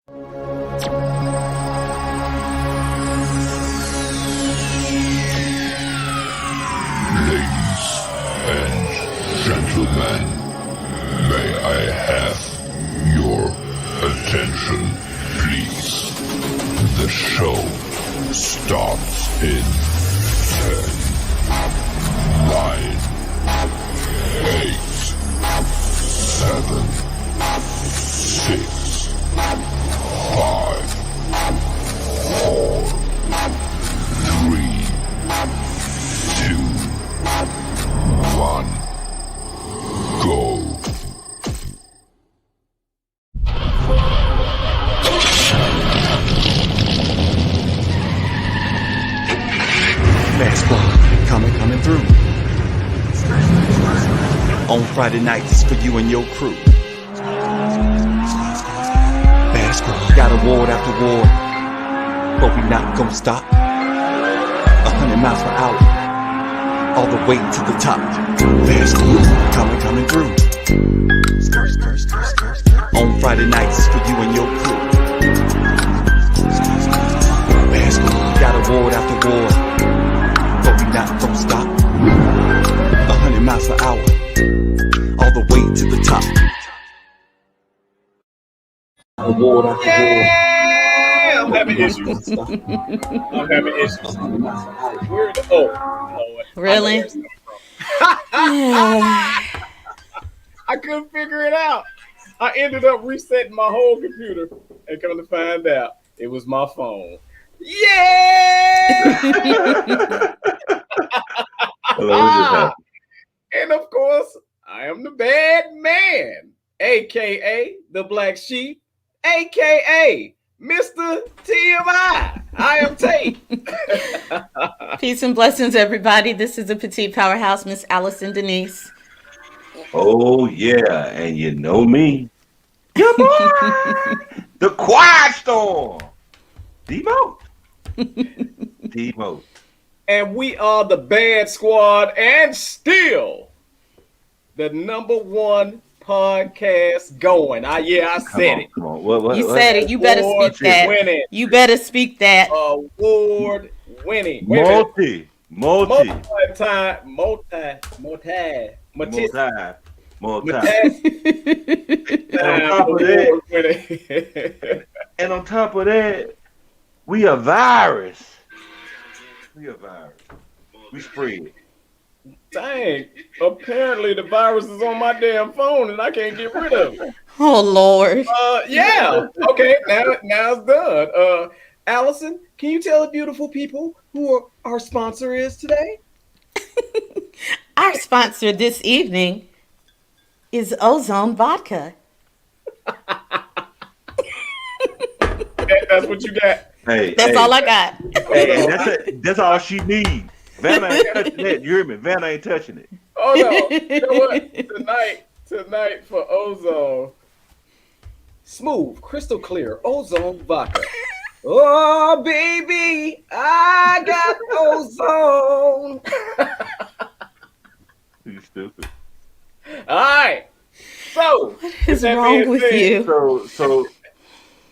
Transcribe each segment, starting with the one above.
Ladies and gentlemen, may I have your attention, please? The show starts in 10, 9, 8, 7, 6, 5, 4, 3, 2, 1, go. Fast squad, coming through. On Friday nights for you and your crew. Fast squad, got award after award, but we not gonna stop. 100 miles per hour, all the way to the top. Fast squad, coming through. On Friday nights for you and your crew. Fast squad, got award after award, but we not gonna stop. 100 miles per hour, all the way to the top. Award after award. I'm having issues. I'm having issues. Where the Really? I couldn't figure it out. I ended up resetting my whole computer and come to find out it was my phone. Yeah! And of course, I am the bad man, aka the black sheep, aka Mr. TMI. I am Tate. Peace and blessings, everybody. This is the Petite Powerhouse, Miss Allison Denise. Oh, yeah. And you know me. Your boy, the Quiet Storm. Demo. Demo. And we are the Bad Squad and still the #1 podcast going. I said it. Come on. What, You said it. You better speak that. Winning. You better speak that. Award winning. Multi. And on top of that, we a virus. We spread. Dang. Apparently the virus is on my damn phone and I can't get rid of it. Oh, Lord. Yeah. Okay, now it's done. Allison, can you tell the beautiful people who our sponsor is today? Our sponsor this evening is Ozone Vodka. That's what you got. That's all I got. Hey, that's all she needs. Vanna ain't touching that. You hear me? Vanna ain't touching it. Oh no! You know what? Tonight for Ozone, smooth, crystal clear, Ozone vodka. Oh baby, I got ozone. You stupid. All right. So What is wrong with you? So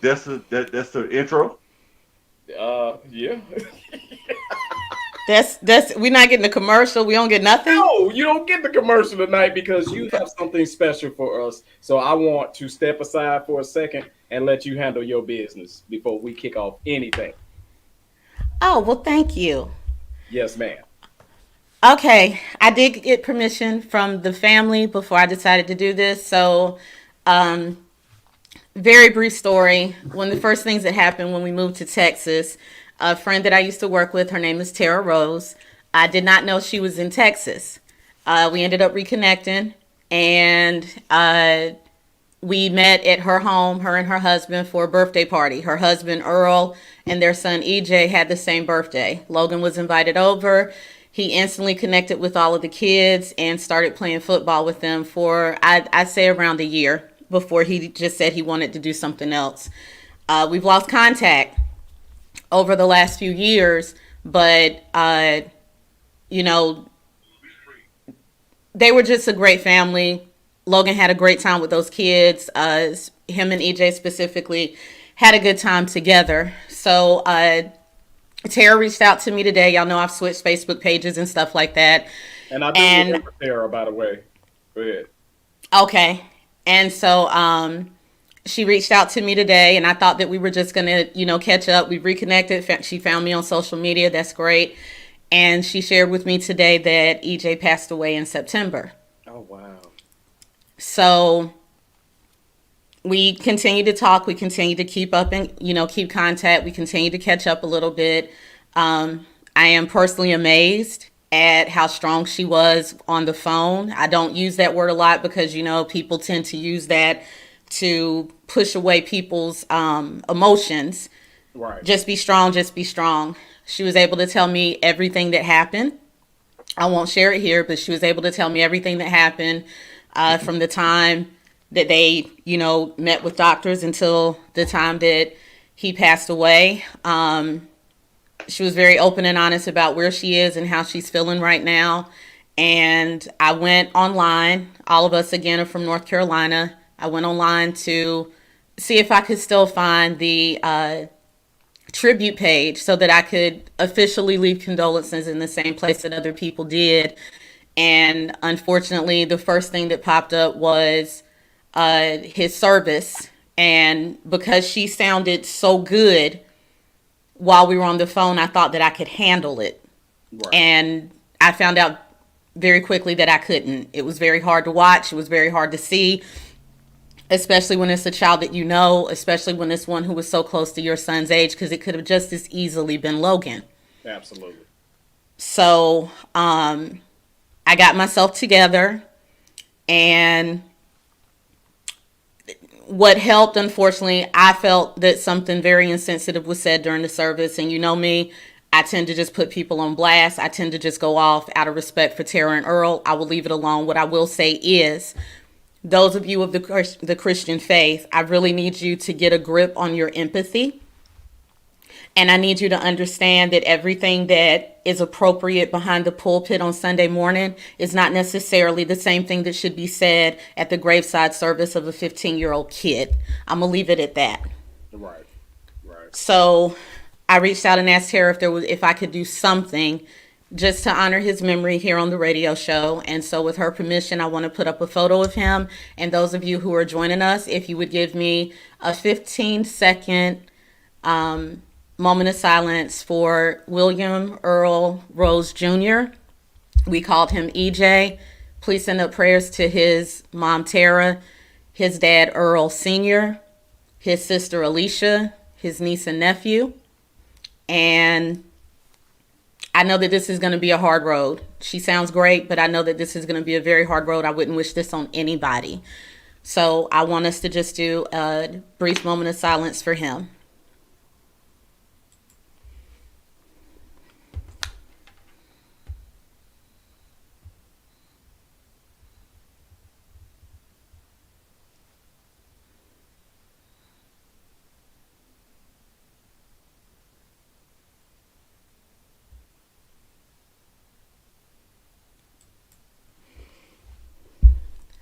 that's the intro. Yeah. That's we're not getting a commercial. We don't get nothing. No, you don't get the commercial tonight because you have something special for us. So I want to step aside for a second and let you handle your business before we kick off anything. Oh, well, thank you. Yes, ma'am. Okay, I did get permission from the family before I decided to do this. So, very brief story. One of the first things that happened when we moved to Texas, a friend that I used to work with, her name is Tara Rose. I did not know she was in Texas. We ended up reconnecting, and we met at her home, her and her husband, for a birthday party. Her husband, Earl, and their son, EJ, had the same birthday. Logan was invited over. He instantly connected with all of the kids and started playing football with them for, I'd say, around a year before he just said he wanted to do something else. We've lost contact over the last few years, but, you know, they were just a great family. Logan had a great time with those kids. Him and EJ specifically had a good time together. So Tara reached out to me today. Y'all know I've switched Facebook pages and stuff like that. And I do And remember Tara, by the way. Go ahead. okay. And so she reached out to me today, and I thought that we were just going to, catch up. We reconnected. She found me on social media. That's great. And she shared with me today that EJ passed away in September. Oh, wow. So we continue to talk. We continue to keep up and, keep contact. We continue to catch up a little bit. I am personally amazed at how strong she was on the phone. I don't use that word a lot because, people tend to use that to push away people's emotions. Right. Just be strong, just be strong. She was able to tell me everything that happened. I won't share it here, but she was able to tell me everything that happened from the time that they, met with doctors until the time that he passed away. She was very open and honest about where she is and how she's feeling right now. And I went online. All of us, again, are from North Carolina. I went online to see if I could still find the tribute page so that I could officially leave condolences in the same place that other people did. And unfortunately, the first thing that popped up was his service. And because she sounded so good while we were on the phone, I thought that I could handle it. Right. And I found out very quickly that I couldn't. It was very hard to watch. It was very hard to see, especially when it's a child that especially when it's one who was so close to your son's age, because it could have just as easily been Logan. Absolutely. So I got myself together, and what helped, unfortunately, I felt that something very insensitive was said during the service. And you know me, I tend to just put people on blast. I tend to just go off out of respect for Tara and Earl. I will leave it alone. What I will say is, those of you of the Christian faith, I really need you to get a grip on your empathy. And I need you to understand that everything that is appropriate behind the pulpit on Sunday morning is not necessarily the same thing that should be said at the graveside service of a 15-year-old kid. I'm going to leave it at that. Right. Right. So I reached out and asked Tara if I could do something just to honor his memory here on the radio show. And so with her permission, I want to put up a photo of him. And those of you who are joining us, if you would give me a 15-second moment of silence for William Earl Rose Jr. We called him EJ. Please send up prayers to his mom, Tara, his dad, Earl Sr., his sister, Alicia, his niece and nephew. And I know that this is going to be a hard road. She sounds great, but I know that this is going to be a very hard road. I wouldn't wish this on anybody. So I want us to just do a brief moment of silence for him.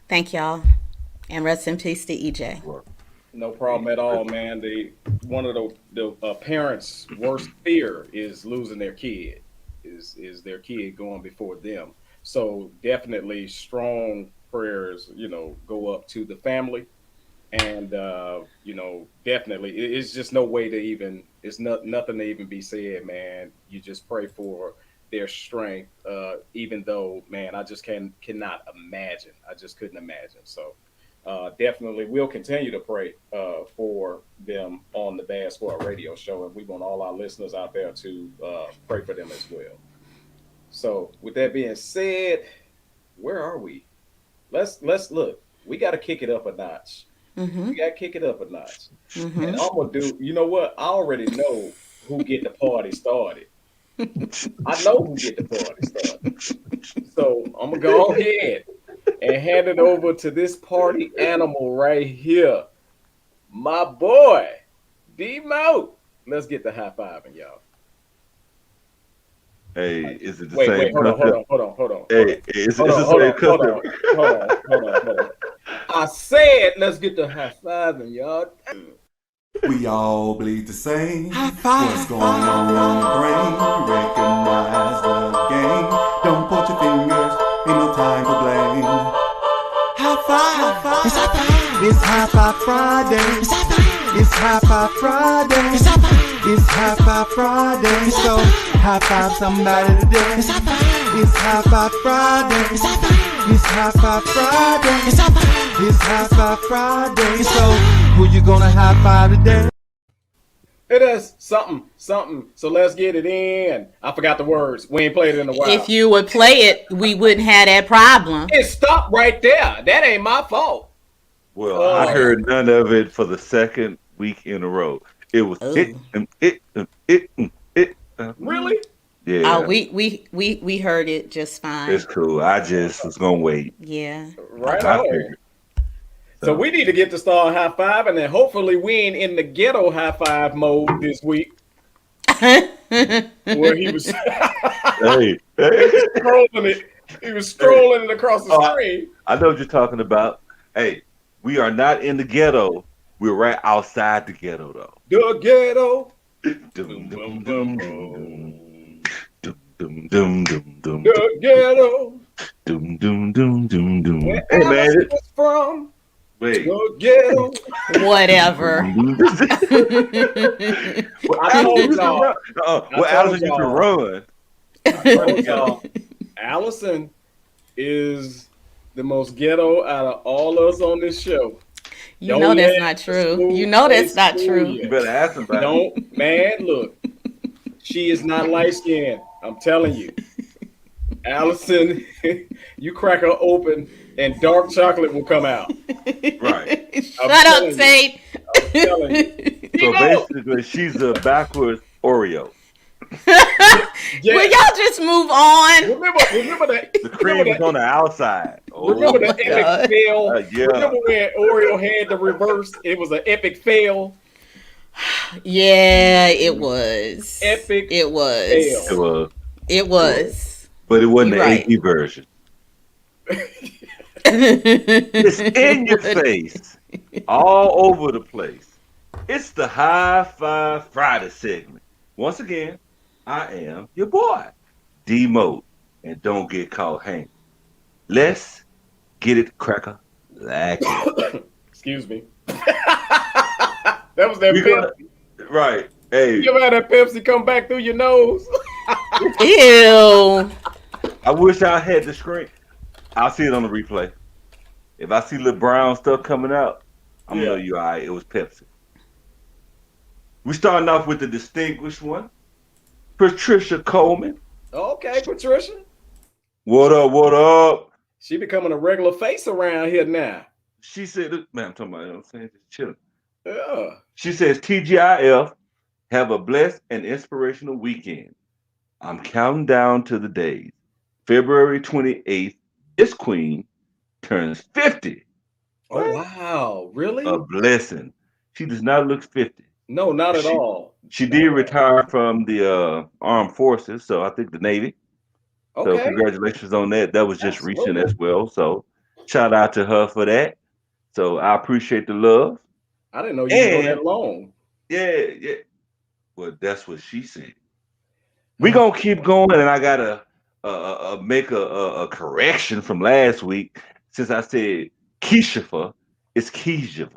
Thank y'all. And rest in peace to EJ. No problem at all, man. One of the parents' worst fear is losing their kid, is their kid going before them. So definitely strong prayers, go up to the family, and definitely it's just no way to even, it's nothing to even be said, man. You just pray for their strength, even though, man, I just cannot imagine. I just couldn't imagine. So definitely we'll continue to pray for them on the Bad Squad radio show, and we want all our listeners out there to pray for them as well. So with that being said, where are we? Let's look. We got to kick it up a notch. Mm-hmm. We got to kick it up a notch. Mm-hmm. And I'm gonna do. You know what? I already know who get the party started. I know who get the party started. So I'm gonna go ahead and hand it over to this party animal right here, my boy, D-Mo. Let's get the high fiving, y'all. Hey, is it the Wait, same hold customer? on. Hey, is it Hold the on, hold same on, hold on, customer? hold on. I said let's get the high fiving, y'all. We all bleed the same. What's going on in your brain? Recognize the game. Don't point your fingers. Ain't no time for blame. High five. It's high five. It's high five Friday. It's high five. It's high five Friday. It's high five. It's high five Friday. So high five somebody today. It's high five. It's high five Friday. It's high five. It's high five Friday. It's high five. It's high five Friday. So who you gonna high five today? It is something. So let's get it in. I forgot the words. We ain't played it in a while. If you would play it, we wouldn't have that problem. It stopped right there. That ain't my fault. Well, I heard none of it for the second week in a row. It was Really? Yeah. We heard it just fine. It's cool. I just was gonna wait. Yeah. Right I on. figured. So we need to get to start high five, and then hopefully we ain't in the ghetto high five mode this week. Where he was Hey. strolling it. He was strolling it across the screen. I know what you're talking about. Hey, we are not in the ghetto. We're right outside the ghetto, though. The ghetto. Dum, dum, dum, dum. Dum, dum, dum, dum, dum. The ghetto. Dum, dum, dum, dum, dum. Where Hey, man. Alice was from. Wait. The ghetto. Whatever. I told y'all. Well, Allison, you can run. I told y'all. Allison is the most ghetto out of all us on this show. You know that's not true. You know that's not true. You better ask him about it. Don't, man, look. She is not light skinned. I'm telling you. Allison, you crack her open and dark chocolate will come out. Right. Shut up, Tate. I'm telling you. So basically, she's a backwards Oreo. Yeah. Will y'all just move on? Remember that The cream is on the outside. Oh, remember the my God. epic fail? Yeah. Remember when Oreo had the reverse? It was an epic fail. Yeah, it was. Epic It was. fail. It was. But it wasn't You're the right. AD version. It's in your face, all over the place. It's the High Five Friday segment. Once again, I am your boy, D-Mode, and don't get caught hanging. Let's get it, cracker, like it. Excuse me. That was that We Pepsi. gonna- right. Hey, You ever had that Pepsi come back through your nose? Ew. I wish I had the screen. I'll see it on the replay. If I see little brown stuff coming out, I'm gonna know you all right. It was Pepsi. We starting off with the distinguished one, Patricia Coleman. Okay, Patricia. What up? What up? She becoming a regular face around here now. She said, "Man, I'm talking about. You know what I'm saying, just chilling." Yeah. She says, "TGIF, have a blessed and inspirational weekend. I'm counting down to the days. February 28th, this queen turns 50. Oh wow, really? A blessing. She does not look 50. No, not at all. She did retire from the armed forces, so I think the Navy. So Okay. congratulations on that. That was just recent Absolutely. as well. So shout out to her for that. So I appreciate the love. I didn't know you were And- that long. Yeah. Well, that's what she said. We gonna keep going, and I gotta make a correction from last week since I said Keisha. It's Keisha.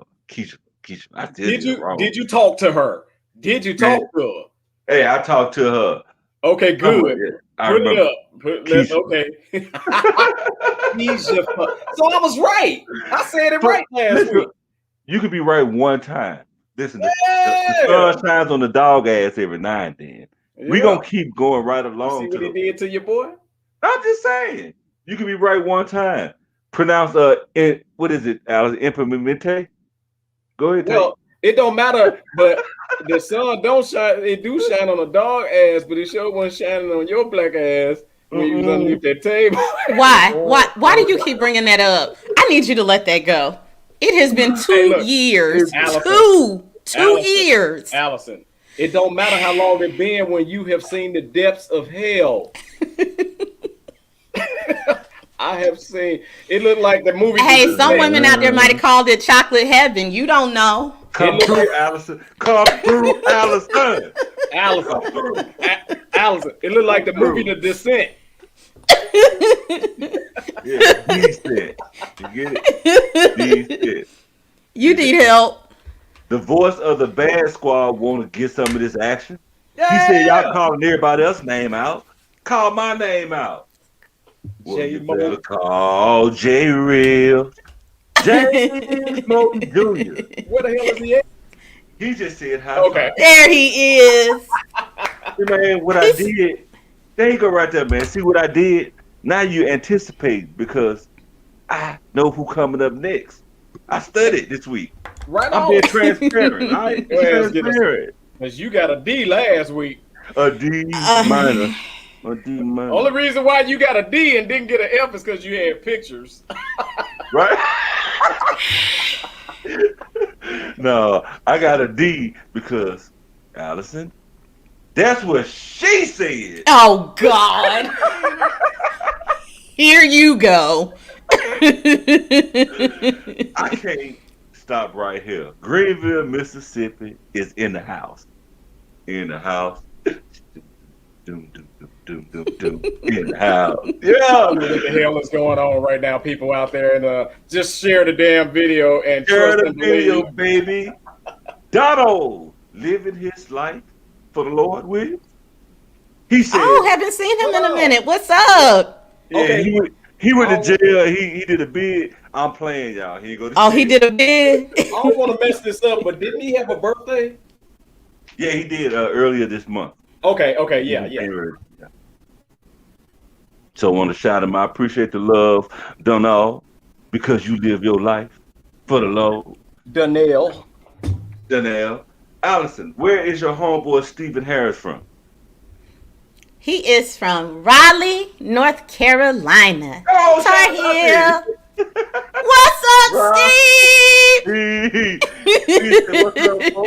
I Did it wrong. you talk to her? Did you talk to her? Hey, I talked to her. Okay, good. I Put it remember. up. Keisha. Okay. Keisha. So I was right. I said it right last Listen, week. you could be right one time. Listen, the Yeah. sun shines on the dog ass every now and then. We Yeah. gonna keep going right You along. see what he did to your boy? I'm just saying, you can be right one time. Pronounce what is it, Alice? Implemente? Go ahead. Well, it don't matter, but the sun don't shine. It do shine on a dog ass, but it sure wasn't shining on your black ass when you was underneath that table. Why do you keep bringing that up? I need you to let that go. It has been 2 Hey, look, years. Allison. Two Allison. years. Allison, it don't matter how long it been when you have seen the depths of hell. I have seen. It looked like the movie. Hey, some women out there might have called it chocolate heaven. You don't know. Come It look through, Allison. Come through, Allison. Allison. Allison. It looked like the movie The Descent. Yeah, decent. You get it? Decent. You need help. The voice of the bad squad want to get some of this action. He said, Yeah. y'all calling everybody else's name out. Call my name out. Well, J. you Mo. better call J. Real. James Moulton Jr. Where the hell is he at? He just said high Okay. five. There he is. Hey, man, what I did, there you go right there, man. See what I did? Now you anticipate because I know who coming up next. I studied this week. Right I'm on. being transparent. All right? Go ahead and get us- Transparent. Because you got a D last week. A D minor. A D minor. Only reason why you got a D and didn't get an F is because you had pictures. Right? No, I got a D because Allison, that's what she said. Oh God. Here you go. I can't stop right here. Greenville, Mississippi is in the house. In the house. Doom, doom, doom, doom, doom, doom. In the house. Yeah. What the hell is going on right now, people out there? And just share the damn video and Share trust the and believe. video, baby. Donald living his life for the Lord with you. He said, Oh, haven't seen him in a minute. What's up? yeah, Okay. he went to jail. He did a bid. I'm playing, y'all. He go to Oh, he jail. did a bid. I don't want to mess this up, but didn't he have a birthday? Yeah, he did earlier this month. Okay, yeah. January. Yeah. So I want to shout him. I appreciate the love, Donald, because you live your life for the Lord. Donnell. Donnell. Allison, where is your homeboy Stephen Harris from? He is from Raleigh, North Carolina. Oh, Tar shout Heel. What's up, Steve? Steve, what's up, bro?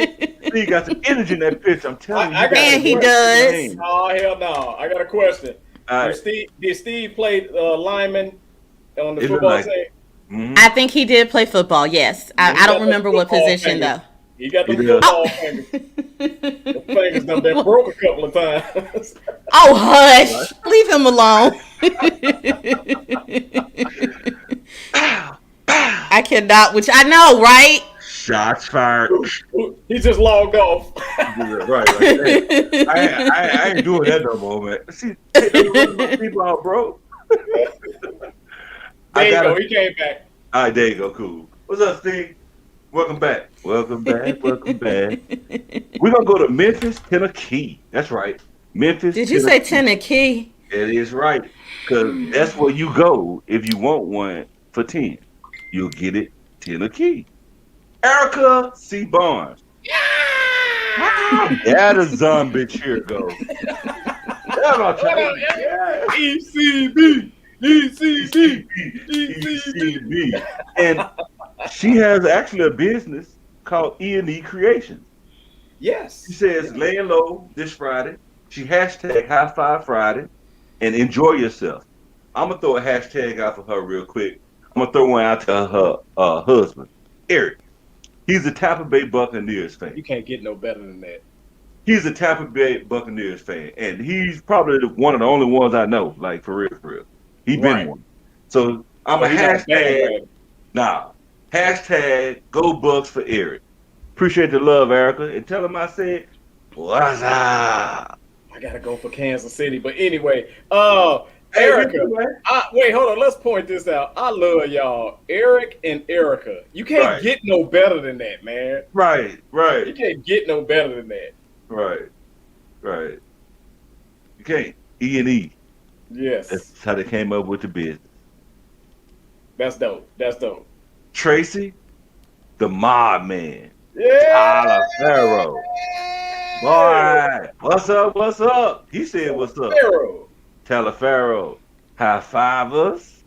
Steve got some energy in that pitch. I'm telling you. I got Man, a he question. does. Oh, hell no. I got a question. All right. Did Steve play lineman on the It look football like- team? Mhm. I think he did play football. Yes, I don't remember what position though. He got the He does. football fingers. The fingers done been broke a couple of times. Oh, hush! Leave him alone. I cannot. Which I know, right? Shots fired. He just logged off. right. I ain't doing that no more, man. See, take those people out, bro. There you go. He came back. All right, there you go. Cool. What's up, Steve? Welcome back. Welcome back. Welcome back. We're gonna go to Memphis, Tennessee. That's right. Memphis. Did you say Tennessee? It is right, because that's where you go if you want one for 10. You'll get it Tennessee. Erica C. Barnes. Yeah, the zombie cheer go. Yeah, my child. Yeah. ECB. ECB. And she has actually a business called E&E Creations. Yes. She says, laying low this Friday. She hashtag High Five Friday and enjoy yourself. I'm going to throw a hashtag out for her real quick. I'm going to throw one out to her husband, Eric. He's a Tampa Bay Buccaneers fan. You can't get no better than that. He's a Tampa Bay Buccaneers fan. And he's probably one of the only ones I know, like, for real, for real. He been Right. one. So I'm a He got hashtag, hashtag go Bucks for Eric. Appreciate the love, Erica. And tell him I said, what's up? I gotta go for Kansas City. But anyway, Erica. Wait, hold on. Let's point this out. I love y'all. Eric and Erica. You can't Right. get no better than that, man. Right. You can't get no better than that. Right. You can't. E&E. Yes. That's how they came up with the business. That's dope. Tracy, the mob man. Yeah. Tyler Farrow. Boy, what's up? He said, what's up? Pharaoh. Talaferro, high five us.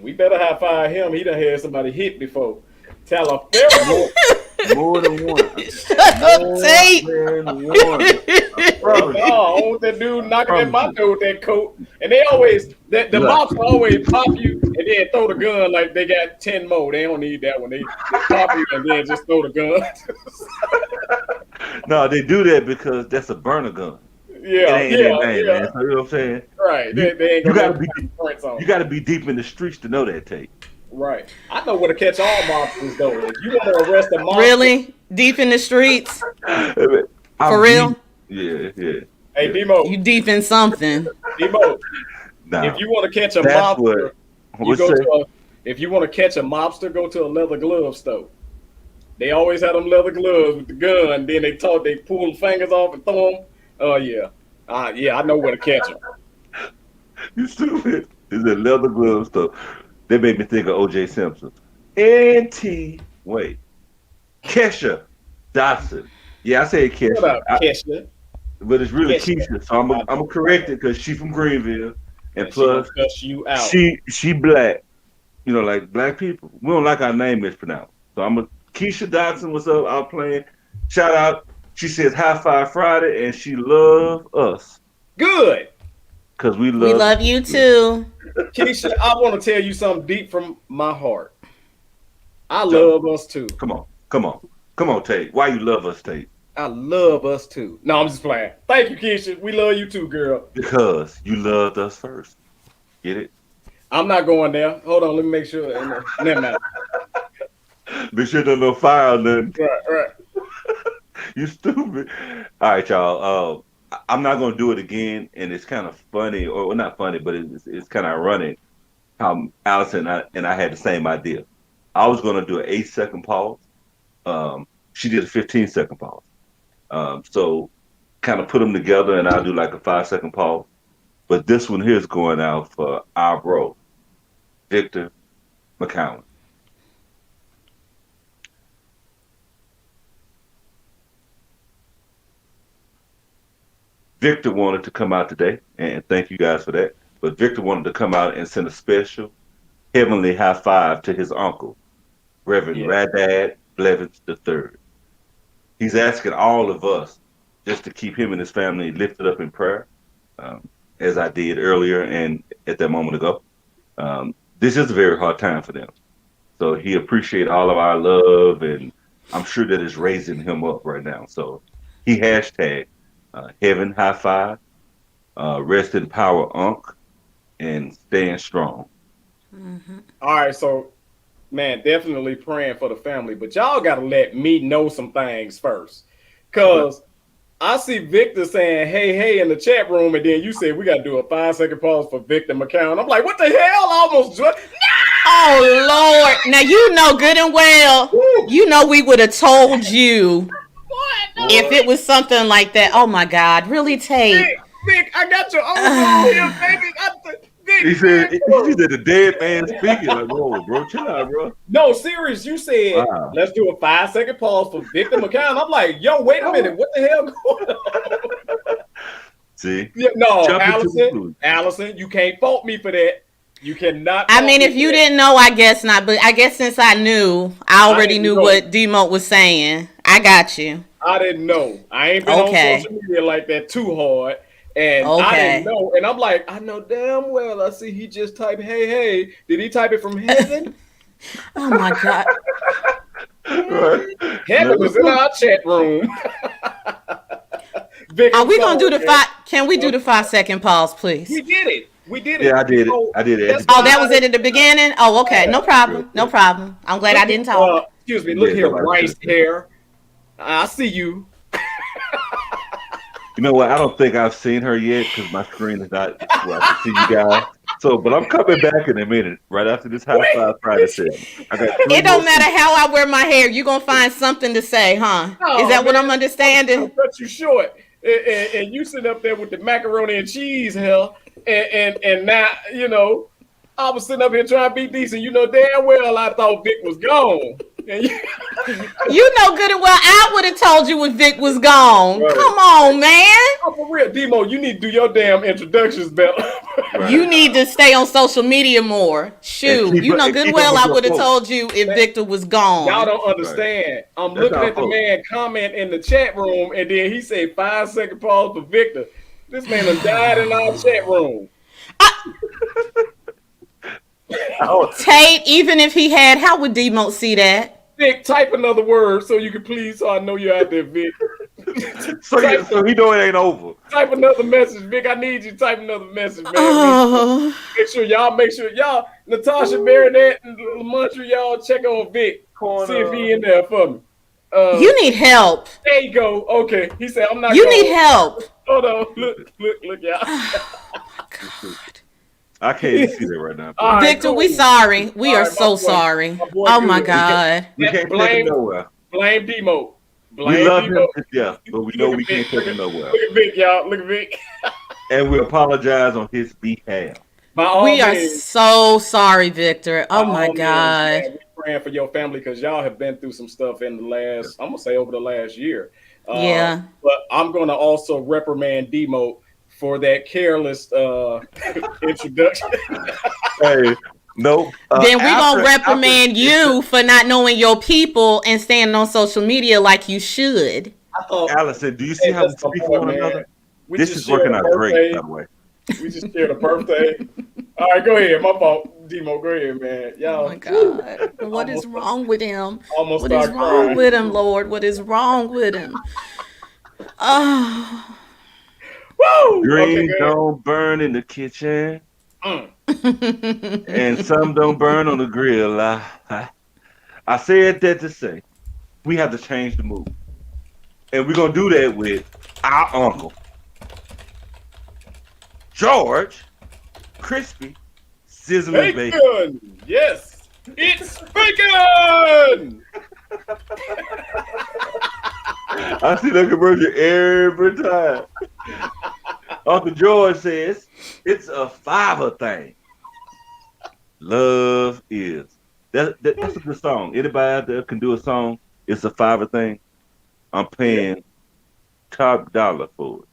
We better high five him. He done had somebody hit before. Talaferro. More than one. Up, Tate. More than one. I promise you. Oh, I want that dude knocking at Promise my you. door with that coat. And they always, the Look. mops always pop you and then throw the gun like they got 10 more. They don't need that one. They pop you and then just throw the gun. No, they do that because that's a burner gun. Yeah, It ain't their name, yeah. man. So, you know what I'm saying? Right. You, They ain't you gonna gotta be prints on. you gotta be deep in the streets to know that, Tate. Right. I know where to catch all mobsters though. If you want to arrest a mobster, Really? Deep in the streets? For real? Yeah. hey Demo, You deep in something. Demo, Nah, if you want to catch a that's mobster, what. you go Say? to a. If you want to catch a mobster, go to a leather glove store. They always have them leather gloves with the gun. Then they pull the fingers off and throw them. Oh yeah, yeah, I know where to catch them. You stupid. It's a leather glove stuff. They made me think of O.J. Simpson. Wait. Kesha Dotson. Yeah, I say Kesha. What up, Kesha? But it's really Kesha. Keisha. So I'm gonna correct it because she's from Greenville. And She plus gonna cuss you out. she black. You know, like black people. We don't like our name mispronounced. So I'm a Keisha Dotson, what's up? Out playing. Shout out. She says High Five Friday and she love us. Good. Because we We love you too. Keisha, I want to tell you something deep from my heart. I love us too. Come on, Tate. Why you love us, Tate? I love us too. No, I'm just playing. Thank you, Keisha. We love you too, girl. Because you loved us first. Get it? I'm not going there. Hold on, let me make sure. Never mind. Make sure there's no fire or nothing. Right. You stupid. All right, y'all. I'm not gonna do it again, and it's kind of funny, or well, not funny, but it's kind of ironic how Allison and I had the same idea. I was gonna do an 8-second pause. She did a 15-second pause. So kind of put them together, and I'll do like a 5-second pause. But this one here is going out for our bro, Victor McCowan. Victor wanted to come out today, and thank you guys for that. But Victor wanted to come out and send a special heavenly high five to his uncle, Reverend Radad Blevins III. He's asking all of us just to keep him and his family lifted up in prayer, as I did earlier and at that moment ago. This is a very hard time for them. So he appreciates all of our love, and I'm sure that it's raising him up right now. So he hashtag Heaven High Five, rest in power, Unc, and stand strong. Mm-hmm. All right, so man, definitely praying for the family, but y'all gotta let me know some things first, cause I see Victor saying hey in the chat room, and then you said we gotta do a 5-second pause for Victor McCown. I'm like, what the hell? I almost Oh Lord! Now you know good and well. You know we would have told you if it was something like that. Oh my God! Really, Tate? Vic, I got your uncle here, baby. He said the dead man speaking. Like, whoa, bro, chill out, bro. No, serious. You said let's do a 5-second pause for Victor McCown. I'm like, yo, wait a minute, what the hell going on? See? Yeah, no, Jump Allison, you can't fault me for that. You cannot. I mean, if you didn't know, I guess not. But I guess since I knew, I already knew what D-Mo was saying. I got you. I didn't know. I ain't been on social media like that too hard. And I didn't know. And I'm like, I know damn well. I see he just typed, hey. Did he type it from heaven? Oh my God. Right. Heaven was in our chat room. Are we gonna do the 5? Can we do the 5-second pause, please? We did it. Yeah, I did it. I did it. Oh, that was it at the beginning? Oh, okay. No problem. No problem. I'm glad I didn't talk. Excuse me. Look here, Rice hair. I see you. You know what? I don't think I've seen her yet because my screen is not where I can see you guys. So, but I'm coming back in a minute, right after this High Five Friday segment. It don't matter how I wear my hair. You're going to find something to say, huh? Is that what I'm understanding? I'll cut you short. And you sit up there with the macaroni and cheese hell. And now, you know, I was sitting up here trying to be decent. You know damn well I thought Vic was gone. You know good and well I would have told you when Vic was gone. Right. Come on, man. Oh, for real, Demo, you need to do your damn introductions better. Right. You need to stay on social media more. Shoot, keep you up- know and good keep up well with I your would have folks. told you if Victor was Y'all gone. don't understand. I'm That's looking our at the fault. man comment in the chat room, and then he said 5-second pause for Victor. This man done died in our chat room. Oh, Tate, even if he had, how would Demo see that? Vic, type another word so you can please, so I know you're out there, Vic. so type, he know it ain't over. type another message, Vic. I need you to type another message, man. Oh, Make sure y'all, Natasha Baronet and Lamontre, y'all check on Vic. See if he in there for me. you need help. There you go. Okay. He said, I'm not You going. need help. Hold on. Look, y'all. God. I can't even see that right now. All right, Victor, cool. we sorry. We All are right, so my boy- sorry. my boy Oh my good. God. We can't take Blame- him nowhere. Blame Demo. We Blame love Demo. him to death, but we know Look we at can't Vic. take him nowhere. Look at Vic, y'all. Look at Vic. And we apologize on his behalf. By all We are means, so sorry, Victor. by Oh my all means, God. man, we praying for your family because y'all have been through some stuff in the last, I'm gonna say over the last year. Yeah. But I'm gonna also reprimand Demo for that careless introduction. Hey, no. Then we after- gonna reprimand you for not knowing your people and staying on social media like you should. I thought, Allison, do you see hey, how we that's my speak boy, for one man. another? We This just is working shared a out great, birthday. by the way. We just shared a birthday. All right, go ahead. My fault, Demo. Go ahead, man. Y'all. Oh my God. What is Almost- wrong with him? almost What is started wrong crying. with him, Lord? What is wrong with him? Oh. Woo! Greens Okay, don't burn in the kitchen, good. and some don't burn on the grill. I said that to say we have to change the mood. And we're going to do that with our uncle, George Crispy Sizzling Bacon. Bacon! Yes! It's bacon! I see that commercial every time. Uncle George says it's a fiver thing. Love is. That's a good song. Anybody out there can do a song, it's a fiver thing. I'm paying top dollar for it.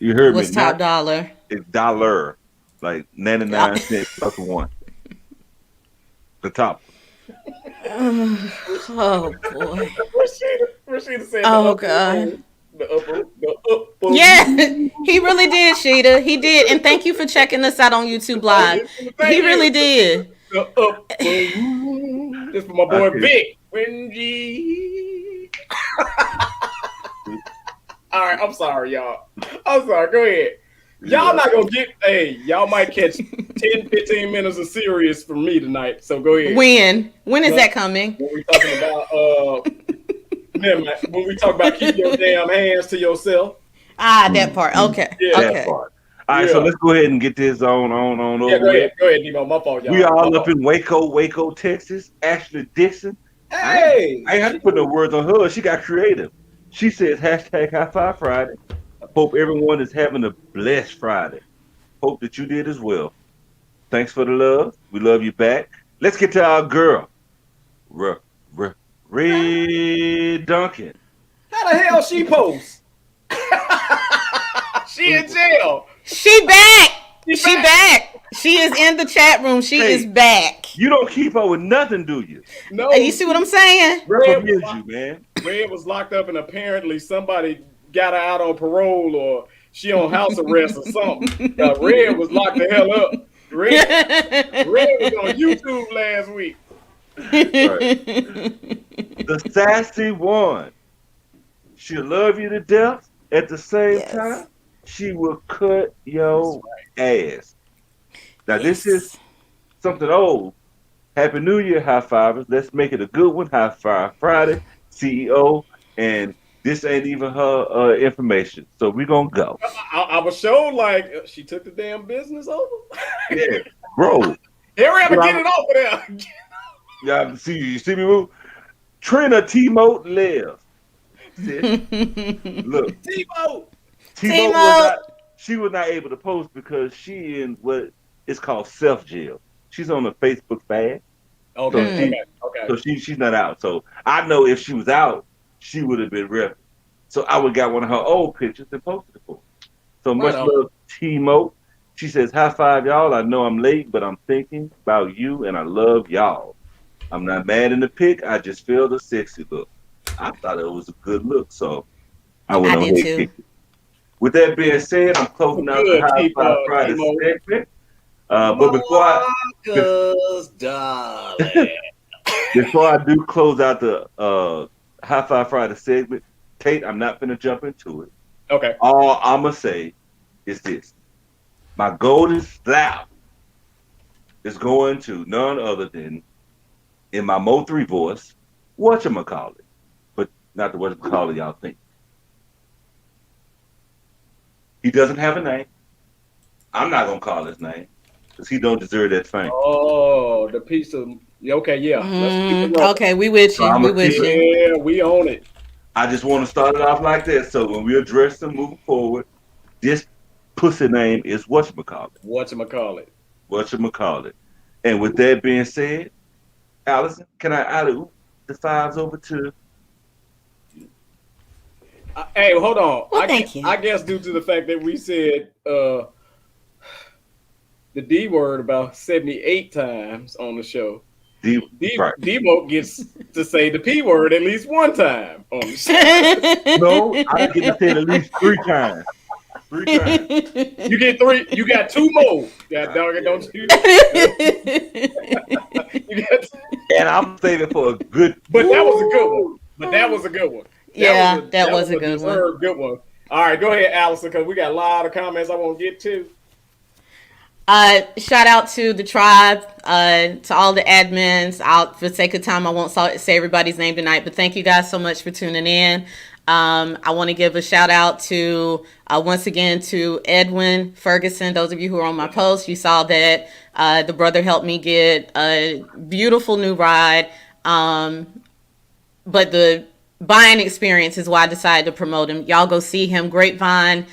You heard What's me. top Not dollar? it's dollar. Like 99 cents plus one. The top. Oh boy. Rashida said Oh, the upper God. room. The upper. Yeah, he really did, Sheeta. He did. And thank you for checking us out on YouTube Live. Thank He really you. did. The upper room. This for my boy Okay. Vic. Wendy. All right, I'm sorry, y'all. I'm sorry. Go ahead. Y'all not gonna get. Hey, y'all might catch 10, 15 minutes of serious from me tonight. So go ahead. When is that coming? When we talking about when we talk about keep your damn hands to yourself. Ah, that part. Okay. Yeah. That Okay. part. All right, so Yeah. let's go ahead and get this on Yeah, over go ahead. with. Go ahead, Demo. My fault, y'all. We all My up fault. in Waco, Texas. Ashley Dixon. Hey, I ain't have to put no words on her. She got creative. She says hashtag High Five Friday. Hope everyone is having a blessed Friday. Hope that you did as well. Thanks for the love. We love you back. Let's get to our girl, Red Duncan. how the hell she posts? She in jail. She back. She She back. She is in the chat room. She Hey. is back. You don't keep up with nothing, do you? No, You see what I'm saying? Red Forgives was, you, man. Red was locked up, and apparently somebody got her out on parole, or she on house arrest or something. Red was locked the hell up. Red was on YouTube last week. The sassy one. She'll love you to death. At the same Yes. time, she will cut your ass. Now, this is something old. Happy New Year, high fivers. Let's make it a good one. High Five Friday, CEO. And this ain't even her information. So we're going to go. I was showed like she took the damn business over. Yeah, bro. Hurry up and get it off of there. Y'all see, you see me move? Trina T-Mote live. Look, T-Mo. T-Mote was not, she was not able to post because she in what is called self-jail. She's on a Facebook fast. Okay. So she's not out. So I know if she was out, she would have been ripped. So I would got one of her old pictures and posted it for her. So Right much on. love, T-Mo. She says, high five, y'all. I know I'm late, but I'm thinking about you and I love y'all. I'm not mad in the pic. I just feel the sexy look. I thought it was a good look, so I went I on did ahead and too. kicked it. With that being said, I'm closing out the Good, High Five Friday Timo. segment. But Marcus, darling. before I do close out the High Five Friday segment, Kate, I'm not going to jump into it. Okay. All I'm going to say is this. My golden slap is going to none other than, in my Mo3 voice, whatchamacallit. But not the whatchamacallit y'all think. He doesn't have a name. I'm not going to call his name because he don't deserve that fame. Oh, the piece of okay, yeah. Let's keep it rolling. Okay, we with So you. I'm We going to keep with it. you. Yeah, we own it. I just want to start it off like that. So when we address them moving forward, this pussy name is whatchamacallit. Whatchamacallit. Whatchamacallit. And with that being said, Allison, can I alley the fives over to Hey, hold on. Well, thank you. I guess due to the fact that we said the D word about 78 times on the show, D? Right. Demo gets to say the P word at least one time on the show. No, I get to say it at least 3 times. 3 times. You get 3. You got 2 more. God dog it, don't you? You got And I'm saving for a good. But that was a good one. But that was a good one. Yeah, that was a good one. Deserved good one. All right, go ahead, Allison, because we got a lot of comments I want to get to. Shout out to the tribe, to all the admins. For the sake of time, I won't say everybody's name tonight, but thank you guys so much for tuning in. I want to give a shout out to, once again, to Edwin Ferguson. Those of you who are on my post, you saw that the brother helped me get a beautiful new ride. But the buying experience is why I decided to promote him. Y'all go see him. Freeman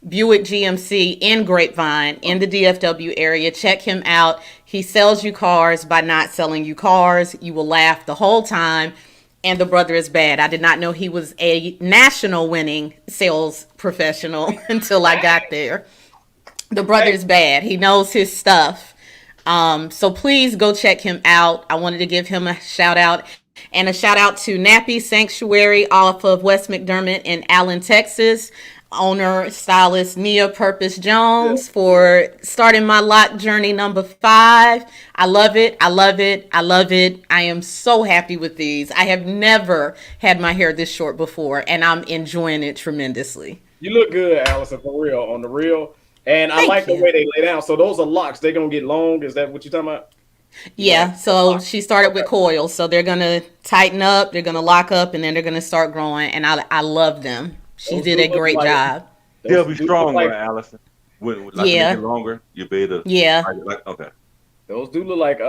Buick GMC in Grapevine in the DFW area. Check him out. He sells you cars by not selling you cars. You will laugh the whole time. And the brother is bad. I did not know he was a national winning sales professional until I got there. The brother is bad. He knows his stuff. So please go check him out. I wanted to give him a shout out. And a shout out to Nappy Sanctuary off of West McDermott in Allen, Texas. Owner, stylist Nia Purpose Jones for starting my lock journey number 5. I love it. I love it. I love it. I am so happy with these. I have never had my hair this short before, and I'm enjoying it tremendously. You look good, Allison, for real, on the real. And I like the way they lay down. So those are locks. They're going to get long. Is that what you're talking about? Yeah, so she started with coils. So they're going to tighten up, they're going to lock up, and then they're going to start growing. And I love them. She did a great job. They'll be strong, right, Allison? When make it longer, you better. Yeah. Okay. Those do look like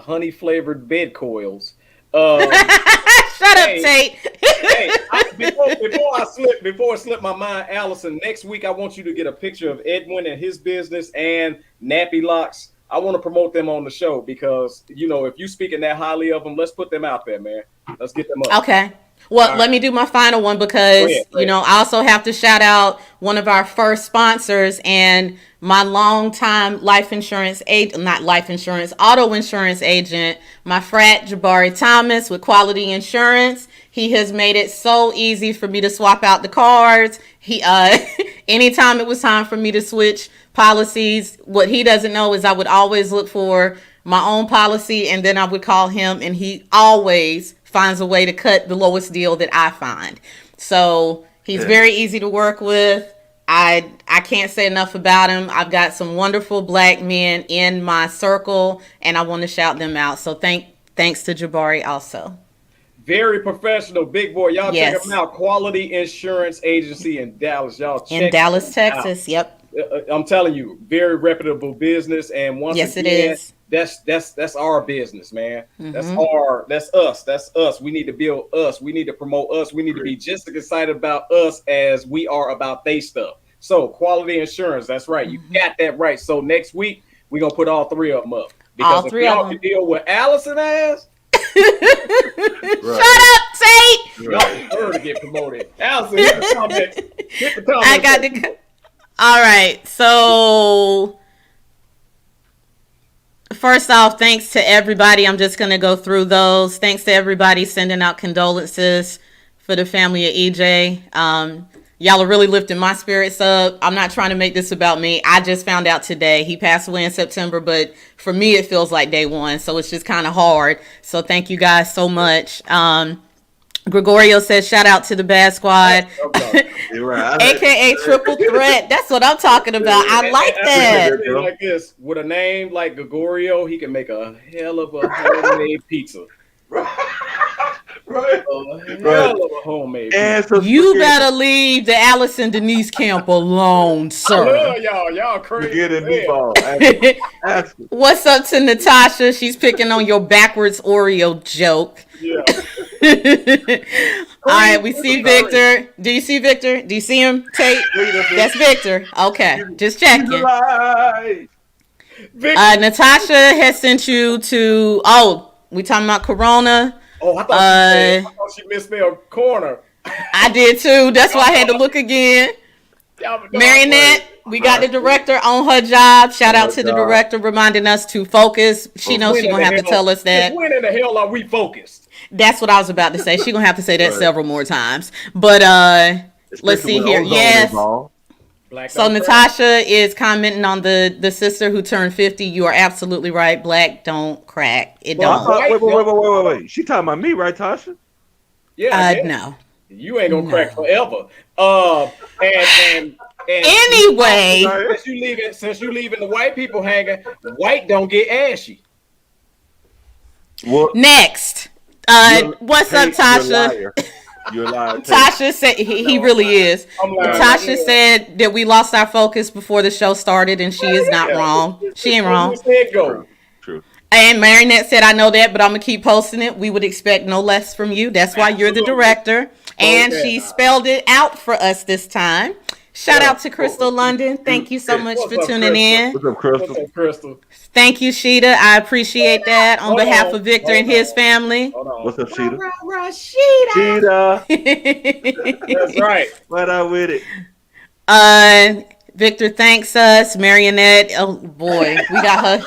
honey flavored bed coils. Shut up, Tate. Before it slipped my mind, Allison, next week I want you to get a picture of Edwin and his business and Nappy Locks. I want to promote them on the show because, if you speaking that highly of them, let's put them out there, man. Let's get them up. Okay. Well, let me do my final one because, go ahead. I also have to shout out one of our first sponsors and my longtime auto insurance agent, my frat Jabari Thomas with Quality Insurance. He has made it so easy for me to swap out the cards. Anytime it was time for me to switch policies, what he doesn't know is I would always look for my own policy and then I would call him and he always finds a way to cut the lowest deal that I find. So he's very easy to work with. I can't say enough about him. I've got some wonderful black men in my circle and I want to shout them out. So thanks to Jabari also. Very professional, big boy. Y'all check him out. Quality Insurance Agency in Dallas. Y'all check in Dallas, Texas. Out. Yep. I'm telling you, very reputable business. And once again, it is. That's our business, man. Mm-hmm. That's us. We need to build us. We need to promote us. We need to be just as excited about us as we are about they stuff. So Quality Insurance, that's right. You got that right. So next week we're gonna put all 3 of them up. Because if y'all can deal with Allison ass. Shut up, Tate. Y'all deserve to get promoted. Allison, here's a comment. Hit the comment. I got the. All right, so first off, thanks to everybody. I'm just gonna go through those. Thanks to everybody sending out condolences for the family of EJ. Y'all are really lifting my spirits up. I'm not trying to make this about me. I just found out today. He passed away in September, but for me, it feels like day one. So it's just kind of hard. So thank you guys so much. Gregorio says, shout out to the B.A.D squad. You're right. AKA triple threat. That's what I'm talking about. I like that. Like this, with a name like Gregorio, he can make a hell of a homemade pizza. Right. A hell of a homemade pizza. And some You spaghetti. better leave the Alice and Denise camp alone, I sir. love y'all. Y'all crazy. Spaghetti and man. meatball. Ask him. What's up to Natasha? She's picking on your backwards Oreo joke. Yeah. All right, we see Victor. Do you see Victor? Do you see him, Tate? That's Victor. Okay, just checking. Right. Victor. Natasha has sent you to. Oh, we talking about Corona. Oh, I thought she misspelled corner. I did too. That's why I had to look again. Y'all- Marionette, we got the director on her job. Shout out to the director reminding us to focus. She knows she's going to have to tell us that. When in the hell are we focused? That's what I was about to say. She's going to have to say that several more times. But let's see here. Yes. Black So don't Natasha is commenting on the sister who turned 50. You are absolutely right. Black don't crack. It Well, I don't. thought, wait. She talking about me, right, Tasha? Yeah, yeah. No. You ain't gonna crack forever. And Anyway, since you leaving the white people hanging, white don't get ashy. What? next. What's up, Tasha? You're a liar. Tasha said he really is. I'm lying. Tasha said that we lost our focus before the show started, and she is not wrong. She ain't wrong. Said go. True. And Marinette said, I know that, but I'm going to keep posting it. We would expect no less from you. That's why you're the director. And she spelled it out for us this time. Shout out to Crystal London. Thank you so much for tuning in. What's up, Crystal? What's up, Crystal? Thank you, Sheeta. I appreciate that on behalf of Victor and his family. Hold on. What's up, Sheeta? Sheeta. That's right. Right out with it. Victor thanks us. Marionette. Oh boy, we got her.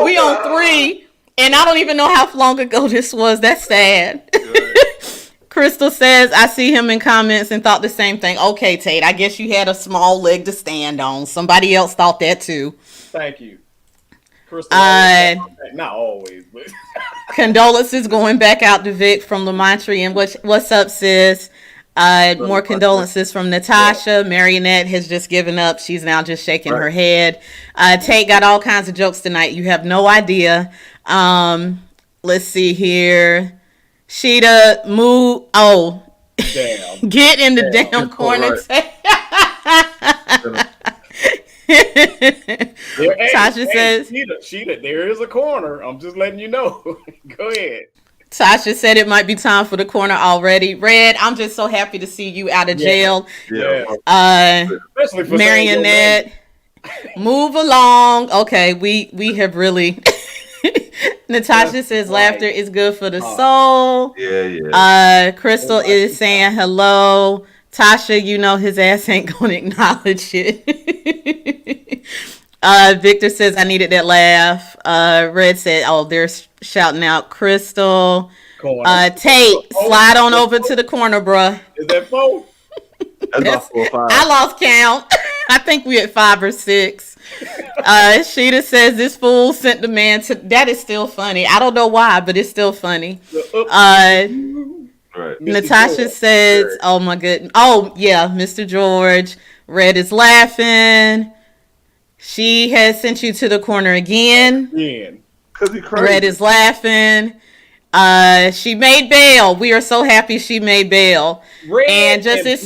we on 3, and I don't even know how long ago this was. That's sad. Crystal says, I see him in comments and thought the same thing. Okay, Tate, I guess you had a small leg to stand on. Somebody else thought that too. Thank you. Crystal, not always, but condolences going back out to Vic from Lamontre. And what's up, sis? More condolences from Natasha. Marionette has just given up. She's now just shaking her head. Tate got all kinds of jokes tonight. You have no idea. Let's see here. Sheeta, move. Oh, damn. Get in the damn corner. Tasha says, Sheeta, there is a corner. I'm just letting you know. Go ahead. Tasha said it might be time for the corner already. Red, I'm just so happy to see you out of jail. Yeah. Especially for Marionette, move along. Okay, we have really. Natasha says laughter is good for the soul. Yeah. Crystal is saying hello. Tasha, you know his ass ain't gonna acknowledge it. Victor says I needed that laugh. Red said, oh, they're shouting out Crystal. Tate, slide on over to the corner, bruh. Is that 4? That's 4 or 5. I lost count. I think we at 5 or 6. Sheeta says this fool sent the man to. That is still funny. I don't know why, but it's still funny. Right. Natasha George says, "Oh my goodness. Oh yeah, Mr. George." Red is laughing. She has sent you to the corner again. Cause he crazy. Red is laughing. She made bail. We are so happy she made bail. And just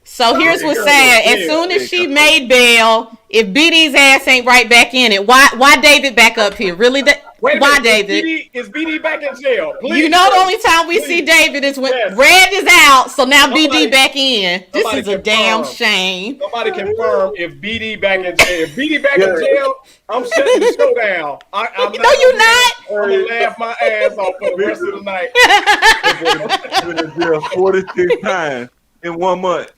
so here's what's sad. As soon as she made bail, if BD's ass ain't right back in it, why David back up here? Really? Why David? Is BD back in jail? Please, you know the only time we see David is when Red is out, so now BD back in. This is a damn shame. Somebody confirm if BD back in jail. If BD back in jail, I'm shutting the show down. No, you're not. I'm gonna laugh my ass off for the rest of the night. Been in jail 46 times in 1 month.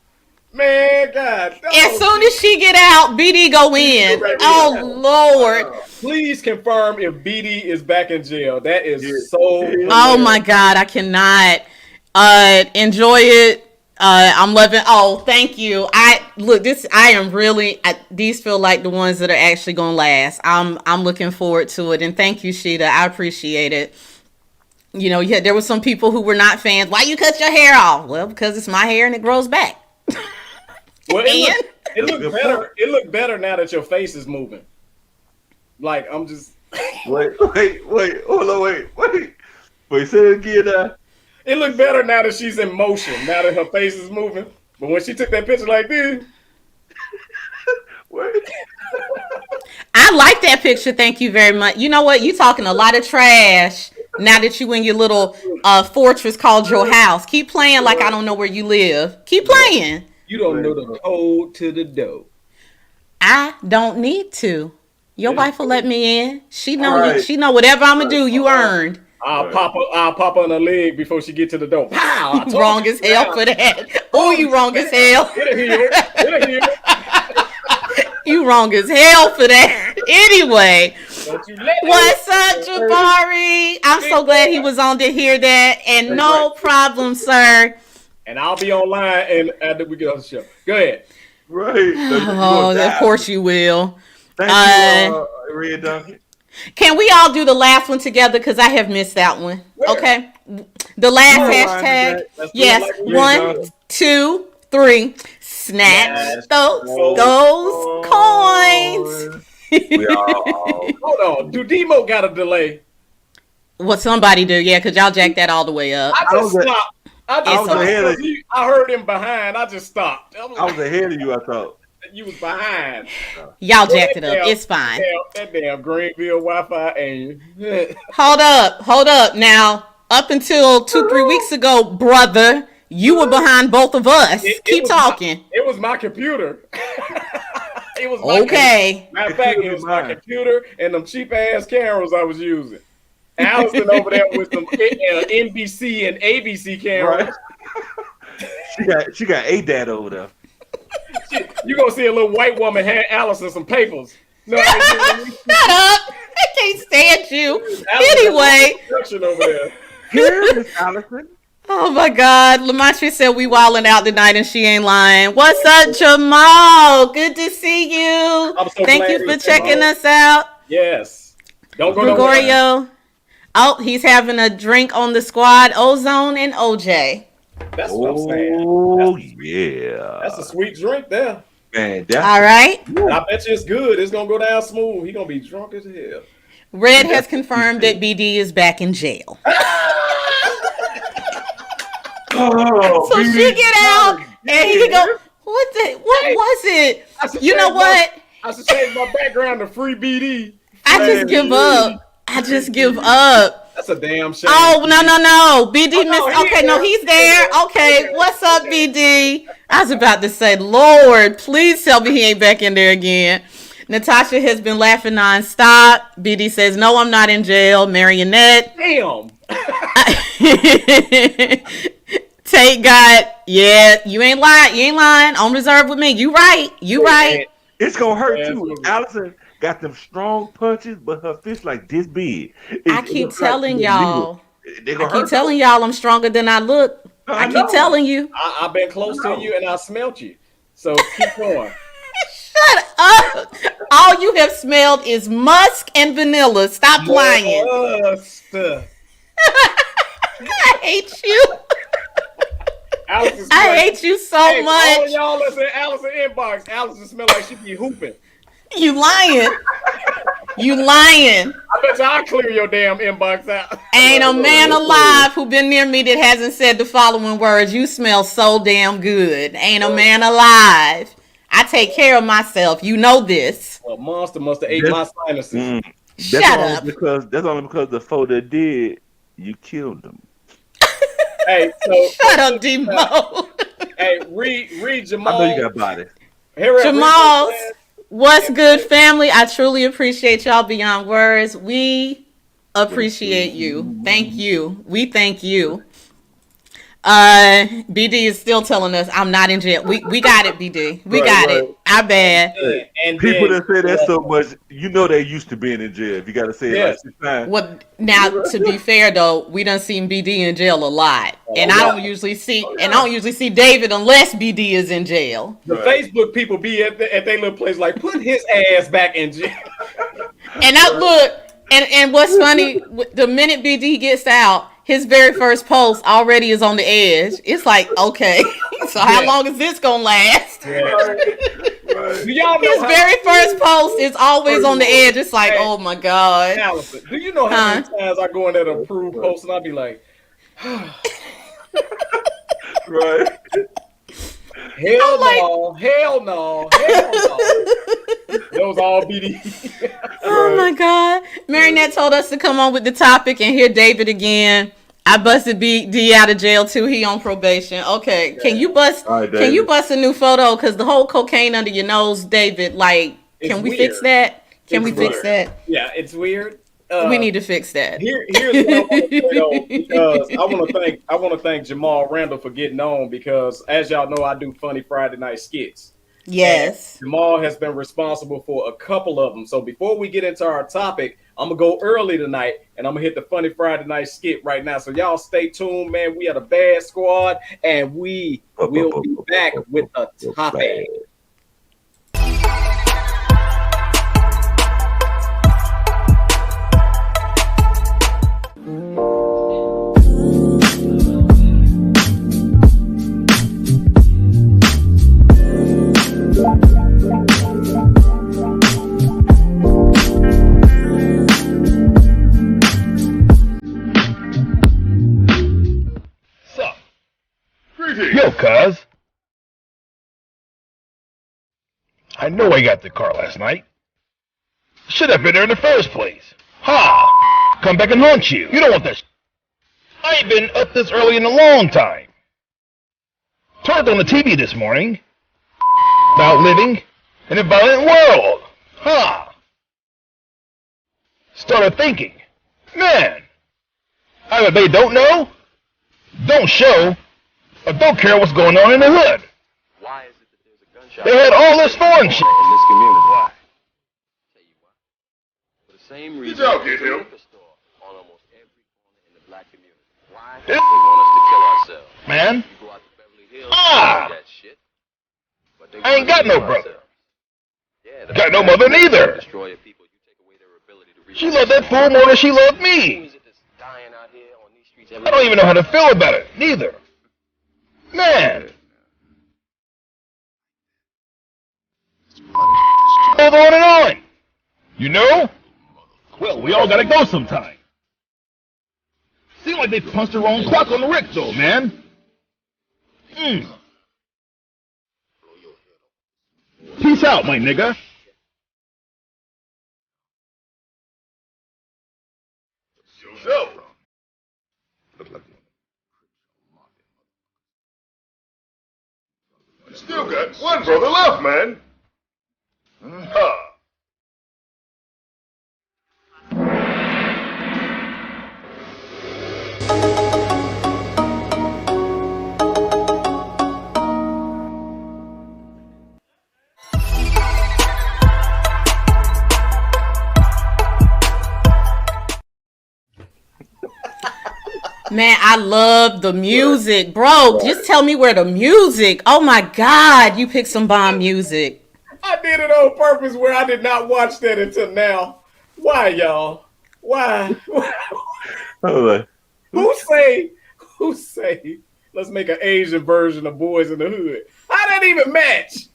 Man, God. As soon as she get out, BD go in. Right Oh here. Lord. Please confirm if BD is back in jail. That is Yeah. so. Oh my God, I cannot. Enjoy it. I'm loving. Oh, thank you. I am really. These feel like the ones that are actually gonna last. I'm looking forward to it, and thank you, Sheeta. I appreciate it. You know, yeah, there were some people who were not fans. Why you cut your hair off? Well, because it's my hair and it grows back. Well, it looked better. It looked better now that your face is moving. Like I'm just. Wait, hold on, wait, say it again. It looked better now that she's in motion. Now that her face is moving. But when she took that picture like this, Wait. I like that picture. Thank you very much. You know what? You talking a lot of trash now that you in your little fortress called your house. Keep playing like I don't know where you live. Keep playing. you don't know the code to the dough. I don't need to. Your wife will let me in. She know. Right. She know whatever I'm gonna do. You earned. I'll pop her on the leg before she get to the door. Pow! I told Wrong you. as hell for that. Oh, you wrong as hell. Get her here. You wrong as hell for that. Anyway, Don't you let what's up, Jabari? I'm so glad he was on to hear that. And no problem, sir. And I'll be online and after we get off the show. Go ahead. Right. Oh, of course you will. Thank you, Red Donkey. Can we all do the last one together? Because I have missed that one. Where? Okay. The last Where? hashtag. Let's do it Yes. like we 1, did. 2, 3. Snatch those coins. We all. Hold on. Do Demo got a delay? What somebody do, yeah, because y'all jacked that all the way up. I just stopped. I It's just stopped ahead of because I heard him behind. I just stopped. I was ahead of you, I thought. You was behind. Y'all jacked it up. It's fine. That damn Greenville Wi-Fi and Hold up. Now, up until 2-3 weeks ago, brother, you were behind both of us. Keep talking. It was my computer. It was my Okay. Matter of fact, it was my computer and them cheap ass cameras I was using. Allison over there with some NBC and ABC cameras. Right. She got A-Dad over there. You gonna see a little white woman hand Allison some papers. No, Shut up. I can't stand you. Allison Anyway. construction over there. Here, Miss Allison. Oh my God. Lamontre said we wilding out tonight and she ain't lying. What's up, Jamal? Good to see you. I'm so Thank glad you for he's checking Jamal. us out. Yes. Don't go nowhere. Gregorio. Oh, he's having a drink on the squad. Ozone and OJ. That's what I'm saying. Oh, yeah. That's a sweet drink there. Man, that's All right. And I bet you it's good. It's gonna go down smooth. He gonna be drunk as hell. Red has confirmed that BD is back in jail. Oh, So she get out and he can go, what was it? I should You know change what? I should change my background to free BD. I just give up. That's a damn shame. Oh, no. BD Oh, no, missed. he Okay, no, there. he's there. Okay, what's up, BD? I was about to say, Lord, please tell me he ain't back in there again. Natasha has been laughing nonstop. BD says, no, I'm not in jail. Marionette. Damn. Tate got, yeah, you ain't lying. On reserve with me. You right. It's gonna hurt Yeah, too. it's- Allison got them strong punches, but her fist like this big. I keep telling y'all. They I gonna keep hurt. telling y'all I'm stronger than I look. I know. keep telling you. I've been close to you and I smelt you. So keep going. Shut up. All you have smelled is musk and vanilla. Stop lying. Stuff. I hate you. Allison I hate you so All much. y'all that's in Allison inbox. Allison smell like she be hooping. You lying. I bet you I'll clear your damn inbox out. Ain't a man alive who been near me that hasn't said the following words. You smell so damn good. Ain't a man alive. I take care of myself. You know this. Well, monster must have ate my sinuses. Shut only up. That's only because the foe that did, you killed them. Hey, so Shut up, Demo. hey, read Jamal. I know you got body. What's good, family? I truly appreciate y'all beyond words. We Appreciate you. Thank you. We thank you. BD is still telling us I'm not in jail. We got it, BD. We Right, got right. it. I bad. And People then that say that so much, you know they used to being in jail. If you got to say it like yes, this time. Well, now to be fair though, we done seen BD in jail a lot, oh, and I yeah. don't usually see, and I don't usually see David unless BD is in jail. The Right. Facebook people be at their little place like put his ass back in jail. And I look, and what's funny, the minute BD gets out, his very first post already is on the edge. It's like, okay, so how Yeah. long is this gonna last? Yeah. Right. Do y'all know His how very first post is always on the edge. It's like, Hey. oh my god. Allison, do you know how many times I go in there to approve posts and I be like, Right. hell like- no, hell no, hell no. Those all BD. Oh my god. Marinette told us to come on with the topic and hear David again. I busted BD out of jail too. He on probation. Okay. Can you bust All right, can you David. bust a new photo? Cause the whole cocaine under your nose, David, like, It's can we weird. fix that? Can It's we fix weird. that? Yeah, it's weird. We need to fix that. Here's what I want to say though, because I want to thank Jamal Randall for getting on, because as y'all know, I do funny Friday night skits. Yes. And Jamal has been responsible for a couple of them. So before we get into our topic, I'm gonna go early tonight and I'm gonna hit the funny Friday night skit right now. So y'all stay tuned, man. We are the Bad Squad, and we will be back with a topic. Sup? Yo, cuz. I know I got the car last night. Should have been there in the first place. Ha! Come back and haunt you. You don't want that. I ain't been up this early in a long time. Turned on the TV this morning about living in a violent world. Ha! Started thinking, man, I bet they don't know, don't show, or don't care what's going on in the hood. Why is it that there's a gunshot They had all this foreign shit. in this community? Why? Tell you why. For the same reason out, there's get a him. liquor store on almost every corner in the black community. Why? Yeah. They want us to kill ourselves. Man, You go out to Beverly Hills, Ah! do that shit. But they I ain't want us got to no kill brother. ourselves. Yeah, the Got no fact mother that you neither. destroy your people, you take away their ability to she loved that fool more than she loved me. Who is it that's dying out here on these streets I don't even know how to feel about it, neither. Man. Hold on and on. You know? Well, we all gotta go sometime. Seems like they punched the wrong clock on the Rick, though, man. Peace out, my nigga. So, still got one brother left, man. Huh. Man, I love the music, bro. Just tell me where the music. Oh my God, you picked some bomb music. I did it on purpose where I did not watch that until now. Why, y'all? Why? Hold Who say, let's make an Asian version of Boys in the Hood? How that even match?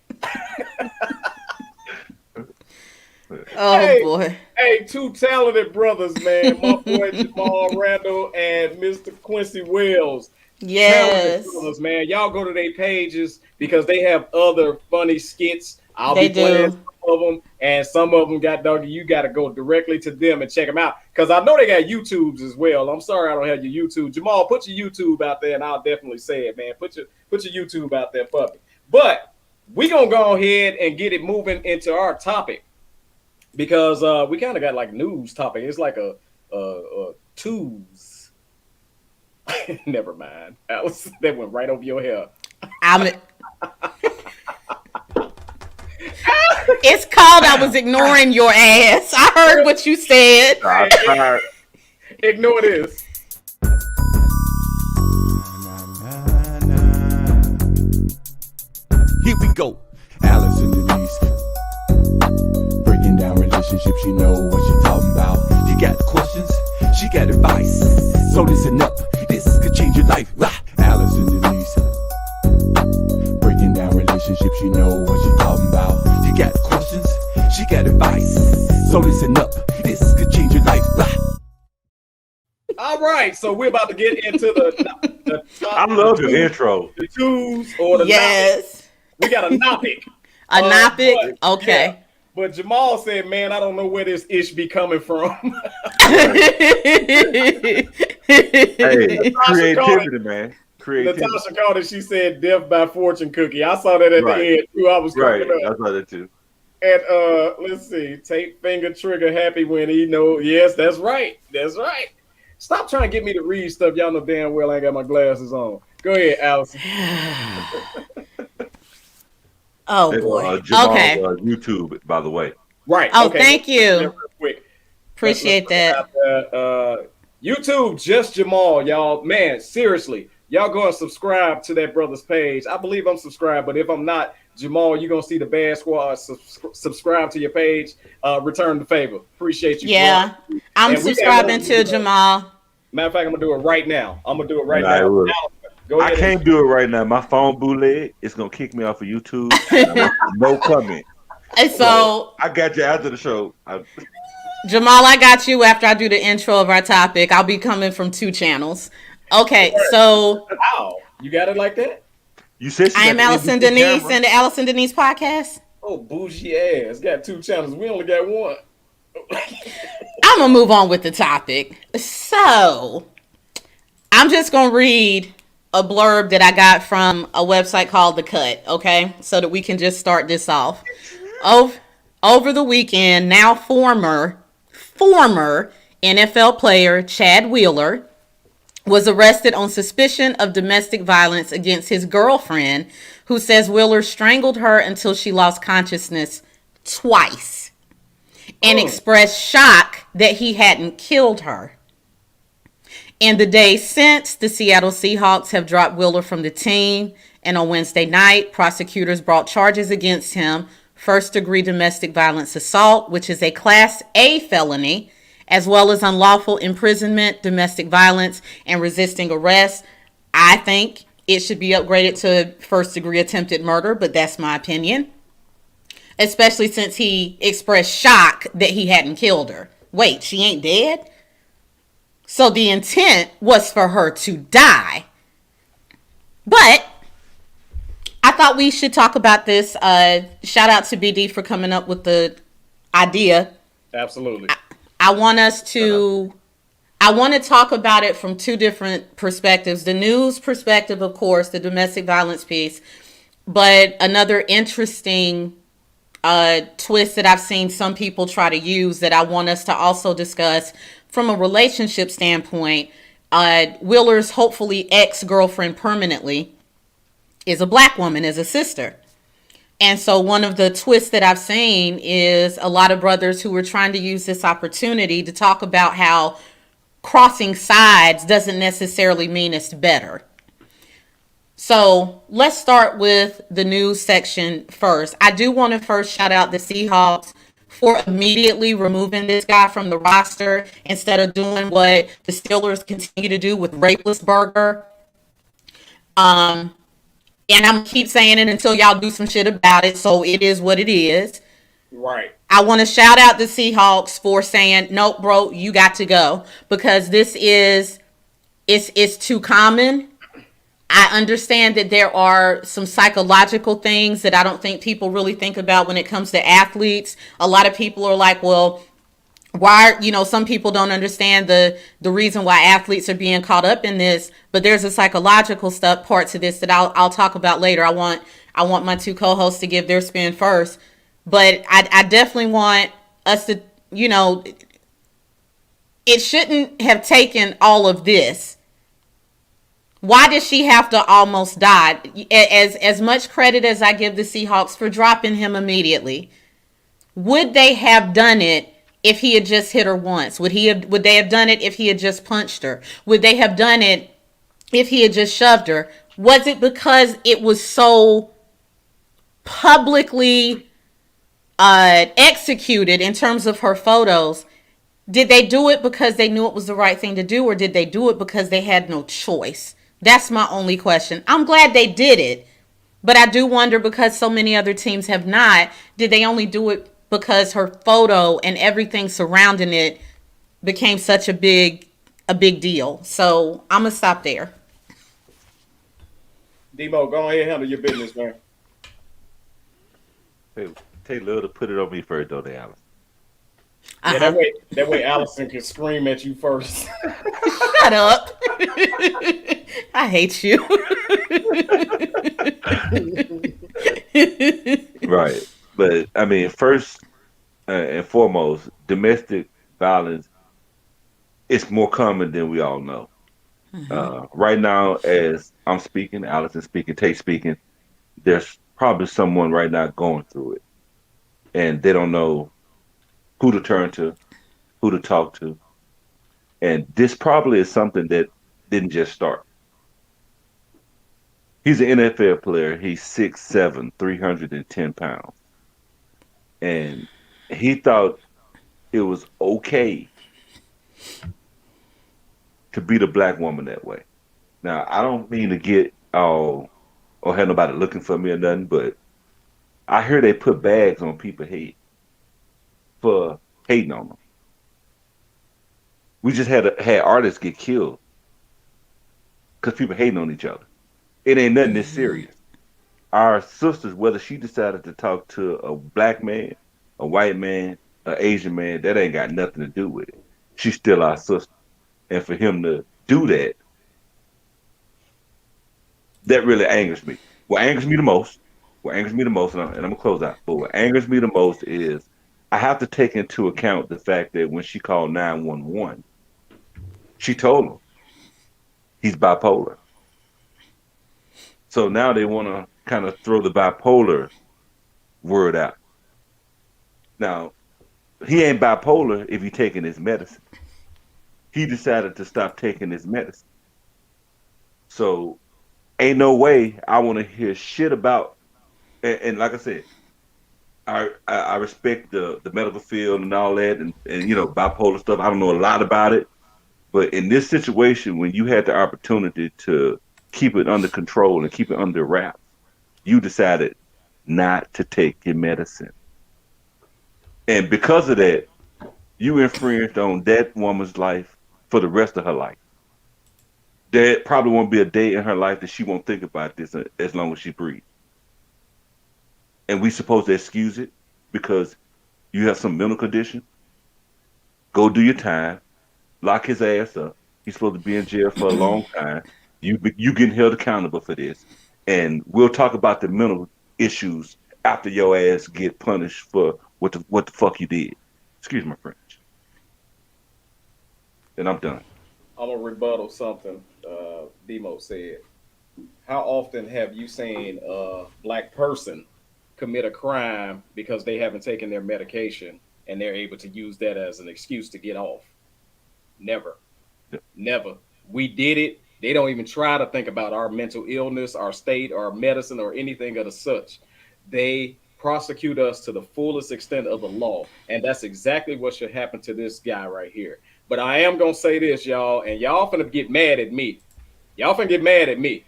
Oh Hey. boy. Hey, two talented brothers, man. My boy Jamal Randall and Mr. Quincy Wells. Yes. Talented brothers, man. Y'all go to their pages because they have other funny skits. I'll They be playing do. some of them, and some of them got doggy. You got to go directly to them and check them out because I know they got YouTubes as well. I'm sorry I don't have your YouTube. Jamal, put your YouTube out there, and I'll definitely say it, man. Put your YouTube out there for me. But we gonna go ahead and get it moving into our topic because we kind of got like news topic. It's like a twos. Never mind, Alice. That went right over your head. I'm. It's called I was ignoring your ass. I heard what you said. I'm tired. Ignore this. Here we go. Alice and Denise. Breaking down relationships, you know what she talking about. You got questions, she got advice. So listen up, this could change your life. Alice and Denise. Breaking down relationships, you know what she talking about. You got questions, she got advice. So listen up, this could change your life. All right, so we're about to get into the top, I love the intro. the twos or the Yes. We got a topic. A topic? But, Okay. yeah, but Jamal said, man, I don't know where this ish be coming from. Hey, creativity, man. Creativity. Natasha called it, she said, death by fortune cookie. I saw that at Right. the end, too. I was Right, cracking I up. saw that too. And let's see, tape finger trigger happy when he know. Yes, that's right. That's right. Stop trying to get me to read stuff. Y'all know damn well I ain't got my glasses on. Go ahead, Allison. Oh It's, boy. Jamal, Okay. YouTube, by the way. Right. Oh, okay. thank you. Yeah, real quick. Appreciate Let's that. talk about YouTube, just Jamal, y'all. Man, seriously, y'all go and subscribe to that brother's page. I believe I'm subscribed, but if I'm not, Jamal, you're gonna see the Bad Squad. Subscribe to your page. Return the favor. Appreciate you. Yeah. bro. I'm And we got subscribing more to to Jamal. Matter of fact, I'm gonna do it right now. I'm gonna do it right Nah, it now. will. Go I ahead. can't do it right now. My phone bootleg. It's gonna kick me off of YouTube. No comment. And so, I got you after the show. Jamal, I got you after I do the intro of our topic. I'll be coming from 2 channels. Okay, so Wow, you got it like that? You said she I got am the Allison NBC Denise camera. and the Allison Denise podcast. Oh, bougie ass. Got 2 channels. We only got one. I'm gonna move on with the topic. So, I'm just gonna read a blurb that I got from a website called The Cut, okay? So that we can just start this off. Over the weekend, now former NFL player Chad Wheeler was arrested on suspicion of domestic violence against his girlfriend, who says Wheeler strangled her until she lost consciousness twice and expressed shock that he hadn't killed her. In the days since, the Seattle Seahawks have dropped Wheeler from the team, and on Wednesday night, prosecutors brought charges against him: first-degree domestic violence assault, which is a Class A felony, as well as unlawful imprisonment, domestic violence, and resisting arrest. I think it should be upgraded to first-degree attempted murder, but that's my opinion. Especially since he expressed shock that he hadn't killed her. Wait, she ain't dead? So the intent was for her to die. But I thought we should talk about this. Shout out to B.D for coming up with the idea. Absolutely. I want to talk about it from 2 different perspectives. The news perspective, of course, the domestic violence piece, but another interesting twist that I've seen some people try to use that I want us to also discuss from a relationship standpoint. Wheeler's hopefully ex-girlfriend permanently is a black woman, is a sister. And so one of the twists that I've seen is a lot of brothers who were trying to use this opportunity to talk about how crossing sides doesn't necessarily mean it's better. So let's start with the news section first. I do want to first shout out the Seahawks for immediately removing this guy from the roster instead of doing what the Steelers continue to do with Rapelessburger. And I'm gonna keep saying it until y'all do some shit about it. So it is what it is. Right. I want to shout out the Seahawks for saying, nope, bro, you got to go, because this is, it's too common. I understand that there are some psychological things that I don't think people really think about when it comes to athletes. A lot of people are like, well, why, some people don't understand the reason why athletes are being caught up in this, but there's a psychological part to this that I'll talk about later. I want my 2 co-hosts to give their spin first, but I definitely want us to, it shouldn't have taken all of this. Why did she have to almost die? As much credit as I give the Seahawks for dropping him immediately, would they have done it if he had just hit her once? Would they have done it if he had just punched her? Would they have done it if he had just shoved her? Was it because it was so publicly executed in terms of her photos? Did they do it because they knew it was the right thing to do, or did they do it because they had no choice? That's my only question. I'm glad they did it, but I do wonder, because so many other teams have not, did they only do it because her photo and everything surrounding it became such a big deal? So I'm gonna stop there. Demo, go ahead and handle your business, man. Hey, take little to put it on me first, though, they Alice. Yeah, Uh-huh. that way Allison can scream at you first. Shut up. I hate you. Right. But I mean, first and foremost, domestic violence is more common than we all know. Right now, as I'm speaking, Allison speaking, Tate speaking, there's probably someone right now going through it, and they don't know who to turn to, who to talk to, and this probably is something that didn't just start. He's an NFL player. He's 6'7", 310 pounds, and he thought it was okay to beat a black woman that way. Now, I don't mean to get all or have nobody looking for me or nothing, but I hear they put bags on people's head for hating on them. We just had artists get killed because people hating on each other. It ain't nothing this serious. Our sisters, whether she decided to talk to a black man, a white man, an Asian man, that ain't got nothing to do with it. She's still our sister. And for him to do that, that really angers me. What angers me the most, and I'm gonna close out. But what angers me the most is I have to take into account the fact that when she called 911, she told him he's bipolar. So now they want to kind of throw the bipolar word out. Now he ain't bipolar if he taking his medicine. He decided to stop taking his medicine. So ain't no way I want to hear shit about. And like I said, I respect the medical field and all that, and bipolar stuff. I don't know a lot about it, but in this situation, when you had the opportunity to keep it under control and keep it under wraps, you decided not to take your medicine, and because of that, you infringed on that woman's life for the rest of her life. There probably won't be a day in her life that she won't think about this as long as she breathes. And we supposed to excuse it because you have some mental condition. Go do your time. Lock his ass up. He's supposed to be in jail for a long time. You getting held accountable for this, and we'll talk about the mental issues after your ass get punished for what the fuck you did. Excuse my French. And I'm done. I'm gonna rebuttal something Demo said. How often have you seen a black person commit a crime because they haven't taken their medication and they're able to use that as an excuse to get off? Never. Never. We did it. They don't even try to think about our mental illness, our state, our medicine, or anything of the such. They prosecute us to the fullest extent of the law. And that's exactly what should happen to this guy right here. But I am going to say this, y'all, and y'all finna get mad at me. Y'all finna get mad at me.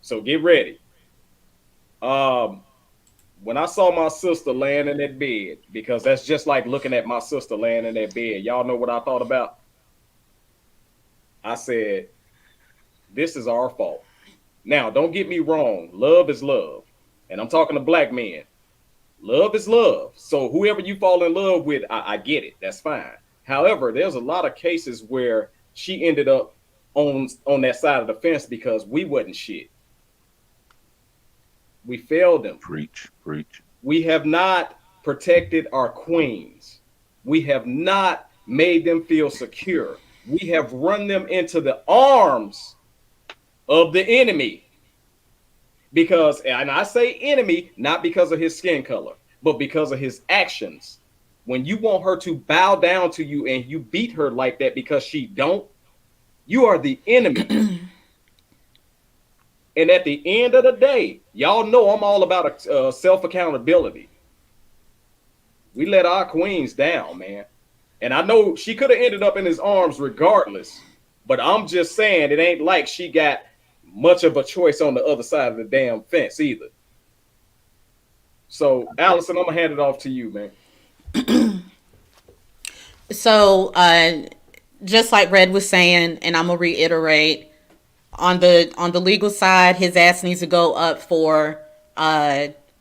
So get ready. Um, when I saw my sister laying in that bed, because that's just like looking at my sister laying in that bed, y'all know what I thought about? I said, this is our fault. Now, don't get me wrong. Love is love. And I'm talking to black men. Love is love. So whoever you fall in love with, I get it. That's fine. However, there's a lot of cases where she ended up on that side of the fence because we wasn't shit. We failed them. Preach, preach. We have not protected our queens. We have not made them feel secure. We have run them into the arms of the enemy because, and I say enemy, not because of his skin color, but because of his actions. When you want her to bow down to you and you beat her like that because she don't, you are the enemy. And at the end of the day, y'all know I'm all about self accountability. We let our queens down, man. And I know she could have ended up in his arms regardless, but I'm just saying it ain't like she got much of a choice on the other side of the damn fence either. So, Allison, I'm gonna hand it off to you, man. So, just like Red was saying, and I'm gonna reiterate, on the legal side, his ass needs to go up for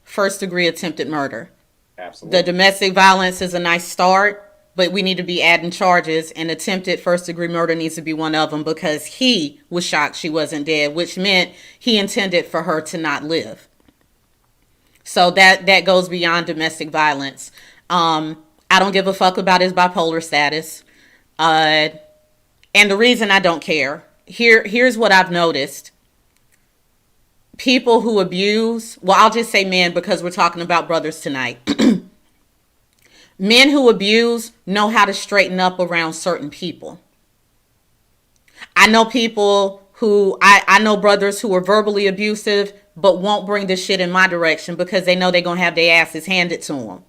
first degree attempted murder. Absolutely. The domestic violence is a nice start, but we need to be adding charges, and attempted first degree murder needs to be one of them because he was shocked she wasn't dead, which meant he intended for her to not live. So that goes beyond domestic violence. I don't give a fuck about his bipolar status. And the reason I don't care, here's what I've noticed. People who abuse, well, I'll just say men because we're talking about brothers tonight. Men who abuse know how to straighten up around certain people. I know people who, I know brothers who are verbally abusive, but won't bring the shit in my direction because they know they're going to have their asses handed to them.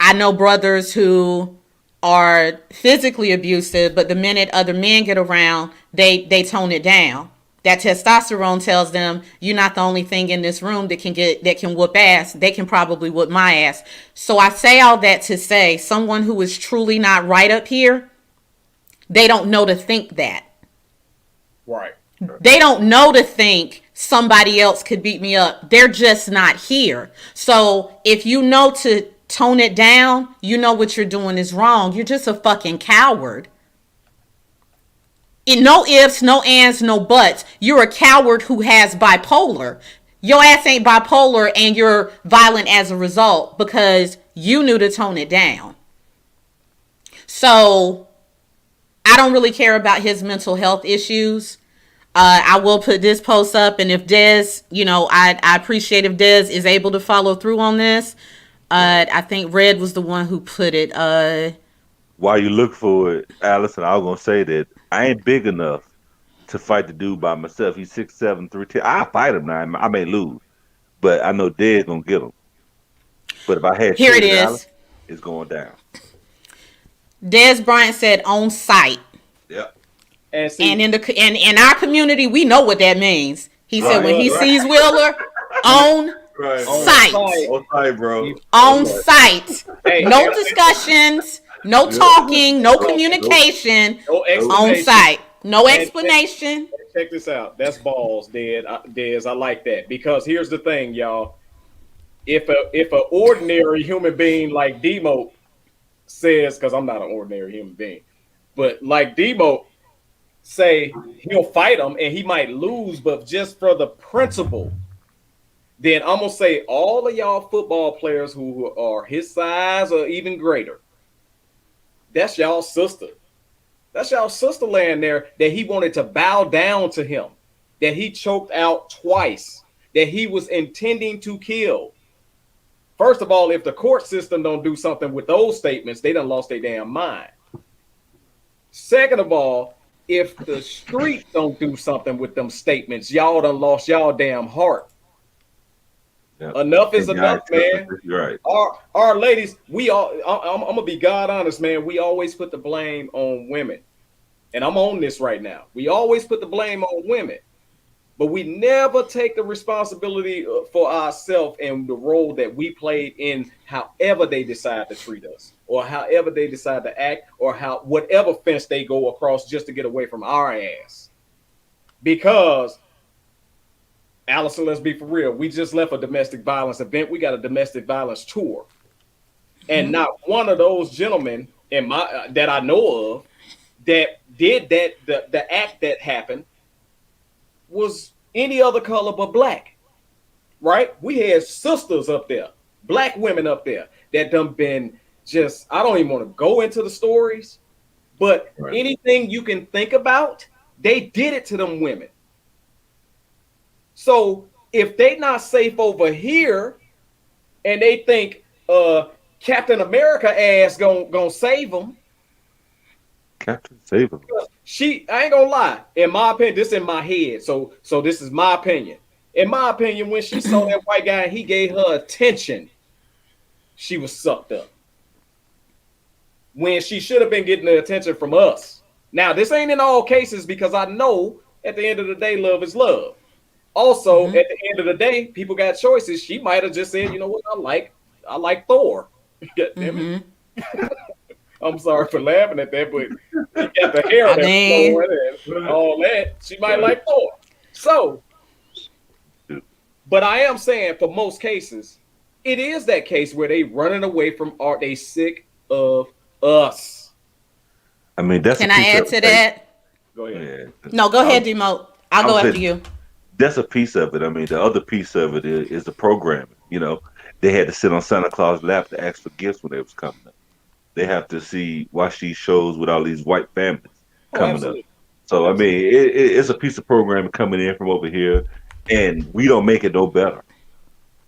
I know brothers who are physically abusive, but the minute other men get around, they tone it down. That testosterone tells them you're not the only thing in this room that can whoop ass. They can probably whoop my ass. So I say all that to say someone who is truly not right up here, they don't know to think that. Right. They don't know to think somebody else could beat me up. They're just not here. So if you know to tone it down, you know what you're doing is wrong. You're just a fucking coward. No ifs, no ands, no buts. You're a coward who has bipolar. Your ass ain't bipolar and you're violent as a result because you knew to tone it down. So I don't really care about his mental health issues. I will put this post up, and if Dez, I appreciate if Dez is able to follow through on this. I think Red was the one who put it. While you look for it, Allison, I was gonna say that I ain't big enough to fight the dude by myself. He's 6'7", 310. I fight him now. I may lose, but I know Dead's gonna get him. But if I had Here it Shady is. Allison, it's going down. Dez Bryant said on site. Yep. And in our community, we know what that means. He said when he sees Wheeler, on site. On site, bro. On site. Hey, no discussions, no talking, no communication. No on site. No explanation. Check this out. That's balls, Dez. I like that. Because here's the thing, y'all. If an ordinary human being like Demo says, because I'm not an ordinary human being, but like Demo say he'll fight him and he might lose, but just for the principle, then I'm gonna say all of y'all football players who are his size or even greater, that's y'all sister. That's y'all sister laying there that he wanted to bow down to him, that he choked out twice, that he was intending to kill. First of all, if the court system don't do something with those statements, they done lost their damn mind. Second of all, if the street don't do something with them statements, y'all done lost y'all damn heart. Yep. Enough is enough, man. You're right. Our ladies, we all, I'm gonna be God honest, man. We always put the blame on women. And I'm on this right now. We always put the blame on women. But we never take the responsibility for ourselves and the role that we played in however they decide to treat us, or however they decide to act, or whatever fence they go across just to get away from our ass. Because, Allison, let's be for real. We just left a domestic violence event. We got a domestic violence tour. And not one of those gentlemen that I know of that did the act that happened was any other color but black, right? We had sisters up there, black women up there that done been just I don't even want to go into the stories, but Right. anything you can think about, they did it to them women. So if they not safe over here and they think Captain America ass gonna save them, Captain Saber. I ain't gonna lie, in my opinion, this in my head, so this is my opinion. In my opinion, when she saw that white guy and he gave her attention, she was sucked up. When she should have been getting the attention from us. Now, this ain't in all cases because I know at the end of the day, love is love. Also, at the end of the day, people got choices. She might have just said, you know what, I like Thor. God damn it. I'm sorry for laughing at that, but he got the hair I that's mean, flowing and all that. She might like Thor. So, but I am saying for most cases, it is that case where they running away from art. They sick of us. I mean, that's can a I piece add of to it. that? Go ahead. Yeah. No, go ahead, Demo. I'll I go was after saying, you. that's a piece of it. I mean, the other piece of it is the programming. You know, they had to sit on Santa Claus' lap to ask for gifts when they was coming up. They have to watch these shows with all these white families Oh, coming up. absolutely. So I Absolutely. mean, it's a piece of programming coming in from over here, and we don't make it no better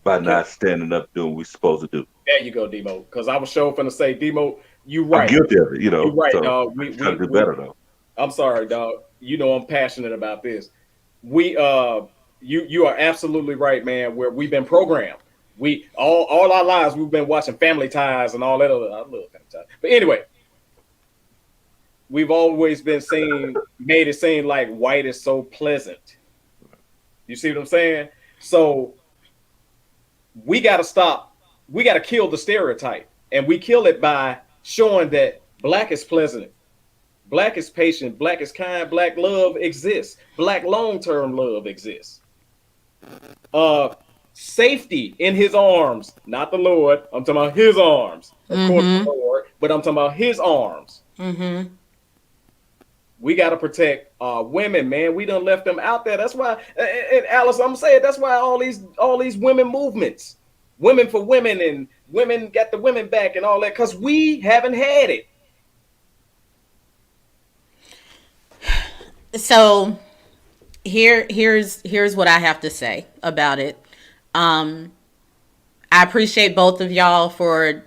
by Okay. not standing up doing what we're supposed to do. There you go, Demo. Because I was sure finna say, Demo, you I'm right. guilty of it, you You know. right, So dog. I try to do better though. I'm sorry, dog. You know I'm passionate about this. We you are absolutely right, man. Where we've been programmed. We all our lives we've been watching Family Ties and all that other. I love Family Ties. But anyway, we've always been made it seem like white is so pleasant. You see what I'm saying? So we got to stop. We got to kill the stereotype, and we kill it by showing that black is pleasant, black is patient, black is kind, black love exists, black long-term love exists. Safety in his arms, not the Lord. I'm talking about his arms. Of course, the Lord, but I'm talking about his arms. We got to protect women, man. We done left them out there. That's why, and Alice, I'm saying that's why all these women movements, women for women, and women got the women back and all that, because we haven't had it. So here's what I have to say about it. I appreciate both of y'all for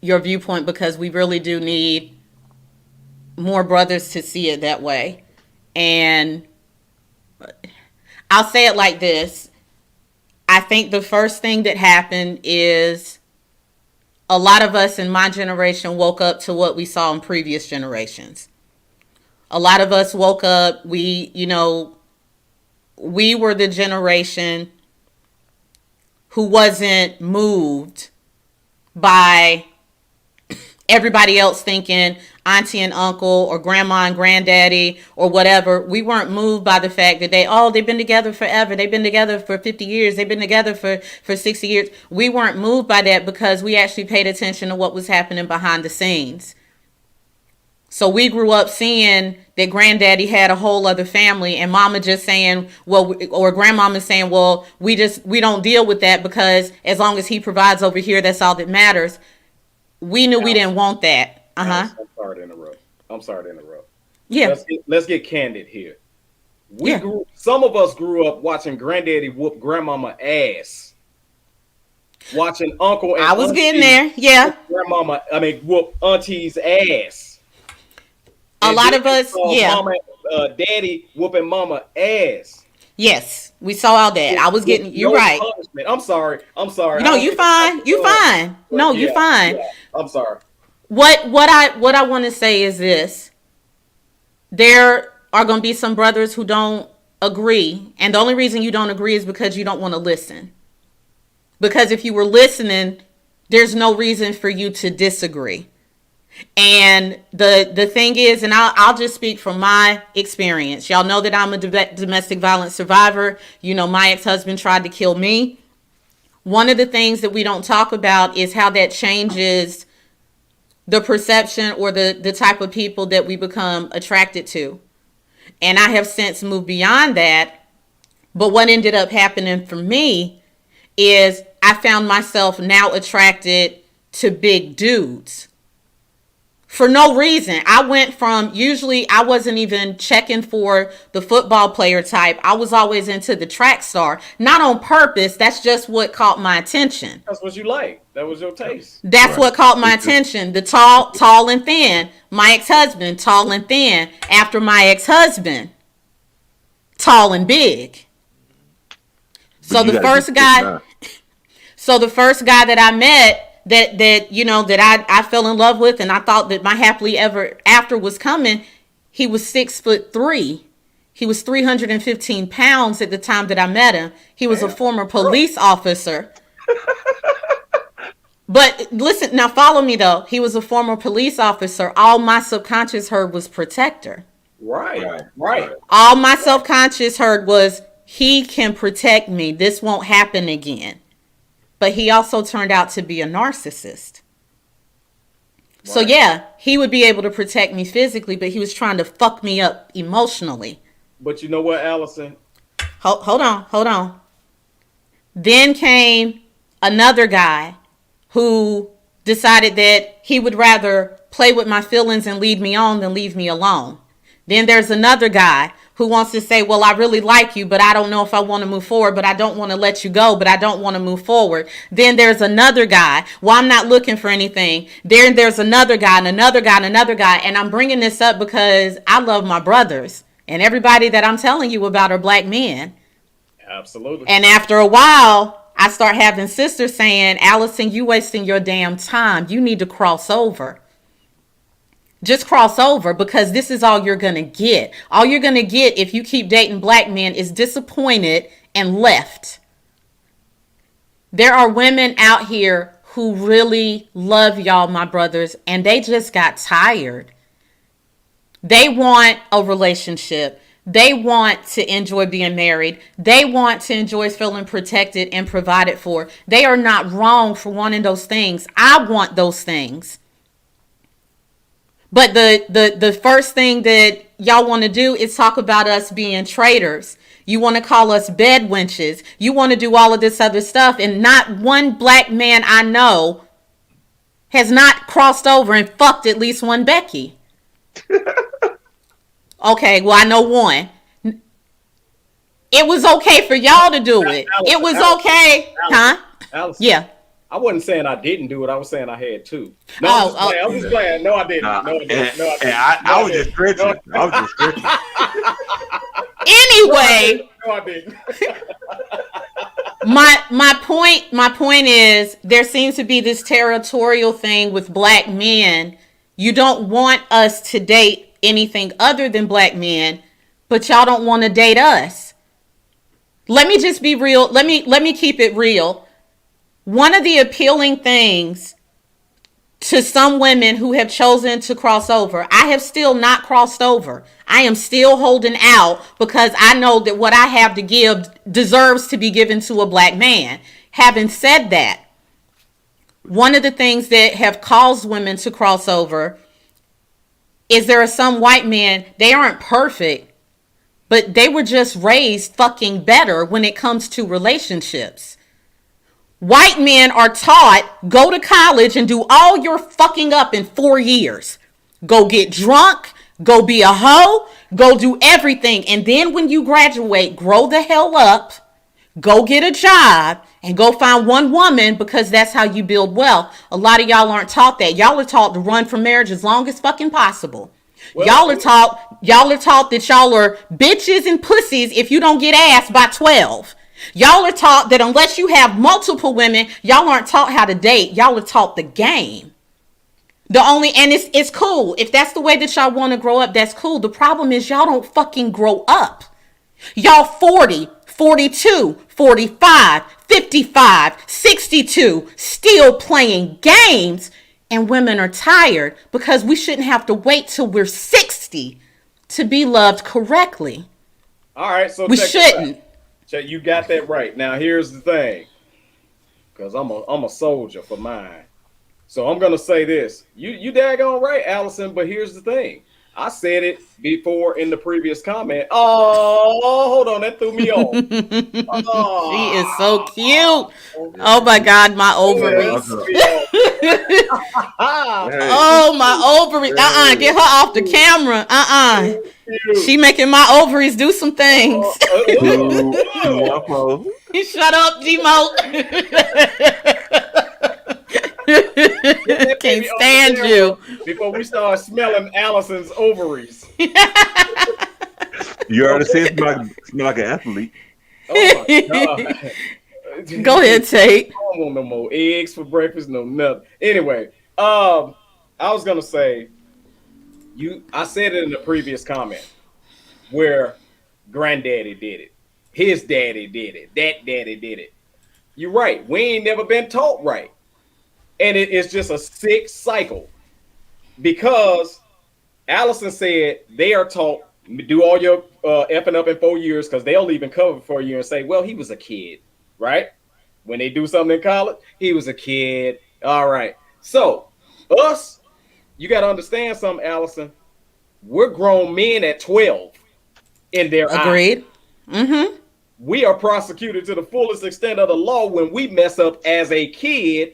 your viewpoint because we really do need more brothers to see it that way. And I'll say it like this. I think the first thing that happened is a lot of us in my generation woke up to what we saw in previous generations. A lot of us woke up, we were the generation who wasn't moved by everybody else thinking auntie and uncle or grandma and granddaddy or whatever. We weren't moved by the fact that they've been together forever. They've been together for 50 years. They've been together for 60 years. We weren't moved by that because we actually paid attention to what was happening behind the scenes. So we grew up seeing that granddaddy had a whole other family and mama just saying, well, or grandmama saying, well, we don't deal with that because as long as he provides over here, that's all that matters. We knew we didn't want that. I'm sorry to interrupt. Yeah. Let's get candid here. Some of us grew up watching granddaddy whoop grandmama ass. Watching uncle and I was getting there. Yeah. Whoop auntie's ass. A lot of us, yeah. Mama, daddy whooping mama ass. Yes, we saw all that. I was getting. You're right. Punishment. I'm sorry. No, you fine. You fine. No, you fine. Yeah, I'm sorry. What I want to say is this: there are going to be some brothers who don't agree, and the only reason you don't agree is because you don't want to listen. Because if you were listening, there's no reason for you to disagree. And the thing is, and I'll just speak from my experience. Y'all know that I'm a domestic violence survivor. You know, my ex-husband tried to kill me. One of the things that we don't talk about is how that changes the perception or the type of people that we become attracted to. And I have since moved beyond that. But what ended up happening for me is I found myself now attracted to big dudes. For no reason. I went from, usually I wasn't even checking for the football player type. I was always into the track star. Not on purpose. That's just what caught my attention. That's what you like. That was your taste. That's what caught my attention. The tall and thin. My ex-husband, tall and thin. After my ex-husband, tall and big. So the first guy that I met, that I fell in love with, and I thought that my happily ever after was coming, he was 6'3". He was 315 pounds at the time that I met him. He was a former police officer. But listen, now follow me though. He was a former police officer. All my subconscious heard was protector. Right. All my subconscious heard was, he can protect me. This won't happen again. But he also turned out to be a narcissist. Right. So yeah, he would be able to protect me physically, but he was trying to fuck me up emotionally. But you know what, Allison? Hold on. Then came another guy who decided that he would rather play with my feelings and lead me on than leave me alone. Then there's another guy who wants to say, well, I really like you, but I don't know if I want to move forward, but I don't want to let you go, but I don't want to move forward. Then there's another guy. Well, I'm not looking for anything. There's another guy and another guy and another guy. And I'm bringing this up because I love my brothers, and everybody that I'm telling you about are black men. Absolutely. And after a while, I start having sisters saying, Allison, you wasting your damn time. You need to cross over. Just cross over, because this is all you're going to get. All you're going to get if you keep dating black men is disappointed and left. There are women out here who really love y'all, my brothers, and they just got tired. They want a relationship. They want to enjoy being married. They want to enjoy feeling protected and provided for. They are not wrong for wanting those things. I want those things. But the first thing that y'all want to do is talk about us being traitors. You want to call us bed wenches. You want to do all of this other stuff. And not one black man I know has not crossed over and fucked at least one Becky. Okay, well, I know one. It was okay for y'all to do it. It was okay. Huh? Allison. Yeah. I wasn't saying I didn't do it. I was saying I had to. No, I was just playing. No, I didn't. No, I didn't. I was just stretching. Anyway. No, I didn't. My point is, there seems to be this territorial thing with black men. You don't want us to date anything other than black men, but y'all don't want to date us. Let me just be real. Let me keep it real. One of the appealing things to some women who have chosen to cross over, I have still not crossed over. I am still holding out because I know that what I have to give deserves to be given to a black man. Having said that, one of the things that have caused women to cross over is there are some white men, they aren't perfect, but they were just raised fucking better when it comes to relationships. White men are taught, go to college and do all your fucking up in 4 years. Go get drunk, go be a hoe, go do everything. And then when you graduate, grow the hell up, go get a job, and go find one woman, because that's how you build wealth. A lot of y'all aren't taught that. Y'all are taught to run from marriage as long as fucking possible. Well, y'all are taught that y'all are bitches and pussies if you don't get ass by 12. Y'all are taught that unless you have multiple women, y'all aren't taught how to date. Y'all are taught the game. And it's cool. If that's the way that y'all want to grow up, that's cool. The problem is y'all don't fucking grow up. Y'all 40, 42, 45, 55, 62, still playing games, and women are tired because we shouldn't have to wait till we're 60 to be loved correctly. All right, so we shouldn't. You got that right. Now here's the thing, because I'm a soldier for mine. So I'm gonna say this. You daggone right, Allison, but here's the thing. I said it before in the previous comment. Oh, hold on, that threw me off. She is so Oh, cute. Yeah, Oh my God, my that ovaries. threw me off. hey, Oh, my ovaries. hey, Get her off the camera. Cute. She making my ovaries do some things. two, one, four. Shut up, G-Mo. Get that Can't baby on the stand camera you. before we start smelling Allison's ovaries. You already Okay. said smell like an athlete. Oh my God. Go ahead, Tate. I don't want no more eggs for breakfast, no nothing. Anyway, I was gonna say I said it in the previous comment where granddaddy did it, his daddy did it, that daddy did it. You're right. We ain't never been taught right. And it's just a sick cycle because Allison said they are taught do all your effing up in 4 years because they'll even cover for you and say, well, he was a kid, right? When they do something in college, he was a kid. All right. So, us, you got to understand something, Allison. We're grown men at 12 in their eyes. Agreed. Mm-hmm. We are prosecuted to the fullest extent of the law when we mess up as a kid,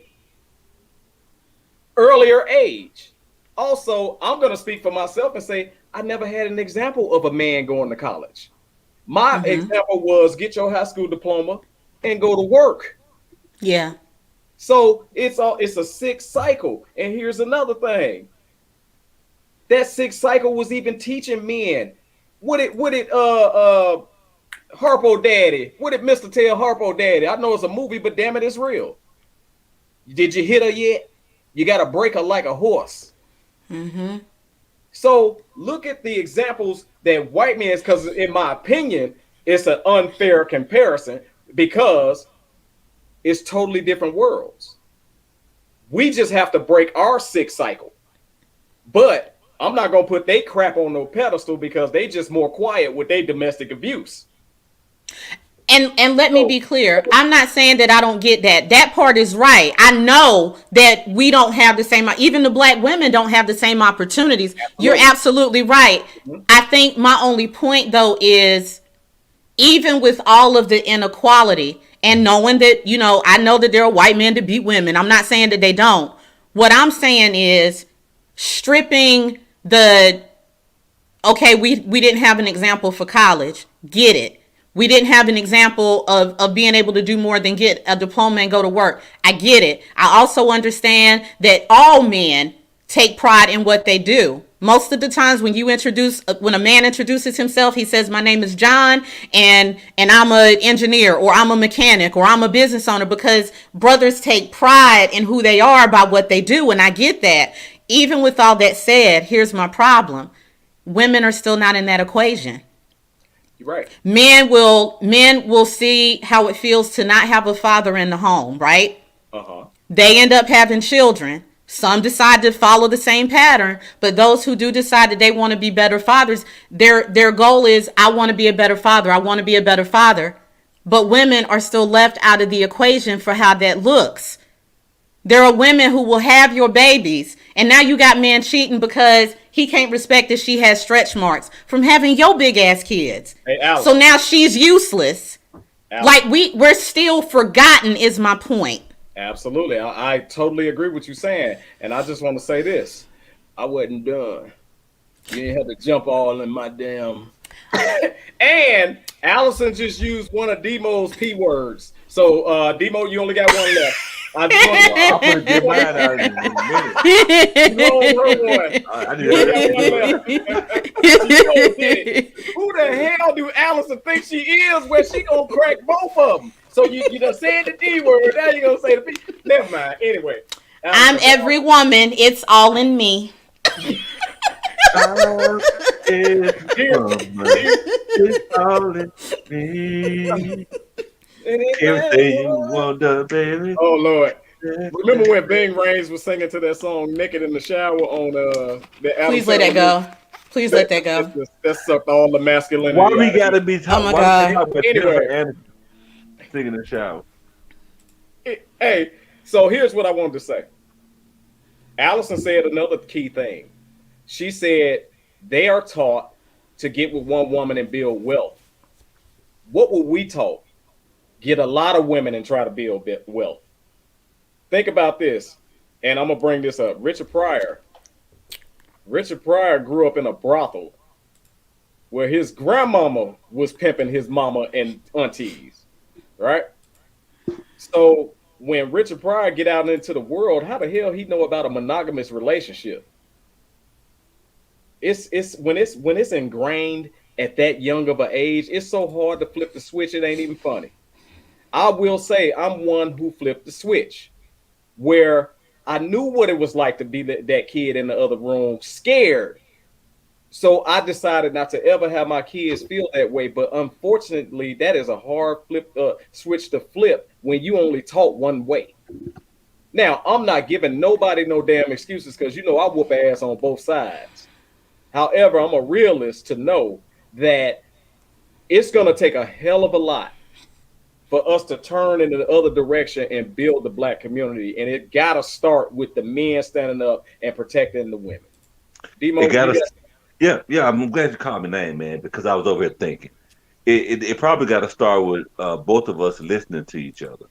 earlier age. Also, I'm going to speak for myself and say I never had an example of a man going to college. My Mm-hmm. example was get your high school diploma and go to work. Yeah. So it's a sick cycle. And here's another thing. That sick cycle was even teaching men. Would it Harpo Daddy? Would it Mr. Tell Harpo Daddy? I know it's a movie, but damn it, it's real. Did you hit her yet? You got to break her like a horse. Mm-hmm. So look at the examples that white men, because in my opinion, it's an unfair comparison because it's totally different worlds. We just have to break our sick cycle. But I'm not gonna put they crap on no pedestal because they just more quiet with their domestic abuse. And let me So be clear. I'm not saying that I don't get that. That part is right. I know that we don't have the same, even the black women don't have the same opportunities. You're absolutely. absolutely right. Mhm. I think my only point though is even with all of the inequality and knowing that, I know that there are white men that beat women. I'm not saying that they don't. What I'm saying is stripping the okay, we didn't have an example for college. Get it. We didn't have an example of being able to do more than get a diploma and go to work. I get it. I also understand that all men take pride in what they do. Most of the times when a man introduces himself, he says, my name is John and I'm an engineer or I'm a mechanic or I'm a business owner because brothers take pride in who they are by what they do. And I get that. Even with all that said, here's my problem. Women are still not in that equation. You're right. Men will see how it feels to not have a father in the home, right? Uh-huh. They end up having children. Some decide to follow the same pattern, but those who do decide that they want to be better fathers, their goal is I want to be a better father. I want to be a better father. But women are still left out of the equation for how that looks. There are women who will have your babies, and now you got men cheating because he can't respect that she has stretch marks from having your big ass kids. Hey, Alice. So now she's useless. Alice. Like we're still forgotten is my point. Absolutely. I totally agree with you saying. And I just want to say this. I wasn't done. You didn't have to jump all in my damn. And Allison just used one of Demo's P words. So Demo, you only got one left. I just want to I'll put a get mine out in a minute. I need Who the hell do Allison think she is where she gonna crack both of them? So you done said the D word, now you gonna say the P. Never mind. Anyway. I'm every woman. It's all in me. It's all in me. Everything you want, baby. Oh Lord. Remember when Bing Rames was singing to that song "Naked in the Shower" on the Please let that go. Please let that go. That sucked all the masculinity. Why we gotta be Oh my why God. we talking about Anyway. Jennifer Aniston singing in the shower? Hey, so here's what I wanted to say. Allison said another key thing. She said They are taught to get with one woman and build wealth. What were we taught? Get a lot of women and try to build wealth. Think about this, and I'm gonna bring this up. Richard Pryor grew up in a brothel where his grandmama was pimping his mama and aunties, right? So when Richard Pryor get out into the world, how the hell he know about a monogamous relationship? It's when it's ingrained at that young of an age, it's so hard to flip the switch. It ain't even funny. I will say I'm one who flipped the switch, where I knew what it was like to be that kid in the other room, scared. So I decided not to ever have my kids feel that way. But unfortunately, that is a hard switch to flip when you only taught one way. Now, I'm not giving nobody no damn excuses because I whoop ass on both sides. However, I'm a realist to know that it's going to take a hell of a lot for us to turn in the other direction and build the black community. And it got to start with the men standing up and protecting the women. Demo, It got to, yeah. I'm glad you called my name, man, because I was over here thinking. It probably got to start with both of us listening to each other.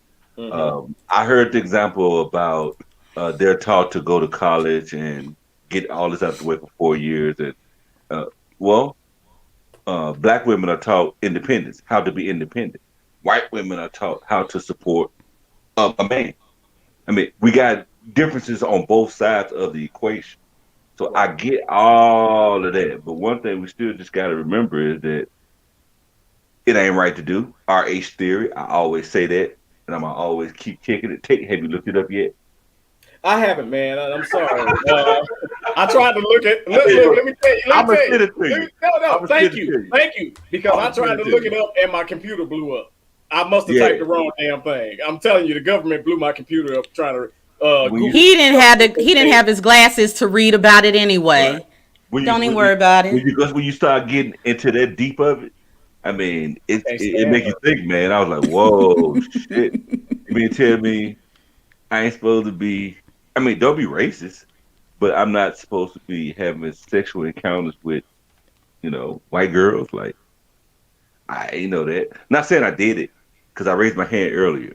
I heard the example about they're taught to go to college and get all this out the way for 4 years. And well, black women are taught independence, how to be independent. White women are taught how to support a man. I mean, we got differences on both sides of the equation. So I get all of that. But one thing we still just got to remember is that it ain't right to do. RH theory, I always say that. And I'm going to always keep kicking it. Have you looked it up yet? I haven't, man. I'm sorry. I tried to look at. Let me tell you. I'm gonna send it to you. No. Thank you. Because I tried to look it up and my computer blew up. I must have typed the wrong damn thing. I'm telling you, the government blew my computer up trying to. He didn't have his glasses to read about it anyway. Right. Don't even worry about it. When you start getting into that deep of it, I mean, it makes you think, man. I was like, whoa, shit. You mean tell me I ain't supposed to be? I mean, don't be racist, but I'm not supposed to be having sexual encounters with, white girls. Like, I ain't know that. Not saying I did it, because I raised my hand earlier.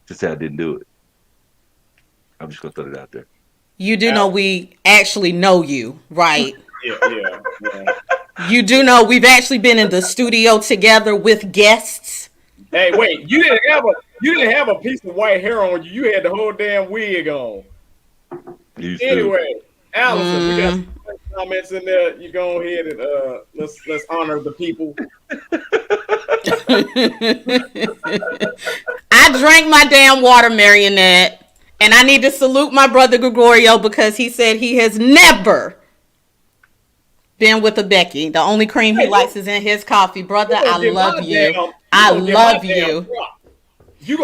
Just say I didn't do it. I'm just gonna throw it out there. You do know we actually know you, right? Yeah. You do know we've actually been in the studio together with guests. Hey, wait! You didn't have a piece of white hair on you. You had the whole damn wig on. Anyway, Allison, we got some comments in there. You go ahead and let's honor the people. I drank my damn water, Marionette, and I need to salute my brother Gregorio because he said he has never been with a Becky. The only cream he likes is in his coffee. Brother, I love you. I love you.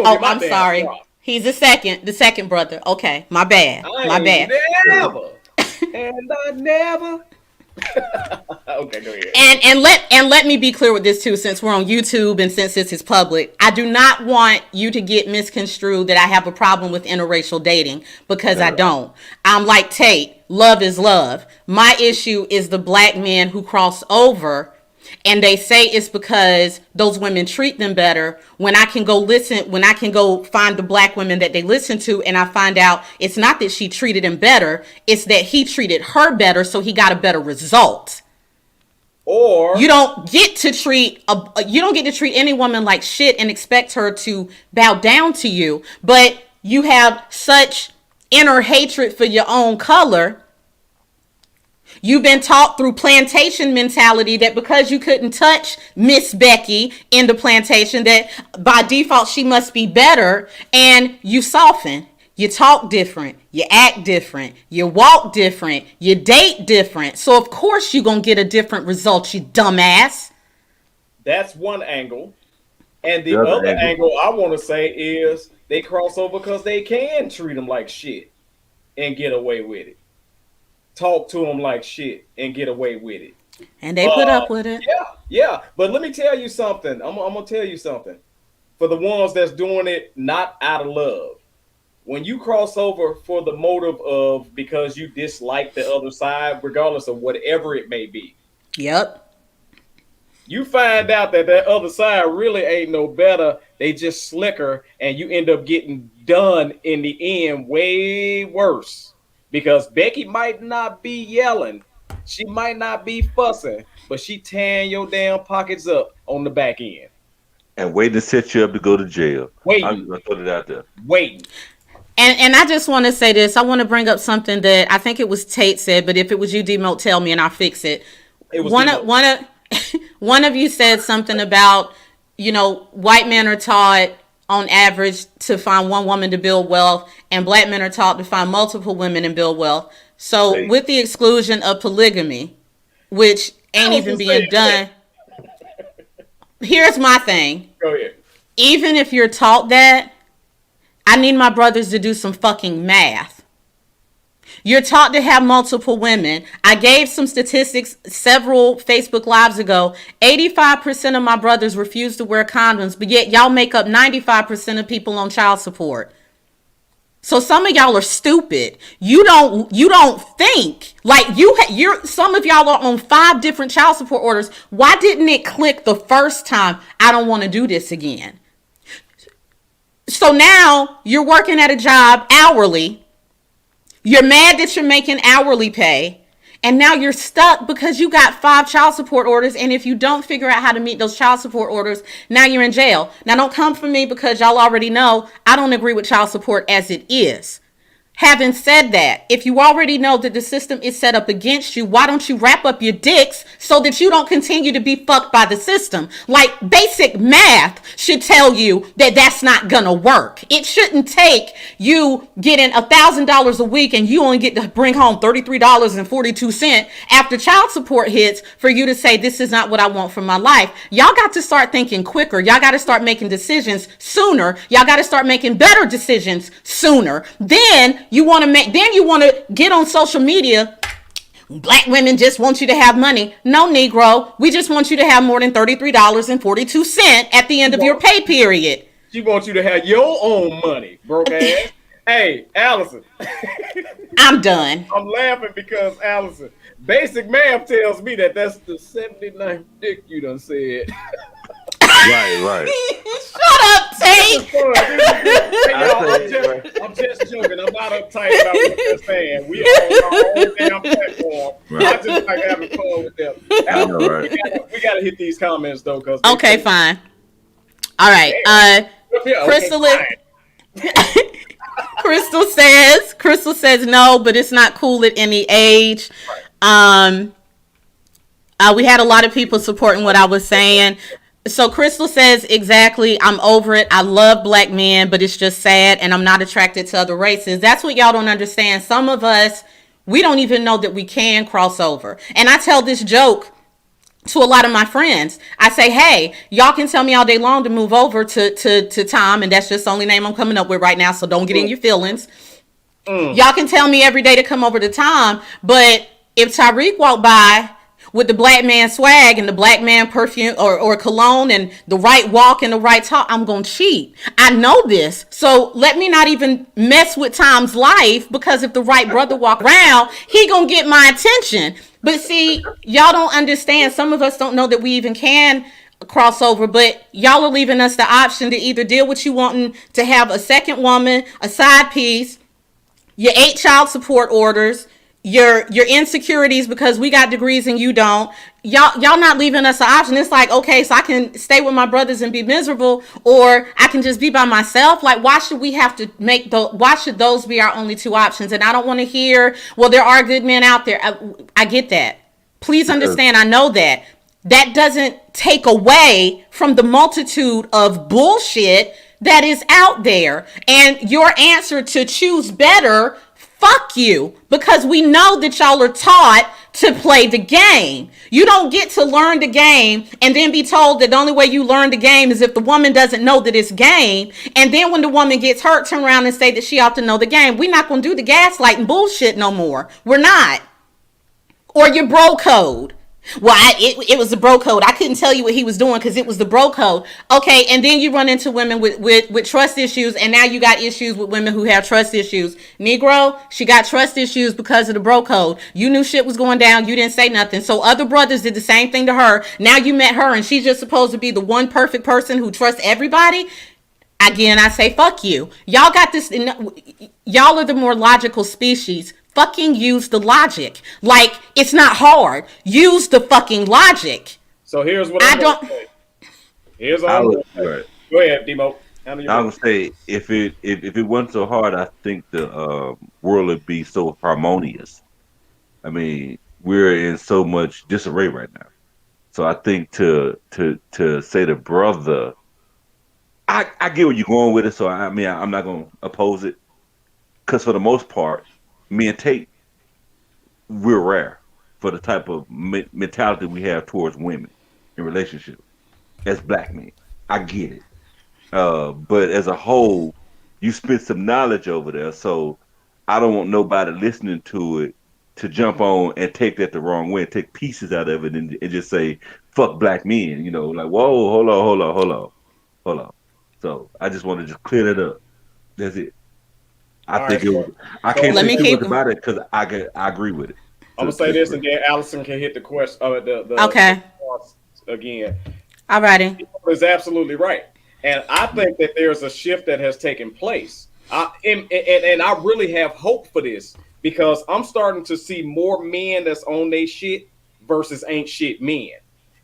I'm sorry. Prop. He's the second brother. Okay, my bad. Never. And I never. Okay, go ahead. And let me be clear with this too, since we're on YouTube and since this is public. I do not want you to get misconstrued that I have a problem with interracial dating, because I don't. I'm like Tate. Love is love. My issue is the black men who cross over and they say it's because those women treat them better, when I can go find the black women that they listen to and I find out it's not that she treated him better, it's that he treated her better, so he got a better result. Or you don't get to treat any woman like shit and expect her to bow down to you, but you have such inner hatred for your own color. You've been taught through plantation mentality that because you couldn't touch Miss Becky in the plantation, that by default she must be better, and you soften. You talk different, you act different, you walk different, you date different. So of course you're going to get a different result, you dumbass. That's one angle. And the other angle I want to say is they cross over because they can treat them like shit and get away with it. Talk to them like shit and get away with it. And they put up with it. Yeah. But let me tell you something. I'm going to tell you something. For the ones that's doing it not out of love, when you cross over for the motive of because you dislike the other side, regardless of whatever it may be, Yep. you find out that that other side really ain't no better. They just slicker, and you end up getting done in the end way worse because Becky might not be yelling, she might not be fussing, but she tearing your damn pockets up on the back end, And waiting to set you up to go to jail. I'm waiting, just gonna put it out there. waiting. And I just want to say this. I want to bring up something that I think it was Tate said, but if it was you, D-Mo, tell me and I'll fix it. It was One D-Mo. of one of you said something about, white men are taught on average to find one woman to build wealth, and black men are taught to find multiple women and build wealth. So Hey. with the exclusion of polygamy, which ain't was even the being same done, here's my thing. Go ahead. Even if you're taught that, I need my brothers to do some fucking math. You're taught to have multiple women. I gave some statistics several Facebook Lives ago. 85% of my brothers refuse to wear condoms, but yet y'all make up 95% of people on child support. So some of y'all are stupid. You don't think like you're. Some of y'all are on 5 different child support orders. Why didn't it click the first time? I don't want to do this again. So now you're working at a job hourly. You're mad that you're making hourly pay. And now you're stuck because you got 5 child support orders. And if you don't figure out how to meet those child support orders, now you're in jail. Now don't come for me because y'all already know I don't agree with child support as it is. Having said that, if you already know that the system is set up against you, why don't you wrap up your dicks so that you don't continue to be fucked by the system? Like, basic math should tell you that that's not gonna work. It shouldn't take you getting $1,000 a week and you only get to bring home $33.42 after child support hits for you to say, this is not what I want for my life. Y'all got to start thinking quicker. Y'all got to start making decisions sooner. Y'all got to start making better decisions sooner. Then you want to get on social media. Black women just want you to have money. No, Negro. We just want you to have more than $33.42 at the end of your pay period. She wants you to have your own money, broke ass. Hey, Allison. I'm done. I'm laughing because, Allison, basic math tells me that that's the 79th dick you done said. Right. Shut up, Tate. I'm just joking. I'm not uptight about what they're saying. We are on our own damn platform. Right. I just like having fun with them. I know, right? We gotta hit these comments though, cause Okay, fine. All right. Crystal Crystal says no, but it's not cool at any age. We had a lot of people supporting what I was saying. So Crystal says, exactly, I'm over it. I love black men, but it's just sad, and I'm not attracted to other races. That's what y'all don't understand. Some of us, we don't even know that we can cross over. And I tell this joke to a lot of my friends. I say, hey, y'all can tell me all day long to move over to Tom, and that's just the only name I'm coming up with right now, so don't get in your feelings. Y'all can tell me every day to come over to Tom, but if Tyreek walked by with the black man swag and the black man perfume or cologne and the right walk and the right talk, I'm going to cheat. I know this. So let me not even mess with Tom's life, because if the right brother walk around, he going to get my attention. But see, y'all don't understand. Some of us don't know that we even can cross over, but y'all are leaving us the option to either deal with you wanting to have a second woman, a side piece, your 8 child support orders, your insecurities because we got degrees and you don't. Y'all not leaving us an option. It's like, okay, so I can stay with my brothers and be miserable, or I can just be by myself. Like, why should we have to why should those be our only 2 options? And I don't want to hear, well, there are good men out there. I get that. Please understand, I know that. That doesn't take away from the multitude of bullshit that is out there. And your answer to choose better, fuck you, because we know that y'all are taught to play the game. You don't get to learn the game and then be told that the only way you learn the game is if the woman doesn't know that it's game. And then when the woman gets hurt, turn around and say that she ought to know the game. We're not going to do the gaslighting bullshit no more. We're not. Or your bro code. Well, it was the bro code. I couldn't tell you what he was doing because it was the bro code. Okay, and then you run into women with trust issues, and now you got issues with women who have trust issues. Negro, she got trust issues because of the bro code. You knew shit was going down. You didn't say nothing. So other brothers did the same thing to her. Now you met her, and she's just supposed to be the one perfect person who trusts everybody. Again, I say fuck you. Y'all got this. Y'all are the more logical species. Fucking use the logic. Like, it's not hard. Use the fucking logic. So here's what I I'm don't. going to say. Here's what I I'm would, going to say. right. Go ahead, Demo. Handle your I would business. say if it wasn't so hard, I think the world would be so harmonious. I mean, we're in so much disarray right now. So I think to say the brother, I get where you're going with it. So I mean, I'm not gonna oppose it because for the most part, me and Tate, we're rare for the type of mentality we have towards women in relationships as black men. I get it. But as a whole, you spent some knowledge over there, so I don't want nobody listening to it to jump on and take that the wrong way, and take pieces out of it, and just say "fuck black men." You know, like whoa, hold on. So I just want to just clear that up. That's it. I All right. think it was. I So can't Let say me too much keep. about it because I agree with it. I'm gonna To a say this, degree. and then Allison can hit the question. The Okay. response again. Alrighty. Is absolutely right, and I think that there's a shift that has taken place. And I really have hope for this because I'm starting to see more men that's on their shit versus ain't shit men.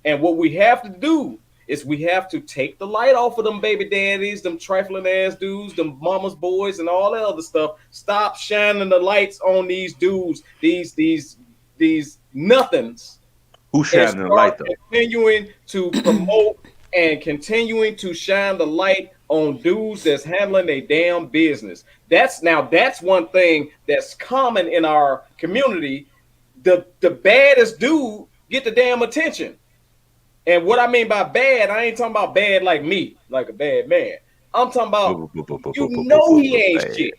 And what we have to do is we have to take the light off of them baby daddies, them trifling ass dudes, them mama's boys, and all that other stuff. Stop shining the lights on these dudes, these nothings, Who's and shining the start light though? continuing to promote and continuing to shine the light on dudes that's handling their damn business. That's one thing that's common in our community. The baddest dude get the damn attention. And what I mean by bad, I ain't talking about bad like me, like a bad man. I'm talking about you know he ain't Bad. shit.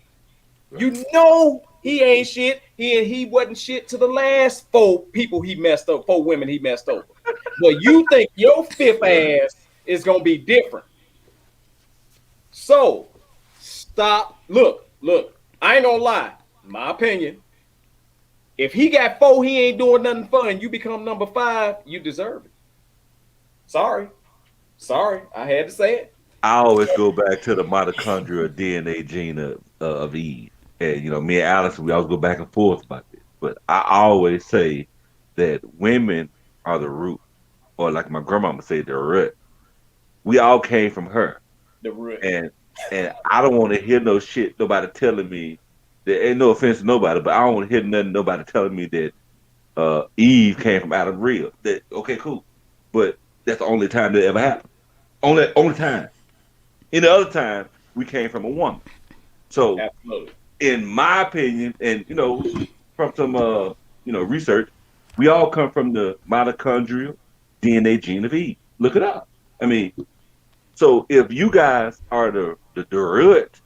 You know he ain't shit. He wasn't shit to the last four people he messed up, four women he messed over. But you think your fifth ass is gonna be different. So stop. Look. I ain't gonna lie. My opinion. If he got four, he ain't doing nothing fun. You become number five, you deserve it. Sorry. Sorry. I had to say it. I always go back to the mitochondrial DNA gene of Eve. And, me and Allison, we always go back and forth about this. But I always say that women are the root, or like my grandmama said, the root. We all came from her. The root. And I don't want to hear no shit, nobody telling me that ain't no offense to nobody, but I don't want to hear nothing, nobody telling me that Eve came from Adam real. That okay, cool. But that's the only time that ever happened. Only time. Any other time, we came from a woman. So, Absolutely. in my opinion, and from some research, we all come from the mitochondrial DNA gene of Eve. Look it up. I mean, so if you guys are the root,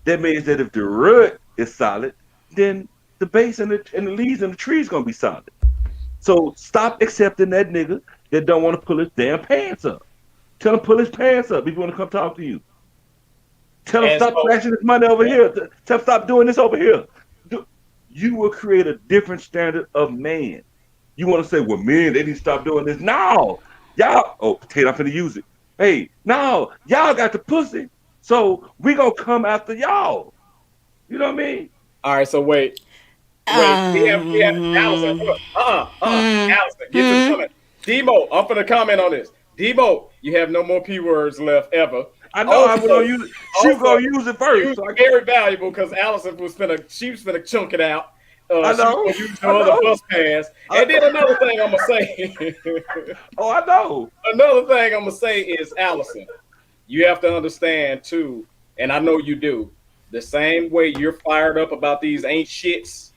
that means that if the root is solid, then the base and the leaves and the trees gonna be solid. So stop accepting that nigga that don't want to pull his damn pants up. Tell him pull his pants up if you want to come talk to you. Tell him And stop so, flashing his money over here. Tell him stop doing this over here. You will create a different standard of man. You want to say, well, men, they need to stop doing this. No. Y'all, oh, Tate, I'm finna use it. Hey, no, y'all got the pussy. So we gonna come after y'all. You know what I mean? all right, so wait. We have Allison. Um, Allison, get to the comment. Demo, I'm gonna comment on this. Demo, you have no more P words left ever. I know I was Also, gonna use it. She was gonna use it first. you So very valuable because Allison she was gonna chunk it out. I She was know. gonna use I her other know. bus pass. I And then know. another thing I'm gonna say. Oh, I know. Another thing I'm gonna say is Allison. You have to understand too, and I know you do. The same way you're fired up about these ain't shits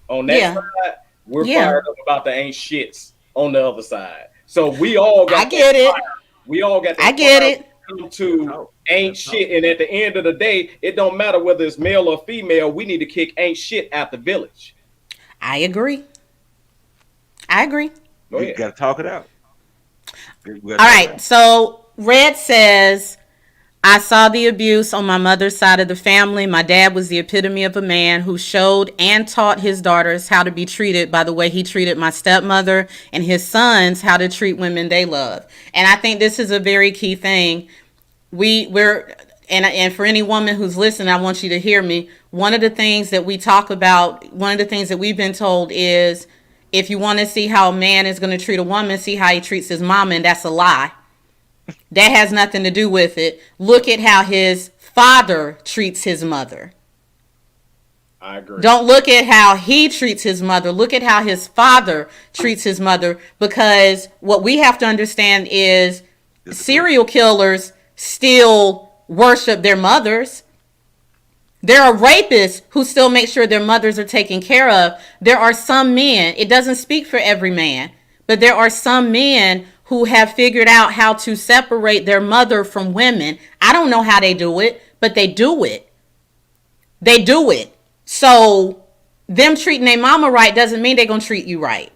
on that yeah, side, we're yeah. fired up about the ain't shits on the other side. So we all I got that get it. fire. We all got I that get fire it. come Real to talk. Real ain't talk. shit. And at the end of the day, it don't matter whether it's male or female. We need to kick ain't shit out the village. I agree. I agree. Go You ahead. got to talk it out. All right. So Red says, I saw the abuse on my mother's side of the family. My dad was the epitome of a man who showed and taught his daughters how to be treated by the way he treated my stepmother, and his sons how to treat women they love. And I think this is a very key thing. We're and for any woman who's listening, I want you to hear me. One of the things that we talk about, one of the things that we've been told is, if you want to see how a man is going to treat a woman, see how he treats his mama, and that's a lie. That has nothing to do with it. Look at how his father treats his mother. I agree. Don't look at how he treats his mother. Look at how his father treats his mother, because what we have to understand is serial killers still worship their mothers. There are rapists who still make sure their mothers are taken care of. There are some men, it doesn't speak for every man, but there are some men who have figured out how to separate their mother from women. I don't know how they do it, but they do it. They do it. So them treating their mama right doesn't mean they're going to treat you right.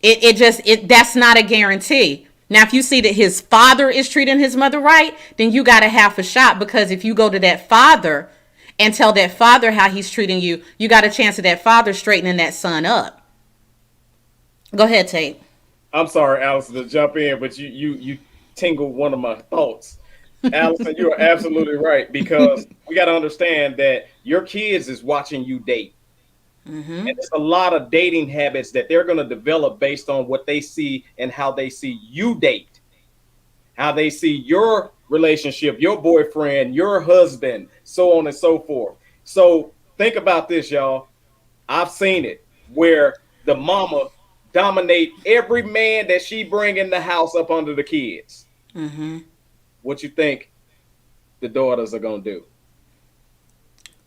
That's not a guarantee. Now, if you see that his father is treating his mother right, then you got a half a shot, because if you go to that father and tell that father how he's treating you, you got a chance of that father straightening that son up. Go ahead, Tate. I'm sorry, Allison, to jump in, but you tingled one of my thoughts. Allison, you are absolutely right, because we got to understand that your kids is watching you date. Mm-hmm. And there's a lot of dating habits that they're going to develop based on what they see and how they see you date, how they see your relationship, your boyfriend, your husband, so on and so forth. So think about this, y'all. I've seen it where the mama dominate every man that she bring in the house up under the kids. Mm-hmm. What you think the daughters are going to do?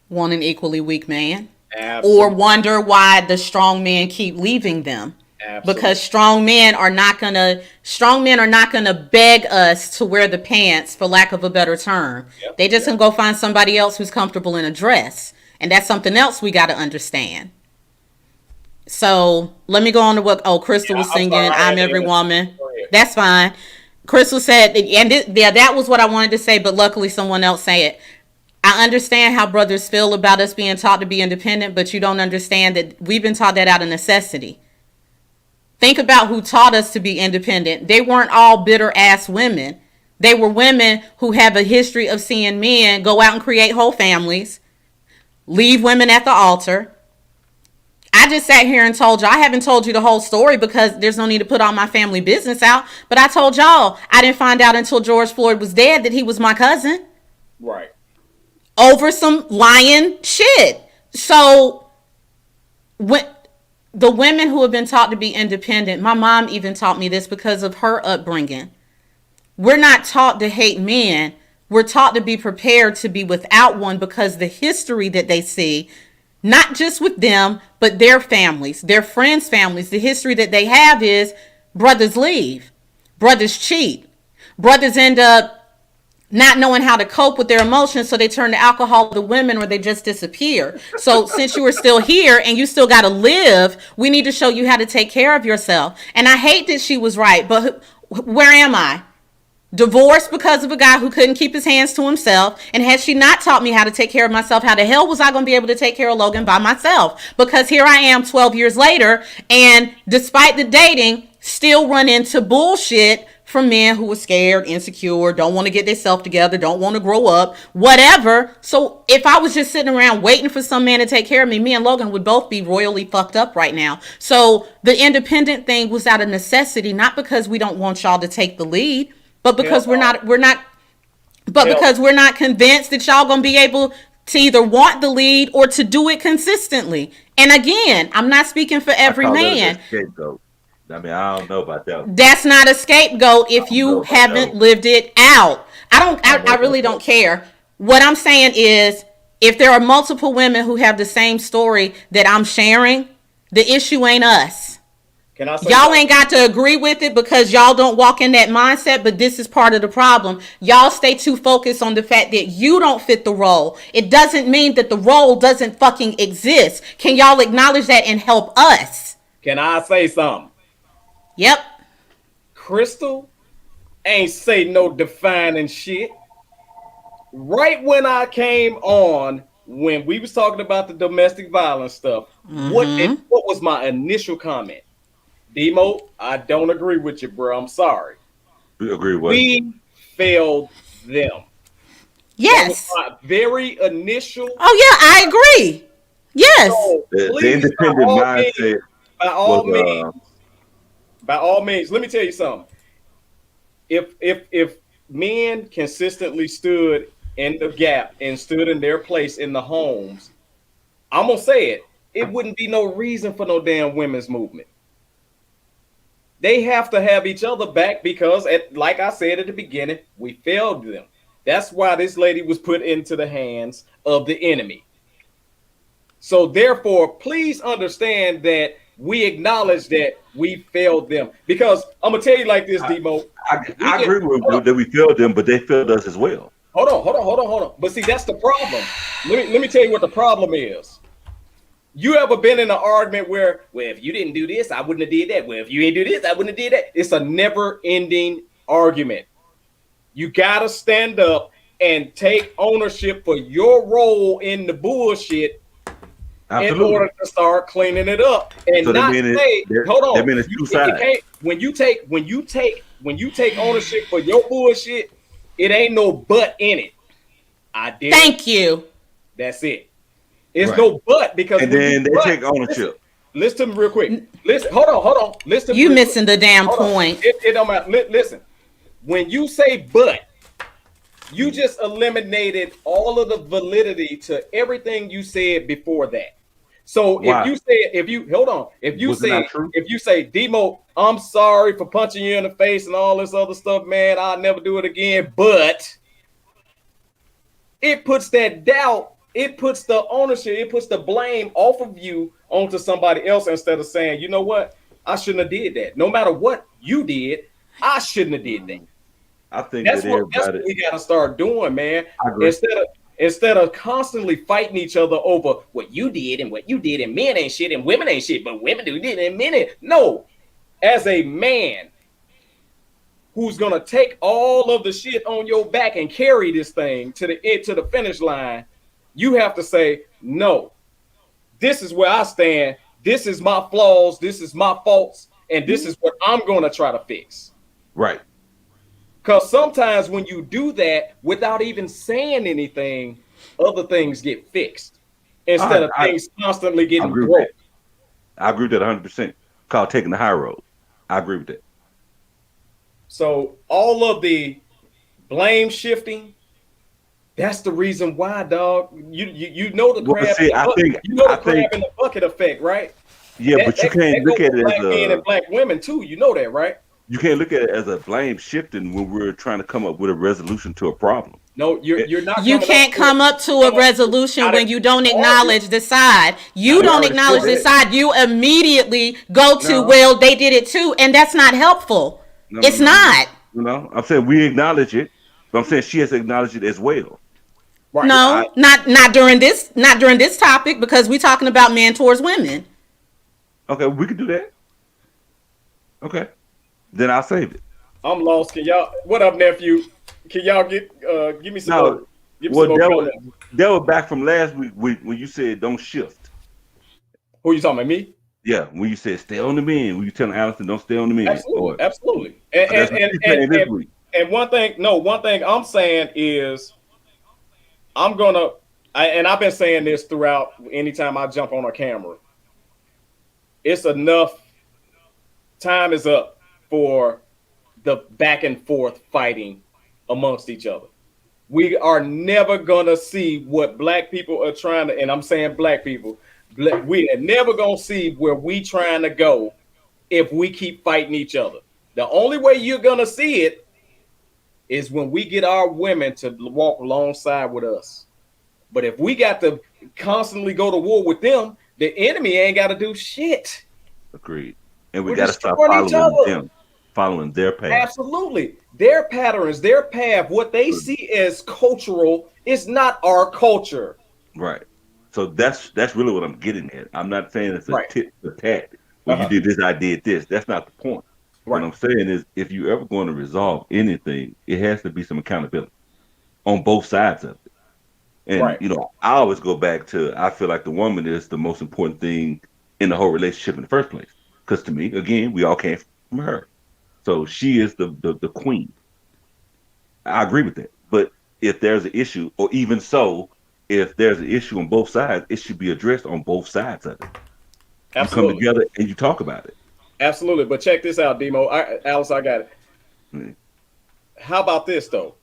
Want an equally weak man? Absolutely. Or wonder why the strong men keep leaving them. Absolutely. Because strong men are not gonna beg us to wear the pants, for lack of a better term. Yep. They just can go find somebody else who's comfortable in a dress, and that's something else we got to understand. So let me go on to what Crystal was singing. I'm every woman. That's fine. Crystal said, and that was what I wanted to say, but luckily someone else said it. I understand how brothers feel about us being taught to be independent, but you don't understand that we've been taught that out of necessity. Think about who taught us to be independent. They weren't all bitter ass women. They were women who have a history of seeing men go out and create whole families, leave women at the altar. I just sat here and told you, I haven't told you the whole story because there's no need to put all my family business out. But I told y'all, I didn't find out until George Floyd was dead that he was my cousin. Right. Over some lying shit. So when the women who have been taught to be independent, my mom even taught me this because of her upbringing. We're not taught to hate men. We're taught to be prepared to be without one, because the history that they see, not just with them, but their families, their friends' families, the history that they have is brothers leave, brothers cheat, brothers end up not knowing how to cope with their emotions, so they turn to alcohol, the women, or they just disappear. So since you are still here and you still got to live, we need to show you how to take care of yourself. And I hate that she was right, but where am I? Divorced because of a guy who couldn't keep his hands to himself. And had she not taught me how to take care of myself, how the hell was I going to be able to take care of Logan by myself? Because here I am 12 years later, and despite the dating, still run into bullshit from men who are scared, insecure, don't want to get themselves together, don't want to grow up, whatever. So if I was just sitting around waiting for some man to take care of me, me and Logan would both be royally fucked up right now. So the independent thing was out of necessity, not because we don't want y'all to take the lead, but because we're not because we're not convinced that y'all gonna be able to either want the lead or to do it consistently. And again, I'm not speaking for every man. I mean, I don't know about that. That's not a scapegoat if you haven't lived it out. I really don't care. What I'm saying is, if there are multiple women who have the same story that I'm sharing, the issue ain't us. Can I say y'all ain't got to agree with it because y'all don't walk in that mindset, but this is part of the problem. Y'all stay too focused on the fact that you don't fit the role. It doesn't mean that the role doesn't fucking exist. Can y'all acknowledge that and help us? Can I say something? Yep. Crystal ain't say no defining shit. Right when I came on, when we was talking about the domestic violence stuff, what was my initial comment? Demo, I don't agree with you, bro. I'm sorry. We agree with. We failed them. That was Yes. my very initial. Oh yeah, I agree. Yes. So The please, independent mindset by was all means, by all means, let me tell you something. If men consistently stood in the gap and stood in their place in the homes, I'm gonna say it. It wouldn't be no reason for no damn women's movement. They have to have each other back because, like I said at the beginning, we failed them. That's why this lady was put into the hands of the enemy. So therefore, please understand that we acknowledge that we failed them. Because I'm gonna tell you like this, Demo. I agree with that we failed them, but they failed us as well. Hold on. But see, that's the problem. Let me tell you what the problem is. You ever been in an argument where, well, if you didn't do this, I wouldn't have did that. Well, if you ain't do this, I wouldn't have did that. It's a never-ending argument. You gotta stand up and take ownership for your role in the bullshit. Absolutely. In order to start cleaning it up and so not say, hold on. That means it's two sides. When you take ownership for your bullshit, it ain't no but in it. I did. Thank you. That's it. It's no but because and then they take ownership. Listen to me real quick. Listen, hold on. Listen. You missing the damn point. It don't matter. Listen. When you say but, you just eliminated all of the validity to everything you said before that. So if you say, Demo, I'm sorry for punching you in the face and all this other stuff, man, I'll never do it again. But it puts that doubt, it puts the ownership, it puts the blame off of you onto somebody else instead of saying, you know what, I shouldn't have did that. No matter what you did, I shouldn't have did that. I think that's what we gotta start doing, man. Instead of constantly fighting each other over what you did, and men ain't shit and women ain't shit, but women do this and men ain't. No, as a man who's gonna take all of the shit on your back and carry this thing to the finish line, you have to say, no, this is where I stand. This is my flaws. This is my faults, and this is what I'm gonna try to fix. Right. Because sometimes when you do that without even saying anything, other things get fixed instead of things constantly getting broke. I agree with that 100%. Called taking the high road. I agree with that. So all of the blame shifting, that's the reason why, dog. You know the crab. Crab in the bucket effect, right? Yeah, but you can't look at it as men and black women too. You know that, right? You can't look at it as a blame shifting when we're trying to come up with a resolution to a problem. No, you're not. You can't come up to a resolution when you don't acknowledge the side. You don't acknowledge the side. You immediately go to, well, they did it too, and that's not helpful. It's not. No, I'm saying we acknowledge it, but I'm saying she has to acknowledge it as well. Right. No, not during this topic, because we're talking about men towards women. Okay, we can do that. Okay. Then I'll save it. I'm lost. Can y'all? What up, nephew? Can y'all give me some? No. That was back from last week when you said don't shift. Who you talking about? Me? Yeah, when you said stay on the men. When you telling Allison don't stay on the men. Absolutely. And one thing I'm saying is I've been saying this throughout. Anytime I jump on a camera, it's enough. Time is up for the back and forth fighting amongst each other. We are never gonna see what black people are trying to, and I'm saying black people, we are never gonna see where we trying to go if we keep fighting each other. The only way you're gonna see it is when we get our women to walk alongside with us. But if we got to constantly go to war with them, the enemy ain't got to do shit. Agreed. And we got to stop following their path. Absolutely. Their patterns, their path, what they see as cultural is not our culture. Right. So that's really what I'm getting at. I'm not saying it's a tit for tat, Well, you did this, I did this. That's not the point. What Right. I'm saying is, if you ever going to resolve anything, it has to be some accountability on both sides of it. And Right. I always go back to I feel like the woman is the most important thing in the whole relationship in the first place. Because to me, again, we all came from her, so she is the queen. I agree with that. But if there's an issue, or even so, if there's an issue on both sides, it should be addressed on both sides of it. You come Absolutely. together and you talk about it. Absolutely. But check this out, Demo. Alice, I got it. Mm. How about this though?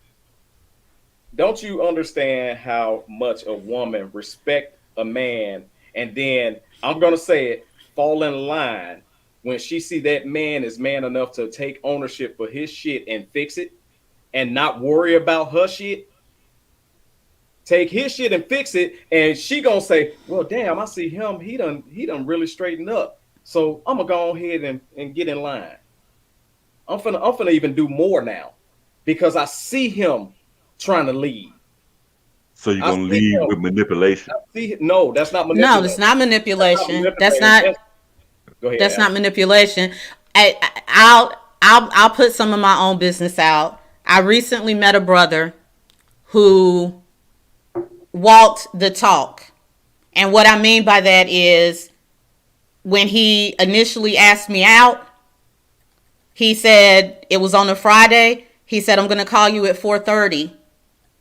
Don't you understand how much a woman respect a man, and then I'm gonna say it, fall in line when she see that man is man enough to take ownership for his shit and fix it, and not worry about her shit. Take his shit and fix it, and she gonna say, "Well, damn, I see him. He done really straightened up. So I'm gonna go ahead and get in line. I'm finna even do more now because I see him trying to lead. So you're I gonna see lead him. with manipulation. See, no, that's not No, it's manipulating. not That's not manipulation. That's manipulating. not Go ahead, that's Al. not manipulation. I'll put some of my own business out. I recently met a brother who walked the talk. And what I mean by that is when he initially asked me out, he said it was on a Friday. He said, I'm going to call you at 4:30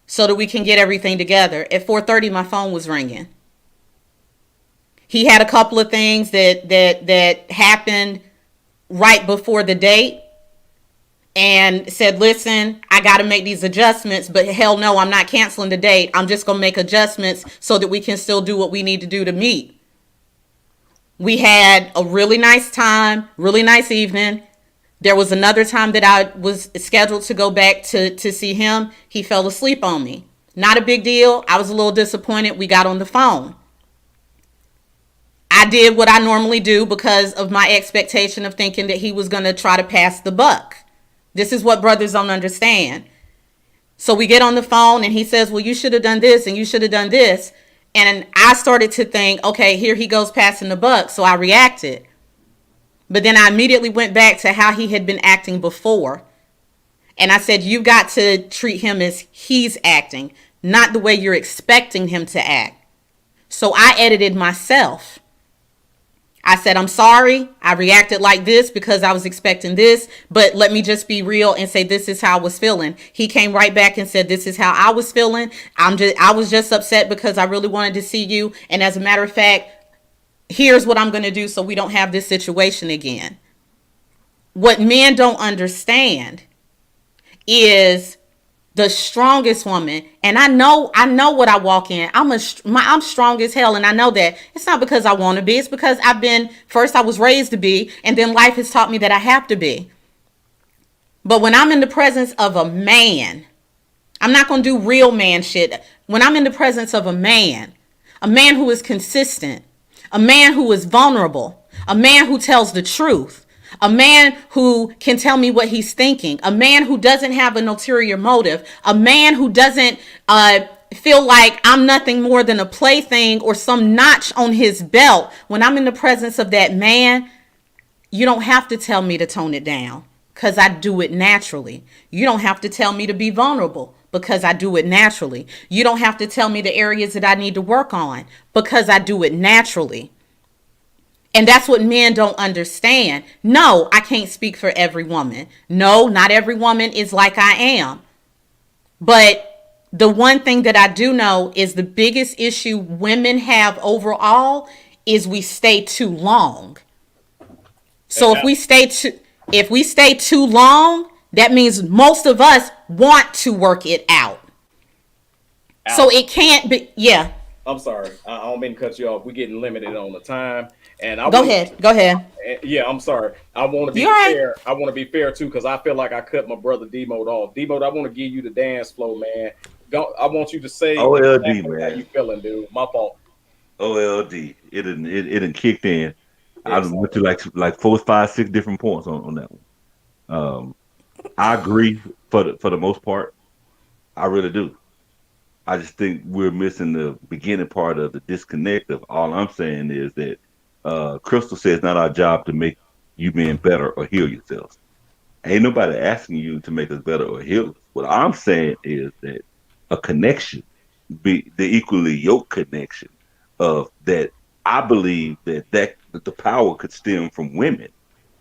so that we can get everything together. At 4:30, my phone was ringing. He had a couple of things that happened right before the date and said, listen, I got to make these adjustments, but hell no, I'm not canceling the date. I'm just going to make adjustments so that we can still do what we need to do to meet. We had a really nice time, really nice evening. There was another time that I was scheduled to go back to see him. He fell asleep on me. Not a big deal. I was a little disappointed. We got on the phone. I did what I normally do because of my expectation of thinking that he was going to try to pass the buck. This is what brothers don't understand. So we get on the phone and he says, well, you should have done this and you should have done this. And I started to think, okay, here he goes passing the buck. So I reacted. But then I immediately went back to how he had been acting before. And I said, you got to treat him as he's acting, not the way you're expecting him to act. So I edited myself. I said, I'm sorry. I reacted like this because I was expecting this, but let me just be real and say, this is how I was feeling. He came right back and said, this is how I was feeling. I was just upset because I really wanted to see you. And as a matter of fact, here's what I'm going to do so we don't have this situation again. What men don't understand is the strongest woman, and I know what I walk in. I'm strong as hell, and I know that it's not because I want to be. It's because I was raised to be, and then life has taught me that I have to be. But when I'm in the presence of a man, I'm not going to do real man shit. When I'm in the presence of a man who is consistent, a man who is vulnerable, a man who tells the truth, a man who can tell me what he's thinking, a man who doesn't have an ulterior motive, a man who doesn't feel like I'm nothing more than a plaything or some notch on his belt. When I'm in the presence of that man, you don't have to tell me to tone it down because I do it naturally. You don't have to tell me to be vulnerable because I do it naturally. You don't have to tell me the areas that I need to work on because I do it naturally. And that's what men don't understand. No, I can't speak for every woman. No, not every woman is like I am. But the one thing that I do know is the biggest issue women have overall is we stay too long. So if we stay too long, that means most of us want to work it out. So it can't be, yeah. I'm sorry. I don't mean to cut you off. We're getting limited on the time, and I Go want. ahead. Go ahead. Yeah, I'm sorry. I want to be You all right? fair. I want to be fair too, because I feel like I cut my brother D-Mode off. D-Mode, I want to give you the dance flow, man. I want you to say OLD, exactly how man. you feeling, dude. My fault. OLD. It didn't kicked in. I Yes. went to like 4, 5, 6 different points on that one. Um, I agree for the most part. I really do. I just think we're missing the beginning part of the disconnect of all I'm saying is that Crystal says it's not our job to make you men better or heal yourselves. Ain't nobody asking you to make us better or heal us. What I'm saying is that a connection, be the equally yoked connection of that. I believe that the power could stem from women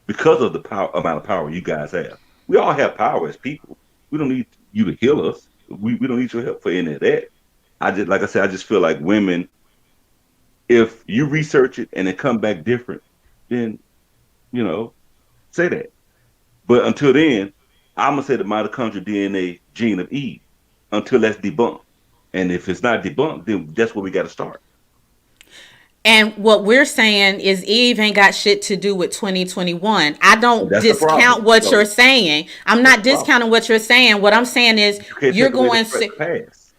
because of the power amount of power you guys have. We all have power as people. We don't need you to heal us. We don't need your help for any of that. I just like I said, I just feel like women, if you research it and it come back different, then you know, say that. But until then, I'm gonna say the mitochondrial DNA gene of Eve until that's debunked. And if it's not debunked, then that's where we got to start. And what we're saying is Eve ain't got shit to do with 2021. I And don't that's the problem. discount what you're So saying. I'm that's not the problem. discounting what you're saying. What I'm saying is You can't you're take away the going to past.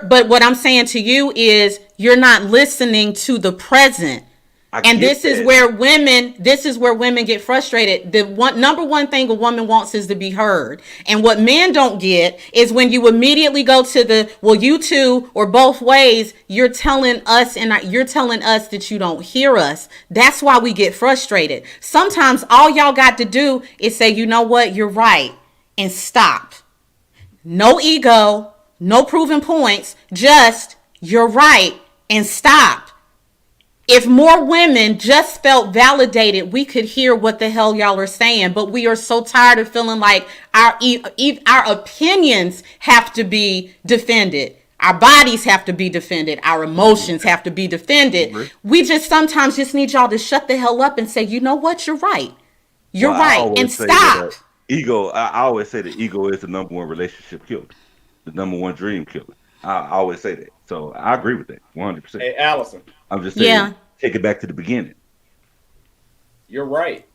but what I'm saying to you is you're not listening to the present. I And get that. this is where women get frustrated. The number one thing a woman wants is to be heard. And what men don't get is when you immediately go to the, well, you two or both ways, you're telling us that you don't hear us. That's why we get frustrated. Sometimes all y'all got to do is say, you know what, you're right, and stop. No ego, no proving points, just you're right and stop. If more women just felt validated, we could hear what the hell y'all are saying. But we are so tired of feeling like our opinions have to be defended. Our bodies have to be defended. Our emotions have to be defended. We just sometimes just need y'all to shut the hell up and say, you know what? You're right. You're Well, I right. And always say that stop. ego. I always say that ego is the number one relationship killer, the number one dream killer. I always say that. So I agree with that 100%. Hey, Allison, I'm just saying, Yeah. take it back to the beginning. you're right.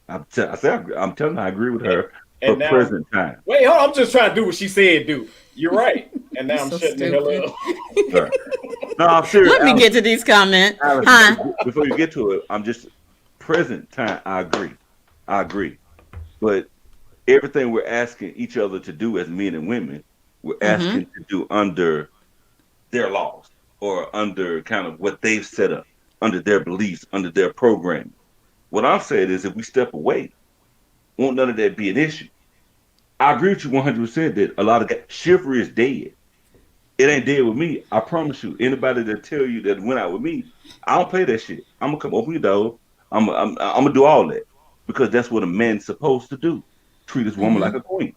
I'm telling her I agree with And, her for and now, present time. wait, hold on. I'm just trying to do what she said do. You're right. And now You're I'm so shutting the hell stupid. up. Right. No, I'm serious, Let me get to these comments. Alice. Huh? Before you get to it, I'm just present time. I agree. I agree. But everything we're asking each other to do as men and women, we're asking to do under their laws or under kind of what they've set up, under their beliefs, under their programming. What I'm saying is if we step away, won't none of that be an issue. I agree with you 100% that a lot of guys, chivalry is dead. It ain't dead with me. I promise you. Anybody that tell you that went out with me, I don't play that shit. I'm gonna come open your door. I'm gonna do all that because that's what a man's supposed to do. Treat his woman like a queen.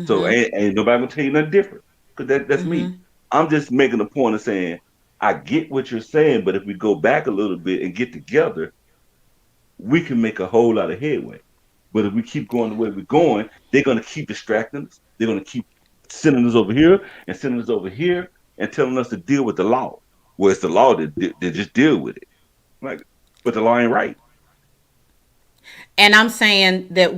So ain't nobody gonna tell you nothing different because that's me. I'm just making a point of saying I get what you're saying, but if we go back a little bit and get together, we can make a whole lot of headway. But if we keep going the way we're going, they're gonna keep distracting us. They're gonna keep sending us over here and sending us over here and telling us to deal with the law. Well, it's the law that just deal with it. Like, but the law ain't right. And I'm saying that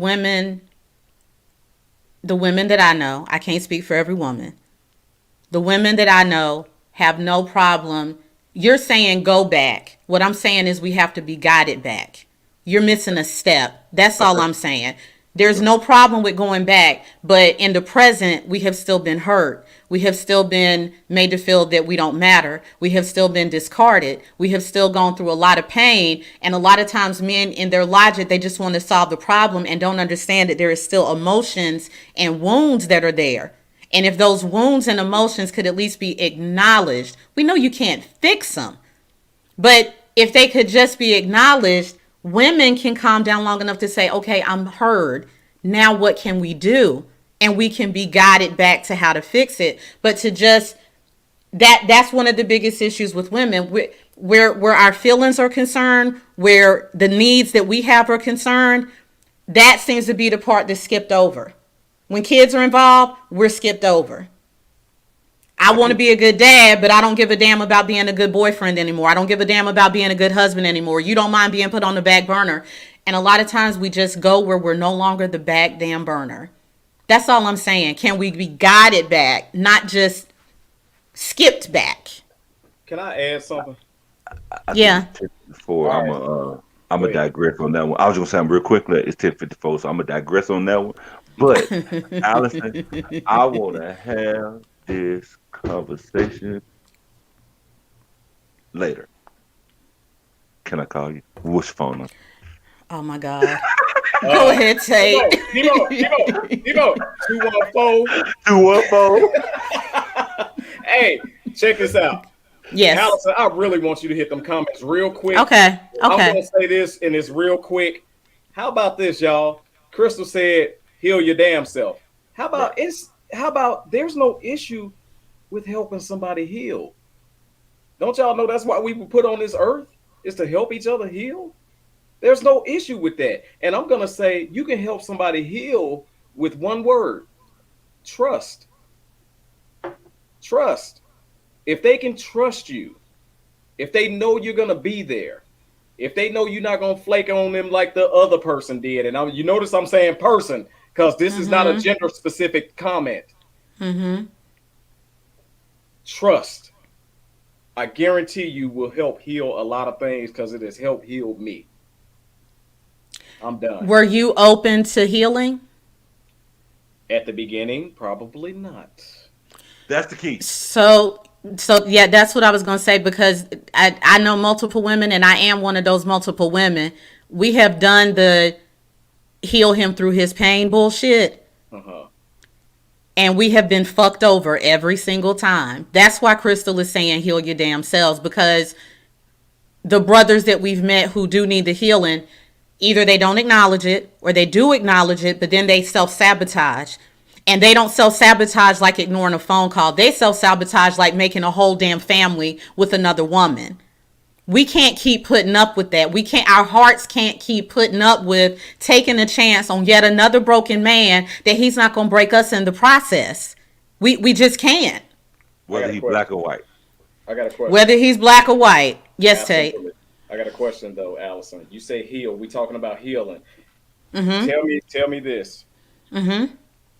the women that I know, I can't speak for every woman. The women that I know have no problem. You're saying go back. What I'm saying is we have to be guided back. You're missing a step. That's all Okay. I'm saying. There's no problem with going back, but in the present, we have still been hurt. We have still been made to feel that we don't matter. We have still been discarded. We have still gone through a lot of pain. And a lot of times, men, in their logic, they just want to solve the problem and don't understand that there is still emotions and wounds that are there. And if those wounds and emotions could at least be acknowledged, we know you can't fix them. But if they could just be acknowledged, women can calm down long enough to say, okay, I'm heard. Now what can we do? And we can be guided back to how to fix it. But to just that's one of the biggest issues with women. Where our feelings are concerned, where the needs that we have are concerned, that seems to be the part that's skipped over. When kids are involved, we're skipped over. I I want to can be a good dad, but I don't give a damn about being a good boyfriend anymore. I don't give a damn about being a good husband anymore. You don't mind being put on the back burner. And a lot of times we just go where we're no longer the back damn burner. That's all I'm saying. Can we be guided back, not just skipped back? Can I add something? I think Yeah. it's 10:54. All right. I'm Go a ahead. digress on that one. I was gonna say real quickly. It's 10:54, so I'm gonna digress on that one. But Allison, I want to have this conversation later. Can I call you? What's your phone number? Oh my God. Go ahead, Tate. Debo, 214. 214. Hey, check this out. Yes. Allison, I really want you to hit them comments real quick. Okay. I'm Okay. going to say this, and it's real quick. How about this, y'all? Crystal said, heal your damn self. How about there's no issue with helping somebody heal? Don't y'all know that's why we were put on this earth, is to help each other heal? There's no issue with that. And I'm going to say you can help somebody heal with one word: trust. Trust. If they can trust you, if they know you're going to be there, if they know you're not going to flake on them like the other person did, and you notice I'm saying person because this is not a gender specific comment. Trust, I guarantee you, will help heal a lot of things because it has helped heal me. I'm done. Were you open to healing? At the beginning, probably not. That's the key. So yeah, that's what I was going to say, because I know multiple women, and I am one of those multiple women. We have done the heal him through his pain bullshit. And we have been fucked over every single time. That's why Crystal is saying heal your damn selves, because the brothers that we've met who do need the healing, either they don't acknowledge it or they do acknowledge it, but then they self-sabotage. And they don't self-sabotage like ignoring a phone call. They self-sabotage like making a whole damn family with another woman. We can't keep putting up with that. Our hearts can't keep putting up with taking a chance on yet another broken man that he's not going to break us in the process. We just can't. Whether he's black or white. I got a question. Whether he's black or white. Yes, Tate. I got a question though, Allison. You say heal. We talking about healing. Tell me this.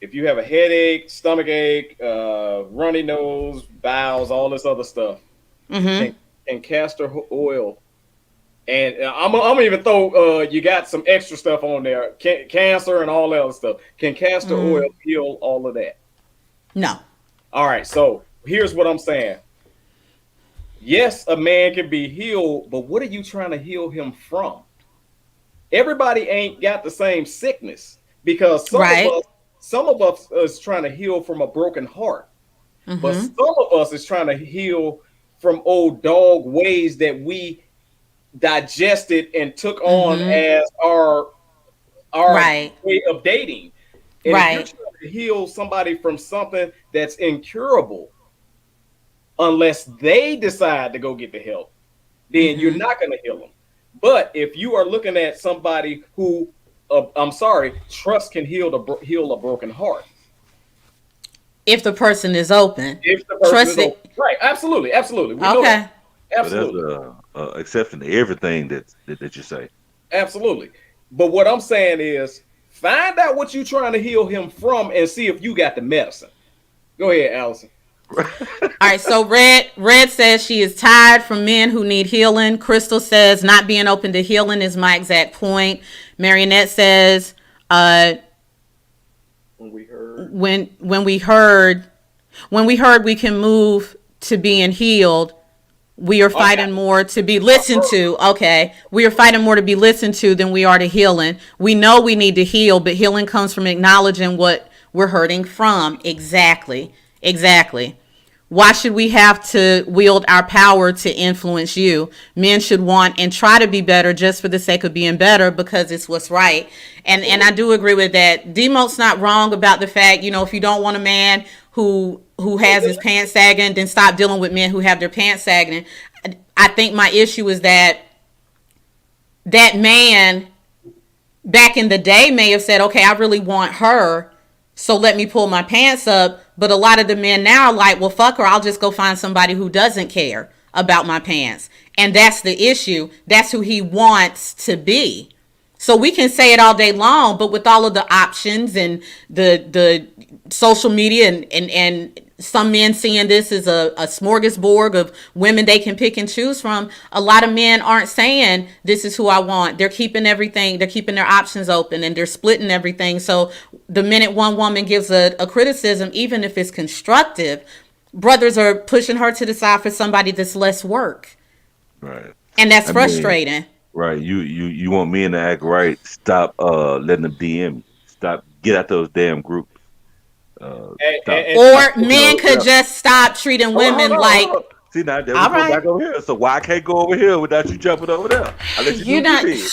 If you have a headache, stomach ache, runny nose, bowels, all this other stuff, and castor oil, and I'm gonna even throw you got some extra stuff on there, cancer and all that other stuff. Can castor oil heal all of that? No. All right, so here's what I'm saying. Yes, a man can be healed, but what are you trying to heal him from? Everybody ain't got the same sickness, because some of us is trying to heal from a broken heart, but some of us is trying to heal from old dog ways that we digested and took on as our way of dating. And if you're trying to heal somebody from something that's incurable, unless they decide to go get the help, then you're not going to heal them. But if you are looking at somebody who, trust can heal a broken heart. If the person is open. If the person is open. Right, absolutely. We know that. Absolutely. But there's an exception to everything that you say. Absolutely. But what I'm saying is, find out what you're trying to heal him from and see if you got the medicine. Go ahead, Allison. All right, so Red says she is tired from men who need healing. Crystal says not being open to healing is my exact point. Marionette says when we heard we can move to being healed, we are fighting more to be listened to. Okay, we are fighting more to be listened to than we are to healing. We know we need to heal, but healing comes from acknowledging what we're hurting from. Exactly. Why should we have to wield our power to influence you? Men should want and try to be better just for the sake of being better, because it's what's right. And I do agree with that. Demo's not wrong about the fact, if you don't want a man who has his pants sagging, then stop dealing with men who have their pants sagging. I think my issue is that man back in the day may have said, okay, I really want her, so let me pull my pants up. But a lot of the men now are like, well, fuck her, I'll just go find somebody who doesn't care about my pants. And that's the issue. That's who he wants to be. So we can say it all day long, but with all of the options and the social media and some men seeing this as a smorgasbord of women they can pick and choose from, a lot of men aren't saying this is who I want. They're keeping everything. They're keeping their options open, and they're splitting everything. So the minute one woman gives a criticism, even if it's constructive, brothers are pushing her to the side for somebody that's less work. Right. And that's I mean, frustrating. right? You want men to act right? Stop letting them DM you. Stop. Get out those damn groups. Stop. And Stop Or taking men those could steps. just stop treating Hold on, hold women on, hold like, on. See now, there we all go right, back over here. So why I can't go over here without you jumping over there? I let you do you're what you not, did. You did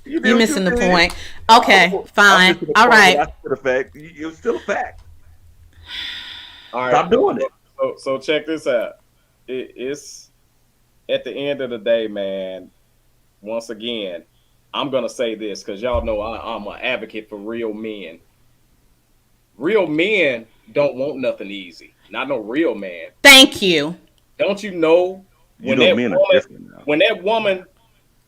you're what you missing the did. point. Okay, I'm fine. missing the All point right. when I said the fact. It was still a fact. all right, Stop doing it. so check this out. It's at the end of the day, man. Once again, I'm gonna say this because y'all know I'm an advocate for real men. Real men don't want nothing easy. Not no real man. Thank you. Don't you know You when know, that men are woman different now. when that woman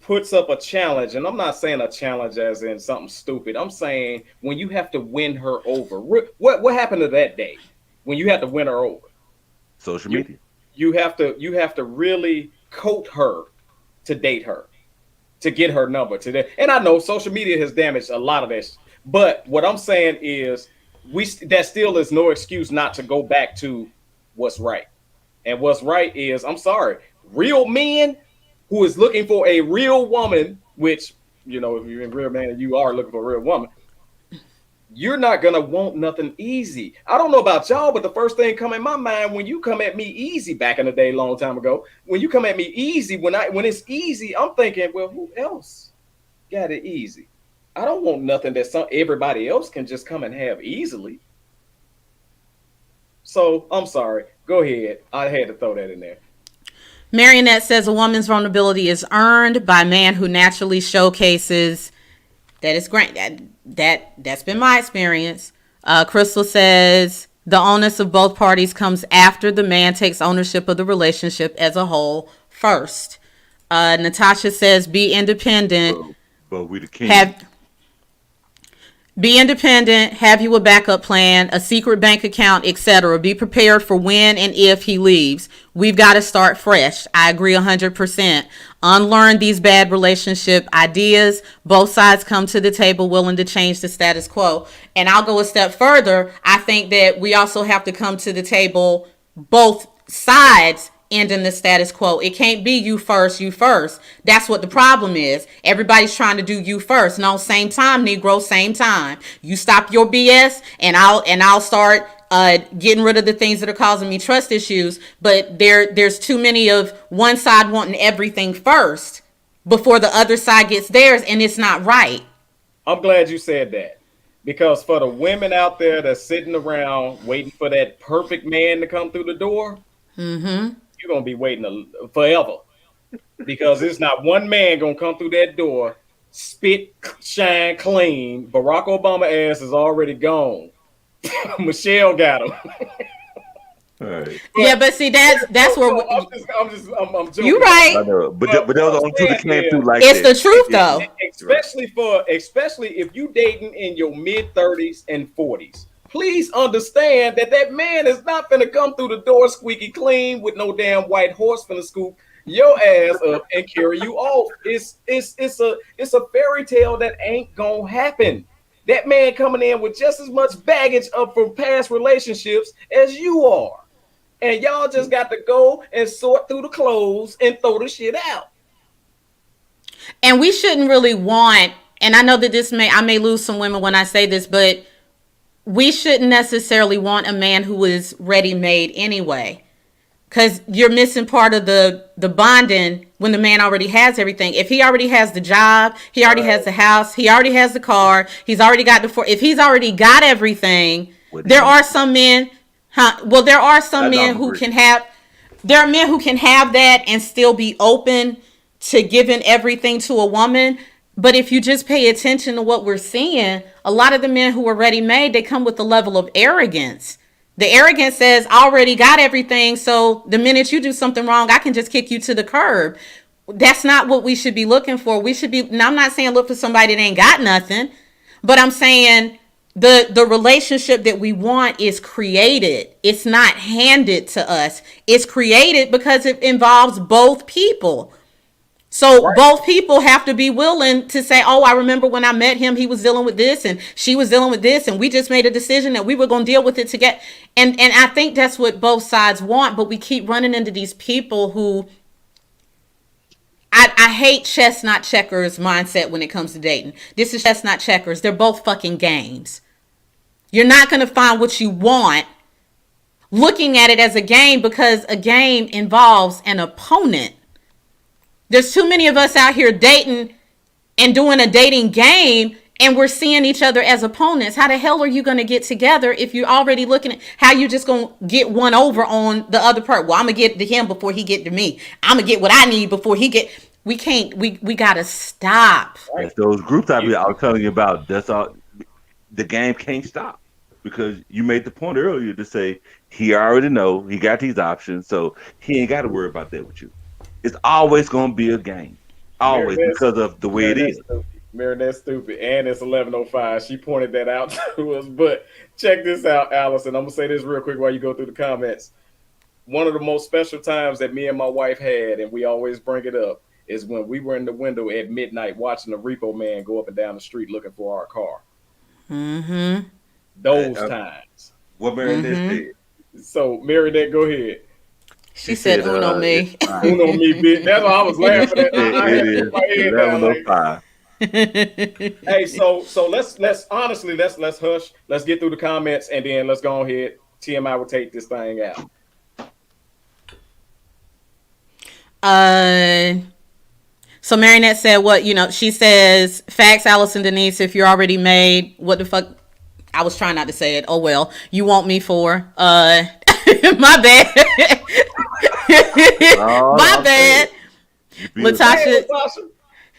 puts up a challenge, and I'm not saying a challenge as in something stupid. I'm saying when you have to win her over. What happened to that day when you have to win her over? Social You media. you have to really coat her to date her, to get her number today. And I know social media has damaged a lot of this, but what I'm saying is that still is no excuse not to go back to what's right. And what's right is, I'm sorry, real men who is looking for a real woman, which, if you're a real man and you are looking for a real woman, you're not gonna want nothing easy. I don't know about y'all, but the first thing come in my mind when you come at me easy back in the day, long time ago, when you come at me easy, when it's easy, I'm thinking, well, who else got it easy? I don't want nothing that everybody else can just come and have easily. So I'm sorry. Go ahead. I had to throw that in there. Marionette says a woman's vulnerability is earned by a man who naturally showcases. That is great. That's been my experience. Crystal says the onus of both parties comes after the man takes ownership of the relationship as a whole first. Natasha says be independent. But we the king. Have Be independent, have you a backup plan, a secret bank account, etc. Be prepared for when and if he leaves. We've got to start fresh. I agree 100%. Unlearn these bad relationship ideas. Both sides come to the table willing to change the status quo. And I'll go a step further. I think that we also have to come to the table, both sides ending the status quo. It can't be you first, you first. That's what the problem is. Everybody's trying to do you first. No, same time, Negro, same time. You stop your BS and I'll start getting rid of the things that are causing me trust issues. But there's too many of one side wanting everything first before the other side gets theirs, and it's not right. I'm glad you said that. Because for the women out there that's sitting around waiting for that perfect man to come through the door, you're gonna be waiting forever. Because there's not one man gonna come through that door, spit, shine clean. Barack Obama ass is already gone. Michelle got him. All right. Yeah, but see, that's where I'm joking. you I right. know. But But there was what only I'm two that saying came through is, like It's that. the truth, Yeah. though. Right. especially if you dating in your mid 30s and 40s, please understand that man is not gonna come through the door squeaky clean with no damn white horse finna scoop your ass up and carry you off. It's a fairy tale that ain't gonna happen. That man coming in with just as much baggage up from past relationships as you are. And y'all just got to go and sort through the clothes and throw the shit out. And we shouldn't really want, and I know that I may lose some women when I say this, but we shouldn't necessarily want a man who is ready made anyway. Because you're missing part of the bonding when the man already has everything. If he already has the job, he already has the house, he already has the car, he's already got if he's already got everything, there are some men, there are some men who can have, there are men who can have that and still be open to giving everything to a woman. But if you just pay attention to what we're seeing, a lot of the men who are ready made, they come with a level of arrogance. The arrogance says, I already got everything, so the minute you do something wrong, I can just kick you to the curb. That's not what we should be looking for. We should be, now I'm not saying look for somebody that ain't got nothing, but I'm saying the relationship that we want is created. It's not handed to us. It's created because it involves both people. So both people have to be willing to say, oh, I remember when I met him, he was dealing with this and she was dealing with this. And we just made a decision that we were going to deal with it together. And I think that's what both sides want. But we keep running into these people who, I hate chess not checkers mindset when it comes to dating. This is chess not checkers. They're both fucking games. You're not going to find what you want looking at it as a game, because a game involves an opponent. There's too many of us out here dating and doing a dating game, and we're seeing each other as opponents. How the hell are you going to get together if you're already looking at how you just going to get one over on the other part? Well, I'm going to get to him before he get to me. I'm going to get what I need before he get. We can't. We got to stop. That's those groups I was telling you about. That's all. The game can't stop because you made the point earlier to say he already know he got these options, so he ain't got to worry about that with you. It's always going to be a game, always, because of the way it is. Mary, that's stupid. And it's 11:05. She pointed that out to us. But check this out, Allison. I'm going to say this real quick while you go through the comments. One of the most special times that me and my wife had, and we always bring it up, is when we were in the window at midnight watching the repo man go up and down the street looking for our car. Mm-hmm. Those times. What Marinette said. So, Marinette, go ahead. She said, Uno me. Uno me, bitch. That's why I was laughing at. It is 11:05. Hey, so let's honestly let's hush. Let's get through the comments and then let's go ahead. TMI will take this thing out. So Marinette said, what, she says, facts, Allison Denise, if you're already made, what the fuck? I was trying not to say it. Oh, well, you want me for, my bad. My bad.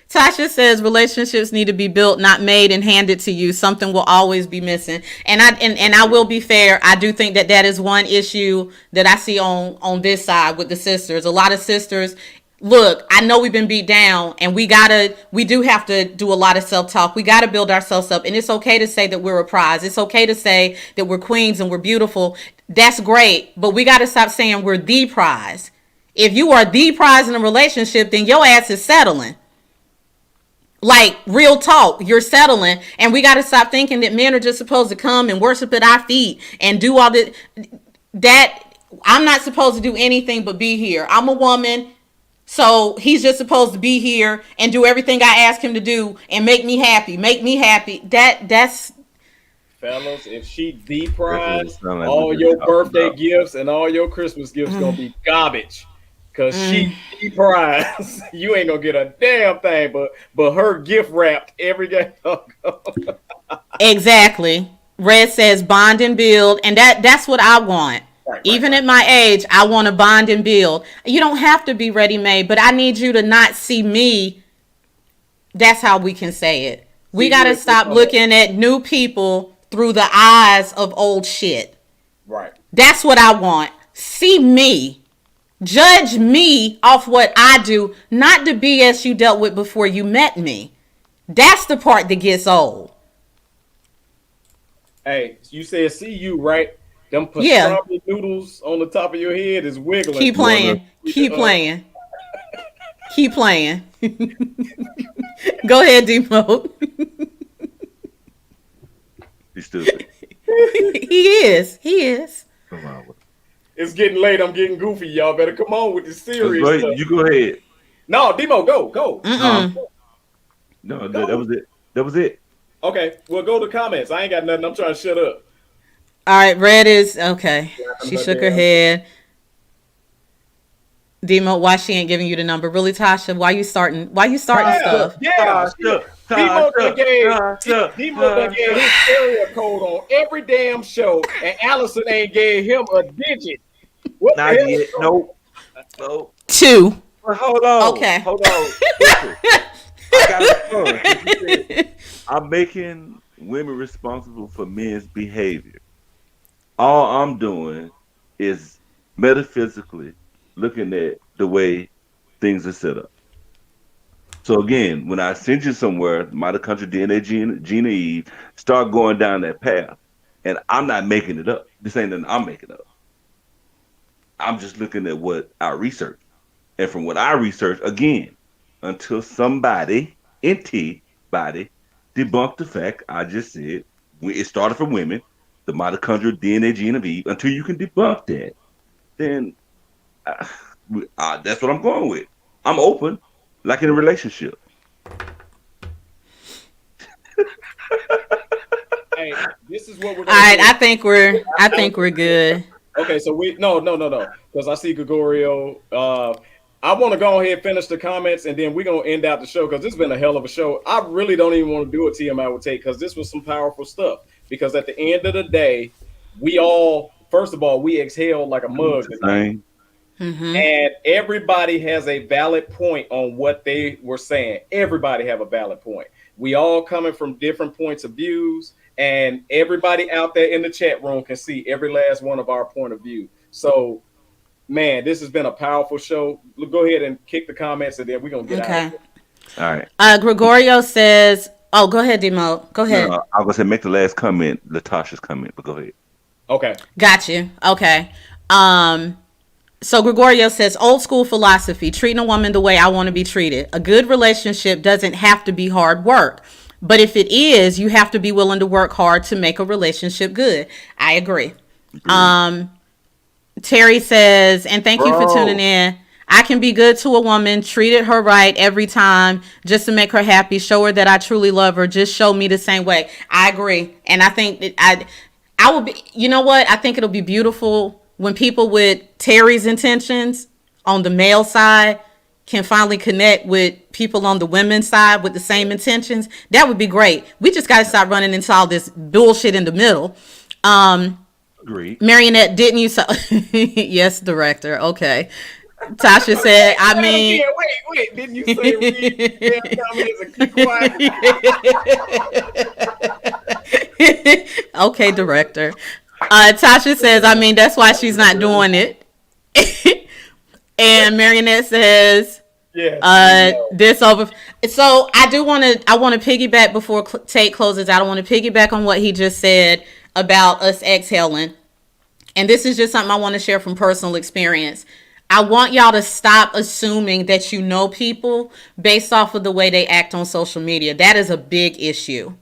Tasha says relationships need to be built, not made and handed to you. Something will always be missing. And I will be fair. I do think that is one issue that I see on this side with the sisters. A lot of sisters, look, I know we've been beat down, and we do have to do a lot of self-talk. We got to build ourselves up. And it's okay to say that we're a prize. It's okay to say that we're queens and we're beautiful. That's great. But we got to stop saying we're the prize. If you are the prize in a relationship, then your ass is settling. Like, real talk, you're settling. And we got to stop thinking that men are just supposed to come and worship at our feet and do all that. I'm not supposed to do anything but be here. I'm a woman, so he's just supposed to be here and do everything I ask him to do and make me happy. That's fellas, if she the prize, all your birthday gifts and all your Christmas gifts gonna be garbage. Cause she the prize. You ain't gonna get a damn thing but her gift wrapped every day. Exactly. Red says bond and build, and that's what I want. Even at my age, I want to bond and build. You don't have to be ready-made, but I need you to not see me. That's how we can say it. We got to stop looking at new people through the eyes of old shit. Right. That's what I want. See me. Judge me off what I do, not the BS you dealt with before you met me. That's the part that gets old. Hey, you said see you, right? Them pastrami noodles on the top of your head is wiggling. Keep playing. Keep playing. Keep playing. Go ahead, D-Mode. He's stupid. He is. Come on. It's getting late. I'm getting goofy. Y'all better come on with this serious stuff. You go ahead. No, Demo, go. No, that was it. Okay, well, go to comments. I ain't got nothing. I'm trying to shut up. All right, Red is okay. She shook her head. Demo, why she ain't giving you the number? Really, Tasha? Why you starting stuff? Yeah, Demo done gave his area code on every damn show, and Allison ain't gave him a digit. What Not yet. Nope. 2. Well, hold on. Okay. Hold on. Listen, I got a fun. I'm making women responsible for men's behavior. All I'm doing is metaphysically looking at the way things are set up. So again, when I send you somewhere, mitochondrial DNA, Gene Eve, start going down that path, and I'm not making it up. This ain't nothing I'm making up. I'm just looking at what I research. And from what I research, again, until somebody, body, debunked the fact I just said, it started from women, the mitochondrial DNA gene of Eve, until you can debunk that, then that's what I'm going with. I'm open. like in a relationship. Hey, this is what we're All gonna right, do. I think we're good. Okay, so no, because I see Gregorio. I want to go ahead and finish the comments, and then we're gonna end out the show because this has been a hell of a show. I really don't even want to do a TMI would take because this was some powerful stuff. Because at the end of the day, we all, first of all, we exhaled like a mug tonight, and everybody has a valid point on what they were saying. Everybody have a valid point. We all coming from different points of views, and everybody out there in the chat room can see every last one of our point of view. So, man, this has been a powerful show. Go ahead and kick the comments, and then we're gonna get out of Okay. here. All right. Gregorio says, "Oh, go ahead, Demo. Go ahead." No, I was gonna say make the last comment, Latasha's comment, but go ahead. Okay. Got you. Okay. So Gregorio says, old school philosophy, treating a woman the way I want to be treated. A good relationship doesn't have to be hard work. But if it is, you have to be willing to work hard to make a relationship good. I agree. Terry says, and thank you for tuning in. I can be good to a woman, treated her right every time just to make her happy, show her that I truly love her, just show me the same way. I agree. And I think that I will be, you know what? I think it'll be beautiful when people with Terry's intentions on the male side can finally connect with people on the women's side with the same intentions. That would be great. We just got to stop running into all this bullshit in the middle. Agreed. Marionette, didn't you? Yes, director. Okay. Tasha said, I mean. Wait. Didn't you say read damn comments and keep quiet? Okay, director. Tasha says, I mean, that's why she's not doing it. And Marionette says, this over. So I want to piggyback before Tate closes out. I want to piggyback on what he just said about us exhaling. And this is just something I want to share from personal experience. I want y'all to stop assuming that you know people based off of the way they act on social media. That is a big issue.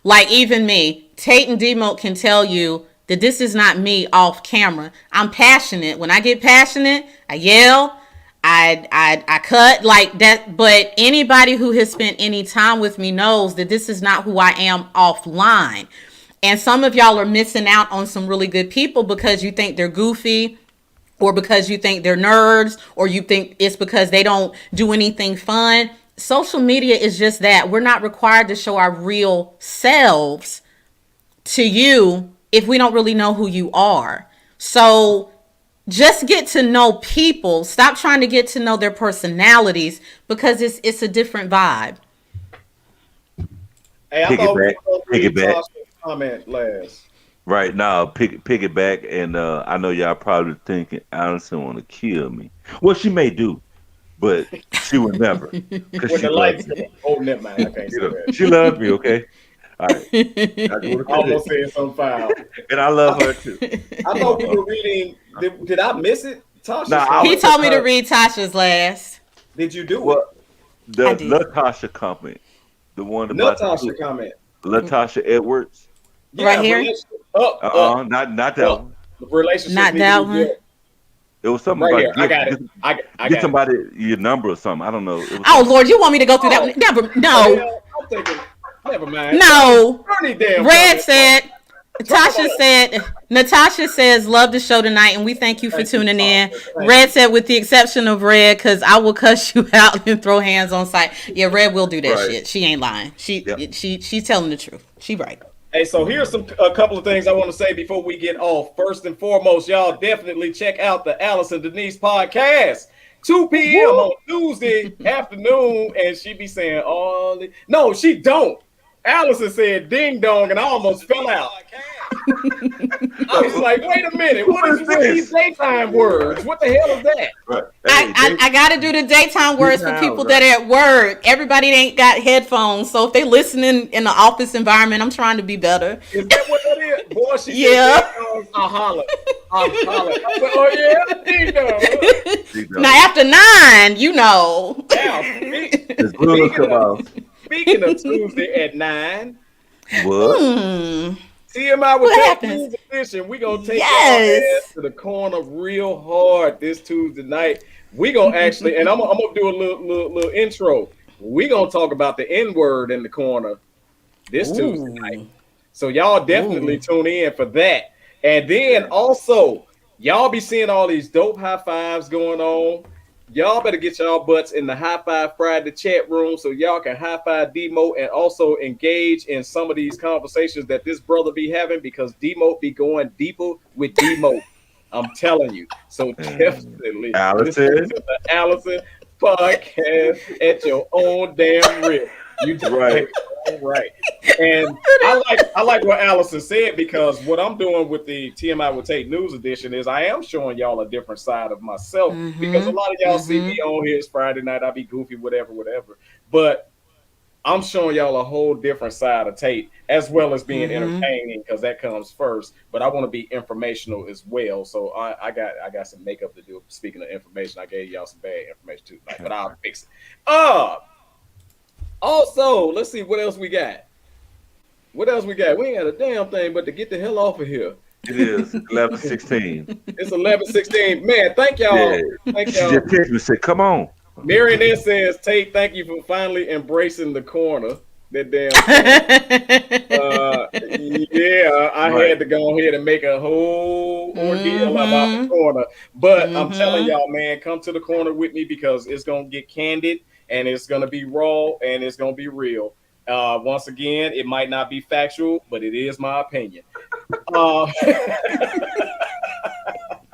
Like even me, Tate and Demote can tell you that this is not me off camera. I'm passionate. When I get passionate, I yell, I cut like that. But anybody who has spent any time with me knows that this is not who I am offline. And some of y'all are missing out on some really good people because you think they're goofy, or because you think they're nerds, or you think it's because they don't do anything fun. Social media is just that. We're not required to show our real selves to you if we don't really know who you are. So just get to know people. Stop trying to get to know their personalities because it's a different vibe. Hey, I thought we were going to read Piggyback. Tasha's comment last. Right now, pick it back, and I know y'all probably thinking Allison want to kill me. Well, she may do, but she would never. Because When she the lights loves me. go, oh, never mind. I can't say that. She loves me, okay? All right. I Almost said some foul. And I love her too. I thought we were reading. Did I miss it? Tasha, Nah, He told me to read Tasha's last. did you do Well, the I did. Latasha comment, the one it? about Natasha comment. Latasha Edwards. Right here? Not that one. The relationship. Not need that to be one? built. It was something Right about here. I got it. I get got it. somebody your number or something. I don't know. It was Oh, Lord, you want me to go through that? Never. No. Well, I'm thinking. Never mind. No. Bernie damn Red comment. said, Talk Tasha about said, Natasha says, love the show tonight, and we thank you for Thank you, tuning in. Tasha. Thank Red said, with the exception of Red, because I will cuss you out and throw hands on sight. Yeah, Red will do that Right. shit. She ain't lying. She's telling the truth. She right. Hey, so here's a couple of things I want to say before we get off. First and foremost, y'all definitely check out the Allison Denise podcast. 2 p.m. on Tuesday afternoon, and she be saying all the... No, she don't. Allison said ding dong, and I almost fell out. I was like, wait a minute, what is these daytime words? What the hell is that? right. I got to do the daytime words for Daytime, people right. that are at work. Everybody ain't got headphones, so if they listening in the office environment, I'm trying to be better. Is that what that is? Boy, she Yeah. said ding dong, I holler. I holler. I said, oh yeah, ding dong. Ding dong. Now after 9, you know. Now, It's good come out. speaking of Tuesday at 9, What? TMI with What Tech happens? News Edition. We gonna take Yes. your ass to the corner real hard this Tuesday night. We gonna actually, and I'm gonna do a little intro. We gonna talk about the N word in the corner this Tuesday night. So y'all definitely tune in for that. And then also, y'all be seeing all these dope high fives going on. Y'all better get y'all butts in the High Five Friday chat room so y'all can high five Demo and also engage in some of these conversations that this brother be having because Demo be going deeper with Demo. I'm telling you. So definitely listen Allison. to the Allison podcast at your own damn risk. You Right. all right. And I like what Allison said because what I'm doing with the TMI Will Take News Edition is I am showing y'all a different side of myself because a lot of y'all see me on here. It's Friday night. I be goofy, whatever. But I'm showing y'all a whole different side of Tate as well as being entertaining because that comes first. But I want to be informational as well. So I got some makeup to do. Speaking of information, I gave y'all some bad information too tonight, but I'll fix it. Also, let's see what else we got. What else we got? We ain't got a damn thing but to get the hell off of here. It is 11:16. It's 11:16. Man, thank y'all. Yeah. Thank She y'all. just texted me and said, "Come on." Marionette says, Tate, thank you for finally embracing the corner. That damn yeah, I had to go ahead and make a whole ordeal about the corner. But I'm telling y'all, man, come to the corner with me because it's gonna get candid and it's gonna be raw and it's gonna be real. Once again, it might not be factual, but it is my opinion.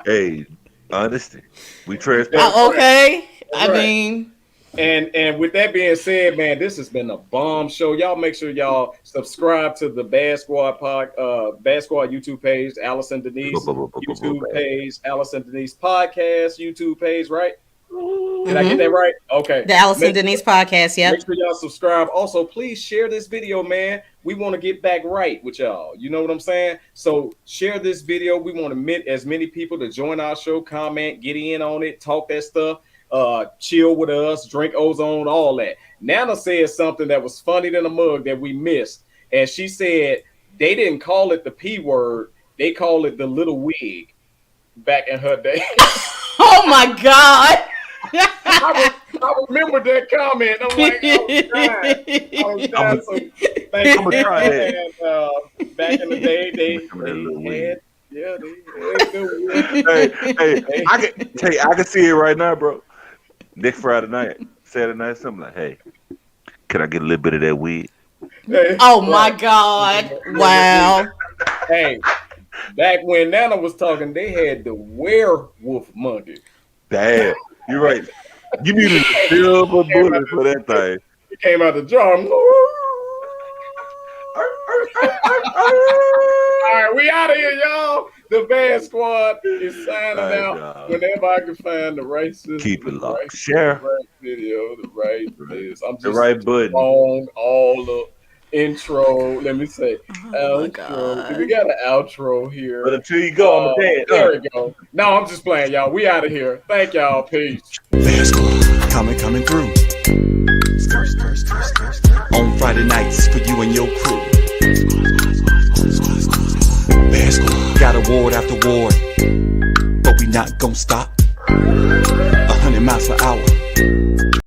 Hey, honesty. We transparent. Okay. I Right. mean, And with that being said, man, this has been a bomb show. Y'all make sure y'all subscribe to the Bad Squad YouTube page, Allison Denise YouTube page, Allison Denise podcast YouTube page, right? Did I get that right? Okay. the Allison Denise podcast. Yep. Make sure y'all subscribe. Also, please share this video, man. We want to get back right with y'all. You know what I'm saying? So share this video. We want to meet as many people to join our show, comment, get in on it, talk that stuff, chill with us, drink ozone, all that. Nana said something that was funny than a mug that we missed. And she said they didn't call it the P word. They call it the little wig back in her day. Oh my God. I remember that comment. I'm like, I was dying. So thank you. gonna try that. And, back in the day, they had, I can see it right now, bro. Next Friday night, Saturday night, something like, hey, can I get a little bit of that weed? Hey, Oh my God. Wow. Hey, back when Nana was talking, they had the werewolf monkey. Damn, you're right. You needed a silver bullet for that thing. It came out the jar. All right, we out of here, y'all. The Bad Squad is signing out. Dog. Whenever I can find the right system, Keep it the locked. right, Share. the right video, the right this. I'm just The right button. on all the intro. Let me say Oh my outro. God. We got an outro here. But until you go, I'm a dad. There we go. No, I'm just playing, y'all. We out of here. Thank y'all. Peace. Bad Squad, coming through. On Friday nights for you and your crew. Bad Squad, got award after award, but we not gonna stop.